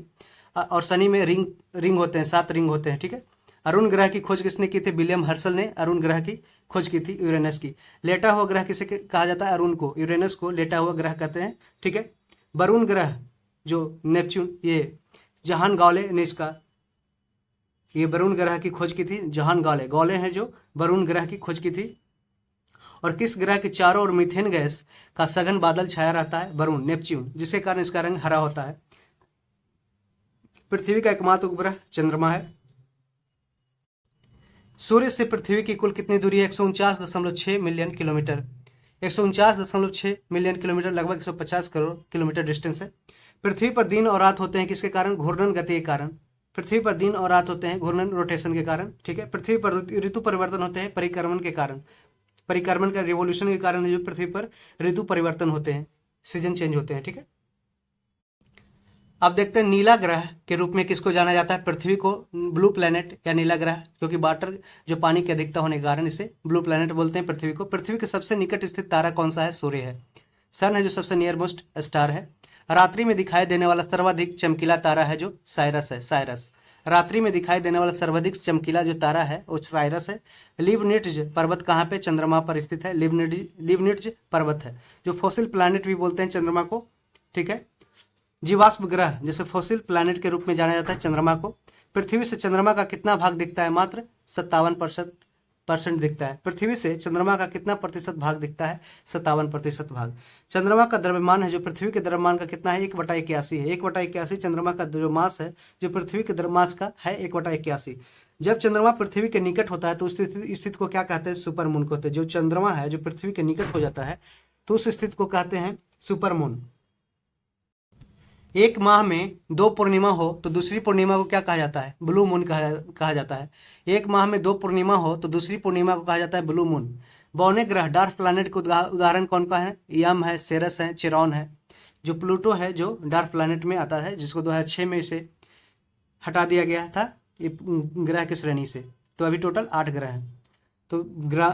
और शनि में रिंग होते हैं, 7 रिंग होते हैं। ठीक है, अरुण ग्रह की खोज किसने की थी? विलियम हर्शल ने अरुण ग्रह की खोज की थी, यूरेनस की। लेटा हुआ ग्रह किसे कहा जाता है? अरुण को। यूरेनस को लेटा हुआ ग्रह कहते हैं। ठीक है, वरुण ग्रह जो नेपच्यून, ये जहान गॉले ने इसका, ये वरुण ग्रह की खोज की थी, जहान गॉले हैं जो वरुण ग्रह की खोज की थी। और किस ग्रह के चारों ओर मीथेन गैस का सघन बादल छाया रहता है? वरुण, नेपच्यून, जिसके कारण इसका रंग हरा होता है। पृथ्वी का एकमात्र उपग्रह चंद्रमा है। सूर्य से पृथ्वी की कुल कितनी दूरी है? 149.6 मिलियन किलोमीटर। 149.6 मिलियन किलोमीटर, लगभग 150 करोड़ किलोमीटर डिस्टेंस है। पृथ्वी पर दिन और रात होते हैं किसके कारण? घूर्णन गति के कारण। पृथ्वी पर दिन और रात होते हैं घूर्णन, रोटेशन के कारण। ठीक है, पृथ्वी पर ऋतु परिवर्तन होते हैं परिक्रमण के कारण। परिक्रमण का रिवोल्यूशन के कारण जो पृथ्वी पर ऋतु परिवर्तन होते हैं, सीजन चेंज होते हैं। ठीक है, अब देखते हैं नीला ग्रह के रूप में किसको जाना जाता है? पृथ्वी को ब्लू प्लैनेट या नीला ग्रह, क्योंकि वाटर जो पानी की अधिकता होने के कारण इसे ब्लू प्लैनेट बोलते हैं पृथ्वी को। पृथ्वी के सबसे निकट स्थित तारा कौन सा है? सूर्य है। सन है जो सबसे नियर मोस्ट स्टार है। रात्रि में दिखाई देने वाला सर्वाधिक चमकीला तारा है जो साइरस है, साइरस। रात्रि में दिखाई देने वाला सर्वाधिक चमकीला जो तारा है वो साइरस है। लिबनिट्ज पर्वत कहाँ पे? चंद्रमा पर स्थित है। लिबनिट्ज पर्वत है, जो फॉसिल प्लैनेट भी बोलते हैं चंद्रमा को। ठीक है, जीवाश्म ग्रह जैसे फॉसिल प्लैनेट के रूप में जाना जाता है चंद्रमा को। पृथ्वी से चंद्रमा का कितना भाग दिखता है? मात्र 57% दिखता है। पृथ्वी से चंद्रमा का कितना प्रतिशत भाग दिखता है? 57% भाग। चंद्रमा का द्रव्यमान है जो पृथ्वी के द्रव्यमान का कितना है? 1/81 है। 1/81 चंद्रमा का जो मास है, जो पृथ्वी के मास का है 1/81। जब चंद्रमा पृथ्वी के निकट होता है तो उस स्थिति को क्या कहते हैं? सुपरमून कहते हैं। जो चंद्रमा है जो पृथ्वी के निकट हो जाता है तो उस स्थिति को कहते हैं सुपरमून। एक माह में 2 पूर्णिमा हो तो दूसरी पूर्णिमा को क्या कहा जाता है? ब्लू मून कहा जाता है। एक माह में 2 पूर्णिमा हो तो दूसरी पूर्णिमा को कहा जाता है ब्लू मून। बौने ग्रह डार्क प्लैनेट के उदाहरण कौन का है? यम है, सेरस है, चिरॉन है। जो प्लूटो है जो डार्क प्लैनेट में आता है, जिसको 2006 में इसे हटा दिया गया था ये ग्रह की श्रेणी से। तो अभी टोटल 8 ग्रह हैं। तो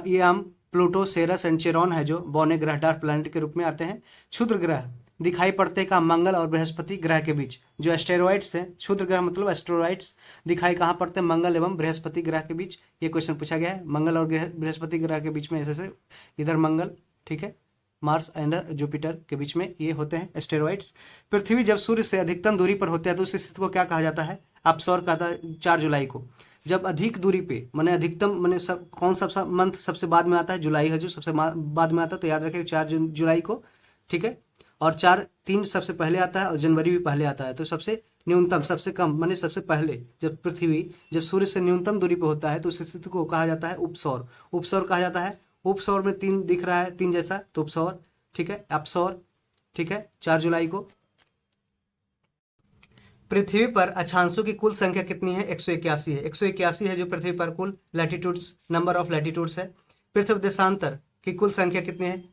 यम, प्लूटो, सेरस एंड चिरॉन है जो बौने ग्रह डार्क प्लैनेट के रूप में आते हैं। क्षुद्र ग्रह दिखाई पड़ते कहाँ, मंगल और बृहस्पति ग्रह के बीच। जो एस्टेरॉइड्स हैं, क्षुद्र ग्रह मतलब एस्टेरॉइड्स, दिखाई कहाँ पड़ते हैं, मंगल एवं बृहस्पति ग्रह के बीच। ये क्वेश्चन पूछा गया है, मंगल और बृहस्पति ग्रह के बीच में ऐसे इधर मंगल, ठीक है, मार्स एंड जुपिटर के बीच में ये होते हैं एस्टेरॉइड्स। पृथ्वी जब सूर्य से अधिकतम दूरी पर होते हैं तो उस स्थिति को क्या कहा जाता है, अपसौर कहा था 4 जुलाई को। जब अधिक दूरी पे माने अधिकतम माने सब कौन सा मंथ सबसे बाद में आता है, जुलाई है जो सबसे बाद में आता है, तो याद रखिए 4 जुलाई को, ठीक है। और 3 सबसे पहले आता है और जनवरी भी पहले आता है। तो सबसे न्यूनतम सबसे कम माने सबसे पहले जब पृथ्वी जब सूर्य से न्यूनतम दूरी पर होता है तो उस स्थिति को कहा जाता है उपसौर। उपसौर कहा जाता है। उपसौर में 3 दिख रहा है, 3 जैसा, तो उपसौर, ठीक है, अपसौर, ठीक है, 4 जुलाई को। पृथ्वी पर अक्षांशों की कुल संख्या कितनी है, 181 है। 181 है जो पृथ्वी पर कुल लैटिट्यूड्स, नंबर ऑफ लैटिट्यूड्स है। पृथ्वी देशांतर की कुल संख्या कितनी है,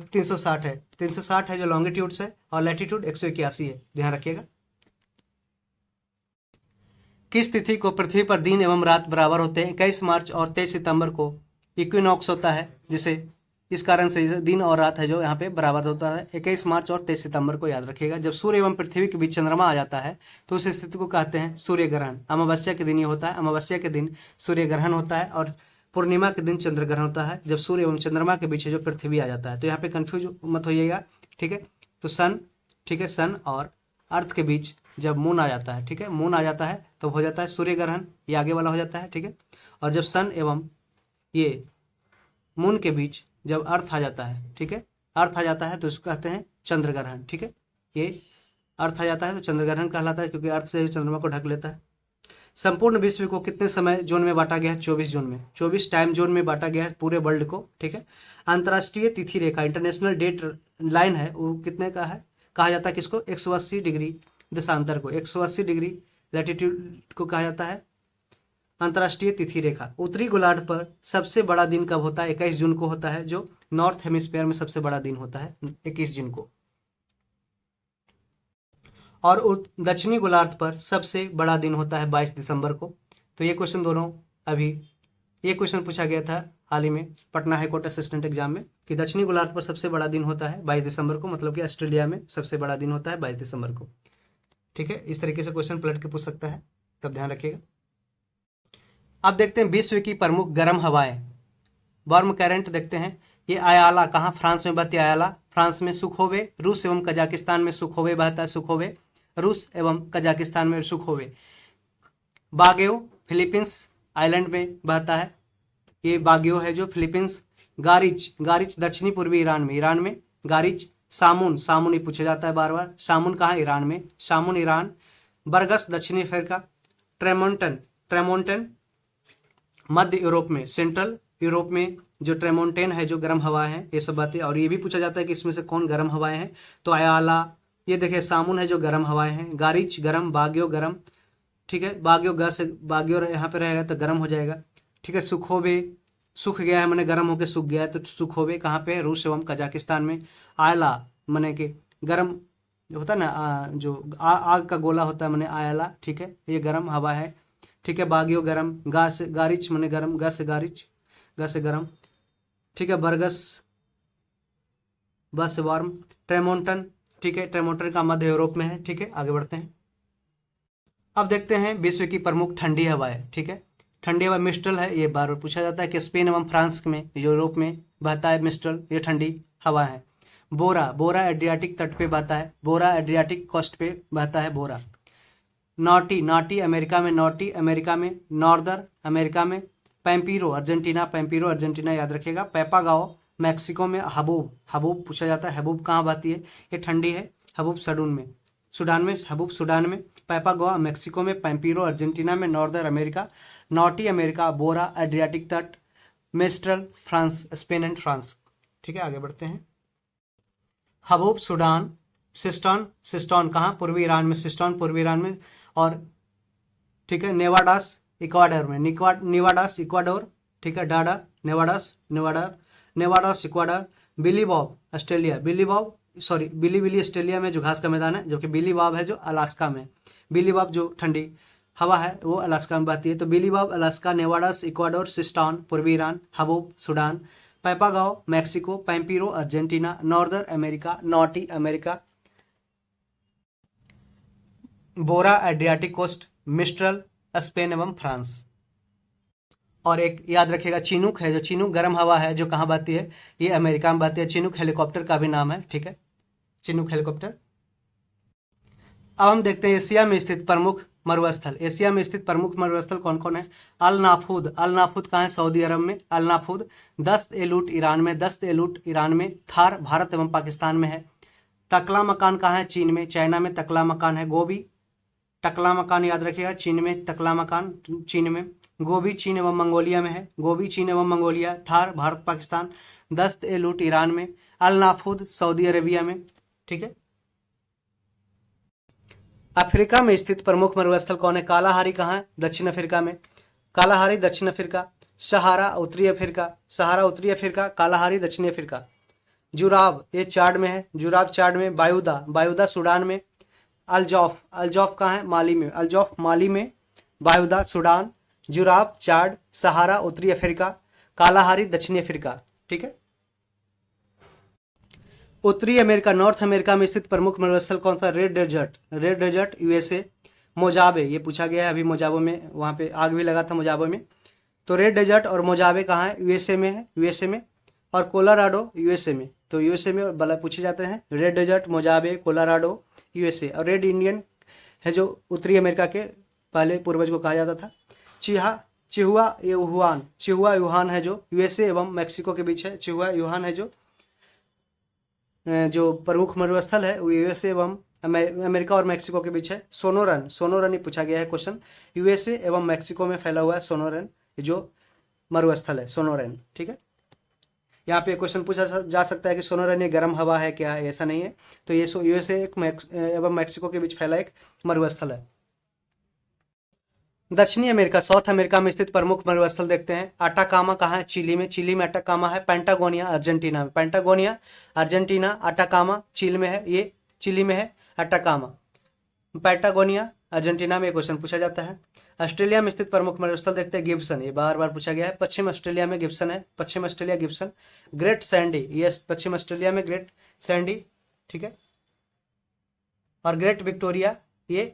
360 है। 360 है जो लॉन्गिट्यूड्स है, और लैटिट्यूड 181 है, ध्यान रखिएगा। किस तिथि को पृथ्वी पर दिन एवं रात बराबर होते हैं, 21 मार्च और 23 सितंबर को इक्विनॉक्स होता है, जिसे इस कारण से दिन और रात है जो यहाँ पे बराबर होता है। 21 मार्च और 23 सितंबर को याद रखिएगा। जब सूर्य एवं पृथ्वी के बीच चंद्रमा आ जाता है तो उस स्थिति को कहते हैं सूर्य ग्रहण। अमावस्या के दिन ये होता है, अमावस्या के दिन सूर्य ग्रहण होता है, और पूर्णिमा के दिन चंद्र ग्रहण होता है जब सूर्य एवं चंद्रमा के बीच जो पृथ्वी आ जाता है। तो यहाँ पे कन्फ्यूज मत होइएगा, ठीक है। तो सन, ठीक है, सन और अर्थ के बीच जब मून आ जाता है, ठीक है, मून आ जाता है तो हो जाता है सूर्य ग्रहण, ये आगे वाला हो जाता है, ठीक है। और जब सन एवं ये मून के बीच जब अर्थ आ जाता है, ठीक है, अर्थ आ जाता है तो इसको कहते हैं चंद्र ग्रहण, ठीक है। ये अर्थ आ जाता है तो चंद्र ग्रहण कहलाता है, क्योंकि अर्थ से चंद्रमा को ढक लेता है। संपूर्ण विश्व को कितने समय जोन में बांटा गया है, 24 जोन में, 24 टाइम जोन में बांटा गया है पूरे वर्ल्ड को, ठीक है। अंतर्राष्ट्रीय तिथि रेखा, इंटरनेशनल डेट लाइन है, वो कितने का है, कहा जाता है किसको, 180 डिग्री देशांतर को, 180 डिग्री लैटिट्यूड को कहा जाता है अंतर्राष्ट्रीय तिथि रेखा। उत्तरी गोलार्ध पर सबसे बड़ा दिन कब होता है, 21 जून को होता है, जो नॉर्थ हेमिस्फीयर में सबसे बड़ा दिन होता है 21 जून को। और दक्षिणी गोलार्ध पर सबसे बड़ा दिन होता है 22 दिसंबर को। तो ये क्वेश्चन दोनों अभी, ये क्वेश्चन पूछा गया था हाल ही में पटना हाईकोर्ट असिस्टेंट एग्जाम में, कि दक्षिणी गोलार्ध पर सबसे बड़ा दिन होता है 22 दिसंबर को, मतलब कि ऑस्ट्रेलिया में सबसे बड़ा दिन होता है 22 दिसंबर को, ठीक है। इस तरीके से क्वेश्चन पलट के पूछ सकता है, तब ध्यान रखिएगा। अब देखते हैं विश्व की प्रमुख गर्म हवाएं, वार्म करंट देखते हैं। ये अयाला कहाँ, फ्रांस में बहती है अयाला, फ्रांस में सुखोवे, रूस एवं कजाकिस्तान में सुखोवे बहता है, सुखोवे रूस एवं कजाकिस्तान में सुखोवे। बागेओ फिलीपींस आइलैंड में बहता है, ये बागेओ है जो फिलीपींस। गारिच, गारिच दक्षिणी पूर्वी ईरान में, ईरान में गारिच। सामुन, सामुन ही पूछा जाता है बार बार, सामुन कहाँ, ईरान में, सामुन ईरान। बरगस दक्षिणी अफ्रीका। ट्रेमोंटन, ट्रेमोंटन मध्य यूरोप में, सेंट्रल यूरोप में जो ट्रेमोंटेन है जो गर्म हवाएं हैं, ये सब बातें। और ये भी पूछा जाता है कि इसमें से कौन गर्म हवाएं हैं, तो अयाला, ये देखिए सामुन है जो गर्म हवाएं हैं, गारिच गर्म, बागेओ गर्म, ठीक है, बागेओ ग से बागेओ यहाँ पे रहेगा तो गर्म हो जाएगा, ठीक है। सुखोवे, सूख गया है मैंने गर्म होकर सूख गया है, तो सुखोवे कहाँ पे है, रूस एवं कजाकिस्तान में। आयला मैंने कि गर्म जो होता है ना, जो आग का गोला होता है मैंने आयला, ठीक है, ये गर्म हवा है, ठीक है। बागेओ गरम, गा से गारिच मैंने गरम, गा से गारिच, गा से गरम, ठीक है। बरगस, बस से वार्म। ट्रेमोंटन, ठीक है, ट्रेमोंटन का मध्य यूरोप में है, ठीक है। आगे बढ़ते हैं। अब देखते हैं विश्व की प्रमुख ठंडी हवाएं, ठीक है। ठंडी हवा मिस्ट्रल है, ये बार बार पूछा जाता है कि स्पेन एवं फ्रांस में, यूरोप में बहता है मिस्ट्रल, ये ठंडी हवा है। बोरा, बोरा एड्रियाटिक तट पे बहता है, बोरा एड्रियाटिक कोस्ट पे बहता है बोरा। नॉटी, नॉटी अमेरिका में, नॉटी अमेरिका में, नॉर्दर अमेरिका में। पैम्पीरो अर्जेंटीना, पैम्पीरो अर्जेंटीना याद रखिएगा। पैपागाओ मैक्सिको में। हबूब, हबूब पूछा जाता है, हबूब कहाँ बहती है, ये ठंडी है, हबूब सडून में, सूडान में, हबूब सूडान में। पैपागोआ मैक्सिको में, पैम्पीरो अर्जेंटीना में, नॉर्दर अमेरिका। नॉटी अमेरिका, बोरा एड्रियाटिक तट, mistral France, Spain and France, ठीक है। आगे बढ़ते हैं। Haboob Sudan. सिस्टोन, सिस्टोन कहाँ, पूर्वी ईरान में, सिस्टोन पूर्वी ईरान में। और ठीक है, नेवाडास इक्वाडोर में, नेवाडास इक्वाडोर, ठीक है। डाडा Nevadas, Nevadas Ecuador. Billy Bob Australia, Billy Bob sorry Billy Billy Australia में जो घास का मैदान है, जबकि बिली बॉब है जो अलास्का में। बिली बॉब जो ठंडी हवा है वो अलास्का में बहती है। तो Billy Bob Alaska, Nevadas Ecuador, Seistan पूर्वी Iran, Haboob Sudan, Papagayo Mexico, Pampero Argentina, Norther America, नॉटी America, Bora Adriatic coast, Mistral Spain एवं फ्रांस। और एक याद रखिएगा चिनूक है, जो चिनूक गर्म हवा है जो कहाँ बहती है, ये अमेरिका में बहती है। चिनूक हेलीकॉप्टर का भी नाम है, ठीक है, चिनूक हेलीकॉप्टर। अब हम देखते हैं एशिया में स्थित प्रमुख मरुस्थल। एशिया में स्थित प्रमुख मरुस्थल कौन कौन है? अल नाफूद। अल नाफूद कहाँ है? सऊदी अरब में। अल नाफूद। दस्त एलूट ईरान में। दस्त एलूट ईरान में। थार भारत एवं पाकिस्तान में है। तकला मकान कहाँ है? चीन में। चाइना में तकला मकान है। गोभी टकला मकान याद रखिएगा, चीन में। तकला मकान चीन में। गोभी चीन एवं मंगोलिया में है। गोभी चीन एवं मंगोलिया। थार भारत पाकिस्तान। दस्त एलूट ईरान में। अल नाफूद सऊदी अरेबिया में, ठीक है। अफ्रीका में स्थित प्रमुख मरुस्थल कौन है? कालाहारी कहाँ है? दक्षिण अफ्रीका में। कालाहारी दक्षिण अफ्रीका। सहारा उत्तरी अफ्रीका। सहारा उत्तरी अफ्रीका। कालाहारी दक्षिणी अफ्रीका। जुराब ये चाड में है। जुराब चाड में। बायुदा बायुदा सूडान में। अल्जौफ अल्जौफ कहाँ है? माली में। अल्जौफ माली में। बायुदा सूडान। जुराब चाड। सहारा उत्तरी अफ्रीका। कालाहारी दक्षिणी अफ्रीका, ठीक है। उत्तरी अमेरिका नॉर्थ अमेरिका में स्थित प्रमुख मरुस्थल कौन सा? Red desert. Red desert USA. Mojave ये पूछा गया है अभी, मोजाबो में वहाँ पे आग भी लगा था मोजाबो में। तो रेड डेजर्ट और मोजाबे कहाँ है? यूएसए में है, यूएसए में। और कोलोराडो यूएसए में। तो यूएसए में बला पूछे जाते हैं। Red desert, Mojave, Colorado, USA. और रेड इंडियन है जो उत्तरी अमेरिका के पहले पूर्वज को कहा जाता था। चिहुआ यूहान। चिहुआ यूहान है जो यूएसए एवं मैक्सिको के बीच है। चिहुआ यूहान है जो प्रमुख मरुस्थल है वो यूएसए एवं अमेरिका और मैक्सिको के बीच है। सोनोरन सोनोरन ही पूछा गया है क्वेश्चन। यूएसए एवं मैक्सिको में फैला हुआ है सोनोरन जो मरुस्थल है, सोनोरन, ठीक है। यहाँ पे क्वेश्चन पूछा जा सकता है कि सोनोरन ये गर्म हवा है क्या है? ऐसा नहीं है। तो ये यूएसए एवं मैक्सिको के बीच फैला एक मरुस्थल है। दक्षिणी अमेरिका साउथ अमेरिका में स्थित प्रमुख मरुस्थल देखते हैं। अटाकामा कहाँ है? चिली में। चिली में अटाकामा है। पेंटागोनिया अर्जेंटीना में। पेंटागोनिया अर्जेंटीना। अटाकामा चिली में है, ये चिली में है अटाकामा। पेंटागोनिया अर्जेंटीना में क्वेश्चन पूछा जाता है। ऑस्ट्रेलिया में स्थित प्रमुख मरुस्थल देखते हैं। गिब्सन ये बार बार पूछा गया है। पश्चिम ऑस्ट्रेलिया में गिब्सन है। पश्चिम ऑस्ट्रेलिया गिब्सन। ग्रेट सैंडी ये पश्चिम ऑस्ट्रेलिया में ग्रेट सैंडी, ठीक है। और ग्रेट विक्टोरिया ये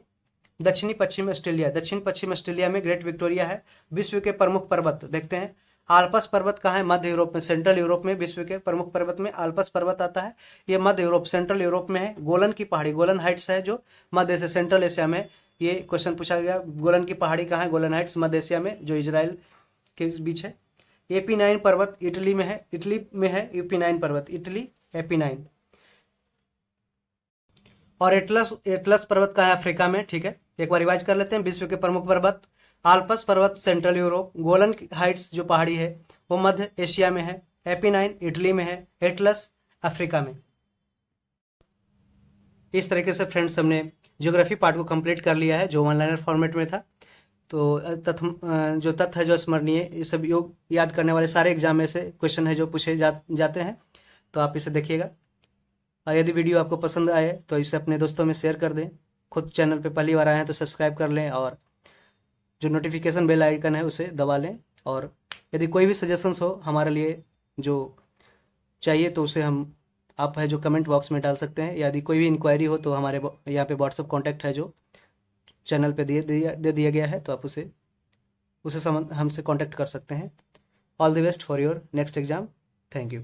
दक्षिणी पश्चिम ऑस्ट्रेलिया। दक्षिण पश्चिम ऑस्ट्रेलिया में ग्रेट विक्टोरिया है। विश्व के प्रमुख पर्वत देखते हैं। आल्पस पर्वत कहाँ है? मध्य यूरोप में, सेंट्रल यूरोप में। विश्व के प्रमुख पर्वत में आल्पस पर्वत आता है। ये मध्य यूरोप, सेंट्रल यूरोप में है। गोलन की पहाड़ी, गोलन हाइट्स है जो मध्य से सेंट्रल एशिया में। ये क्वेश्चन पूछा गया, गोलन की पहाड़ी कहाँ है? गोलन हाइट्स मध्य एशिया में, जो इजराइल के बीच है। AP9 पर्वत इटली में है। इटली में है AP9 पर्वत, इटली AP9। और एटलस पर्वत कहाँ है? अफ्रीका में, ठीक है। एक बार रिवाइज कर लेते हैं। विश्व के प्रमुख पर्वत आल्पस पर्वत सेंट्रल यूरोप। गोलन हाइट्स जो पहाड़ी है वो मध्य एशिया में है। AP9 इटली में है। एटलस अफ्रीका में। इस तरीके से फ्रेंड्स हमने ज्योग्राफी पार्ट को कंप्लीट कर लिया है जो ऑनलाइन फॉर्मेट में था। तो जो तथ्य है जो स्मरणीय, ये सब योग याद करने वाले सारे एग्जाम में से क्वेश्चन है जो पूछे जाते हैं। तो आप इसे देखिएगा। और यदि वीडियो आपको पसंद आए तो इसे अपने दोस्तों में शेयर कर दें। खुद चैनल पे पहली बार आए हैं तो सब्सक्राइब कर लें और जो नोटिफिकेशन बेल आइकन है उसे दबा लें। और यदि कोई भी सजेशंस हो हमारे लिए जो चाहिए तो उसे आप है जो कमेंट बॉक्स में डाल सकते हैं। यदि कोई भी इंक्वायरी हो तो हमारे यहाँ पे व्हाट्सअप कॉन्टैक्ट है जो चैनल पे दे दिया गया है, तो आप उसे हमसे कॉन्टैक्ट कर सकते हैं। All the best for your next exam. Thank you.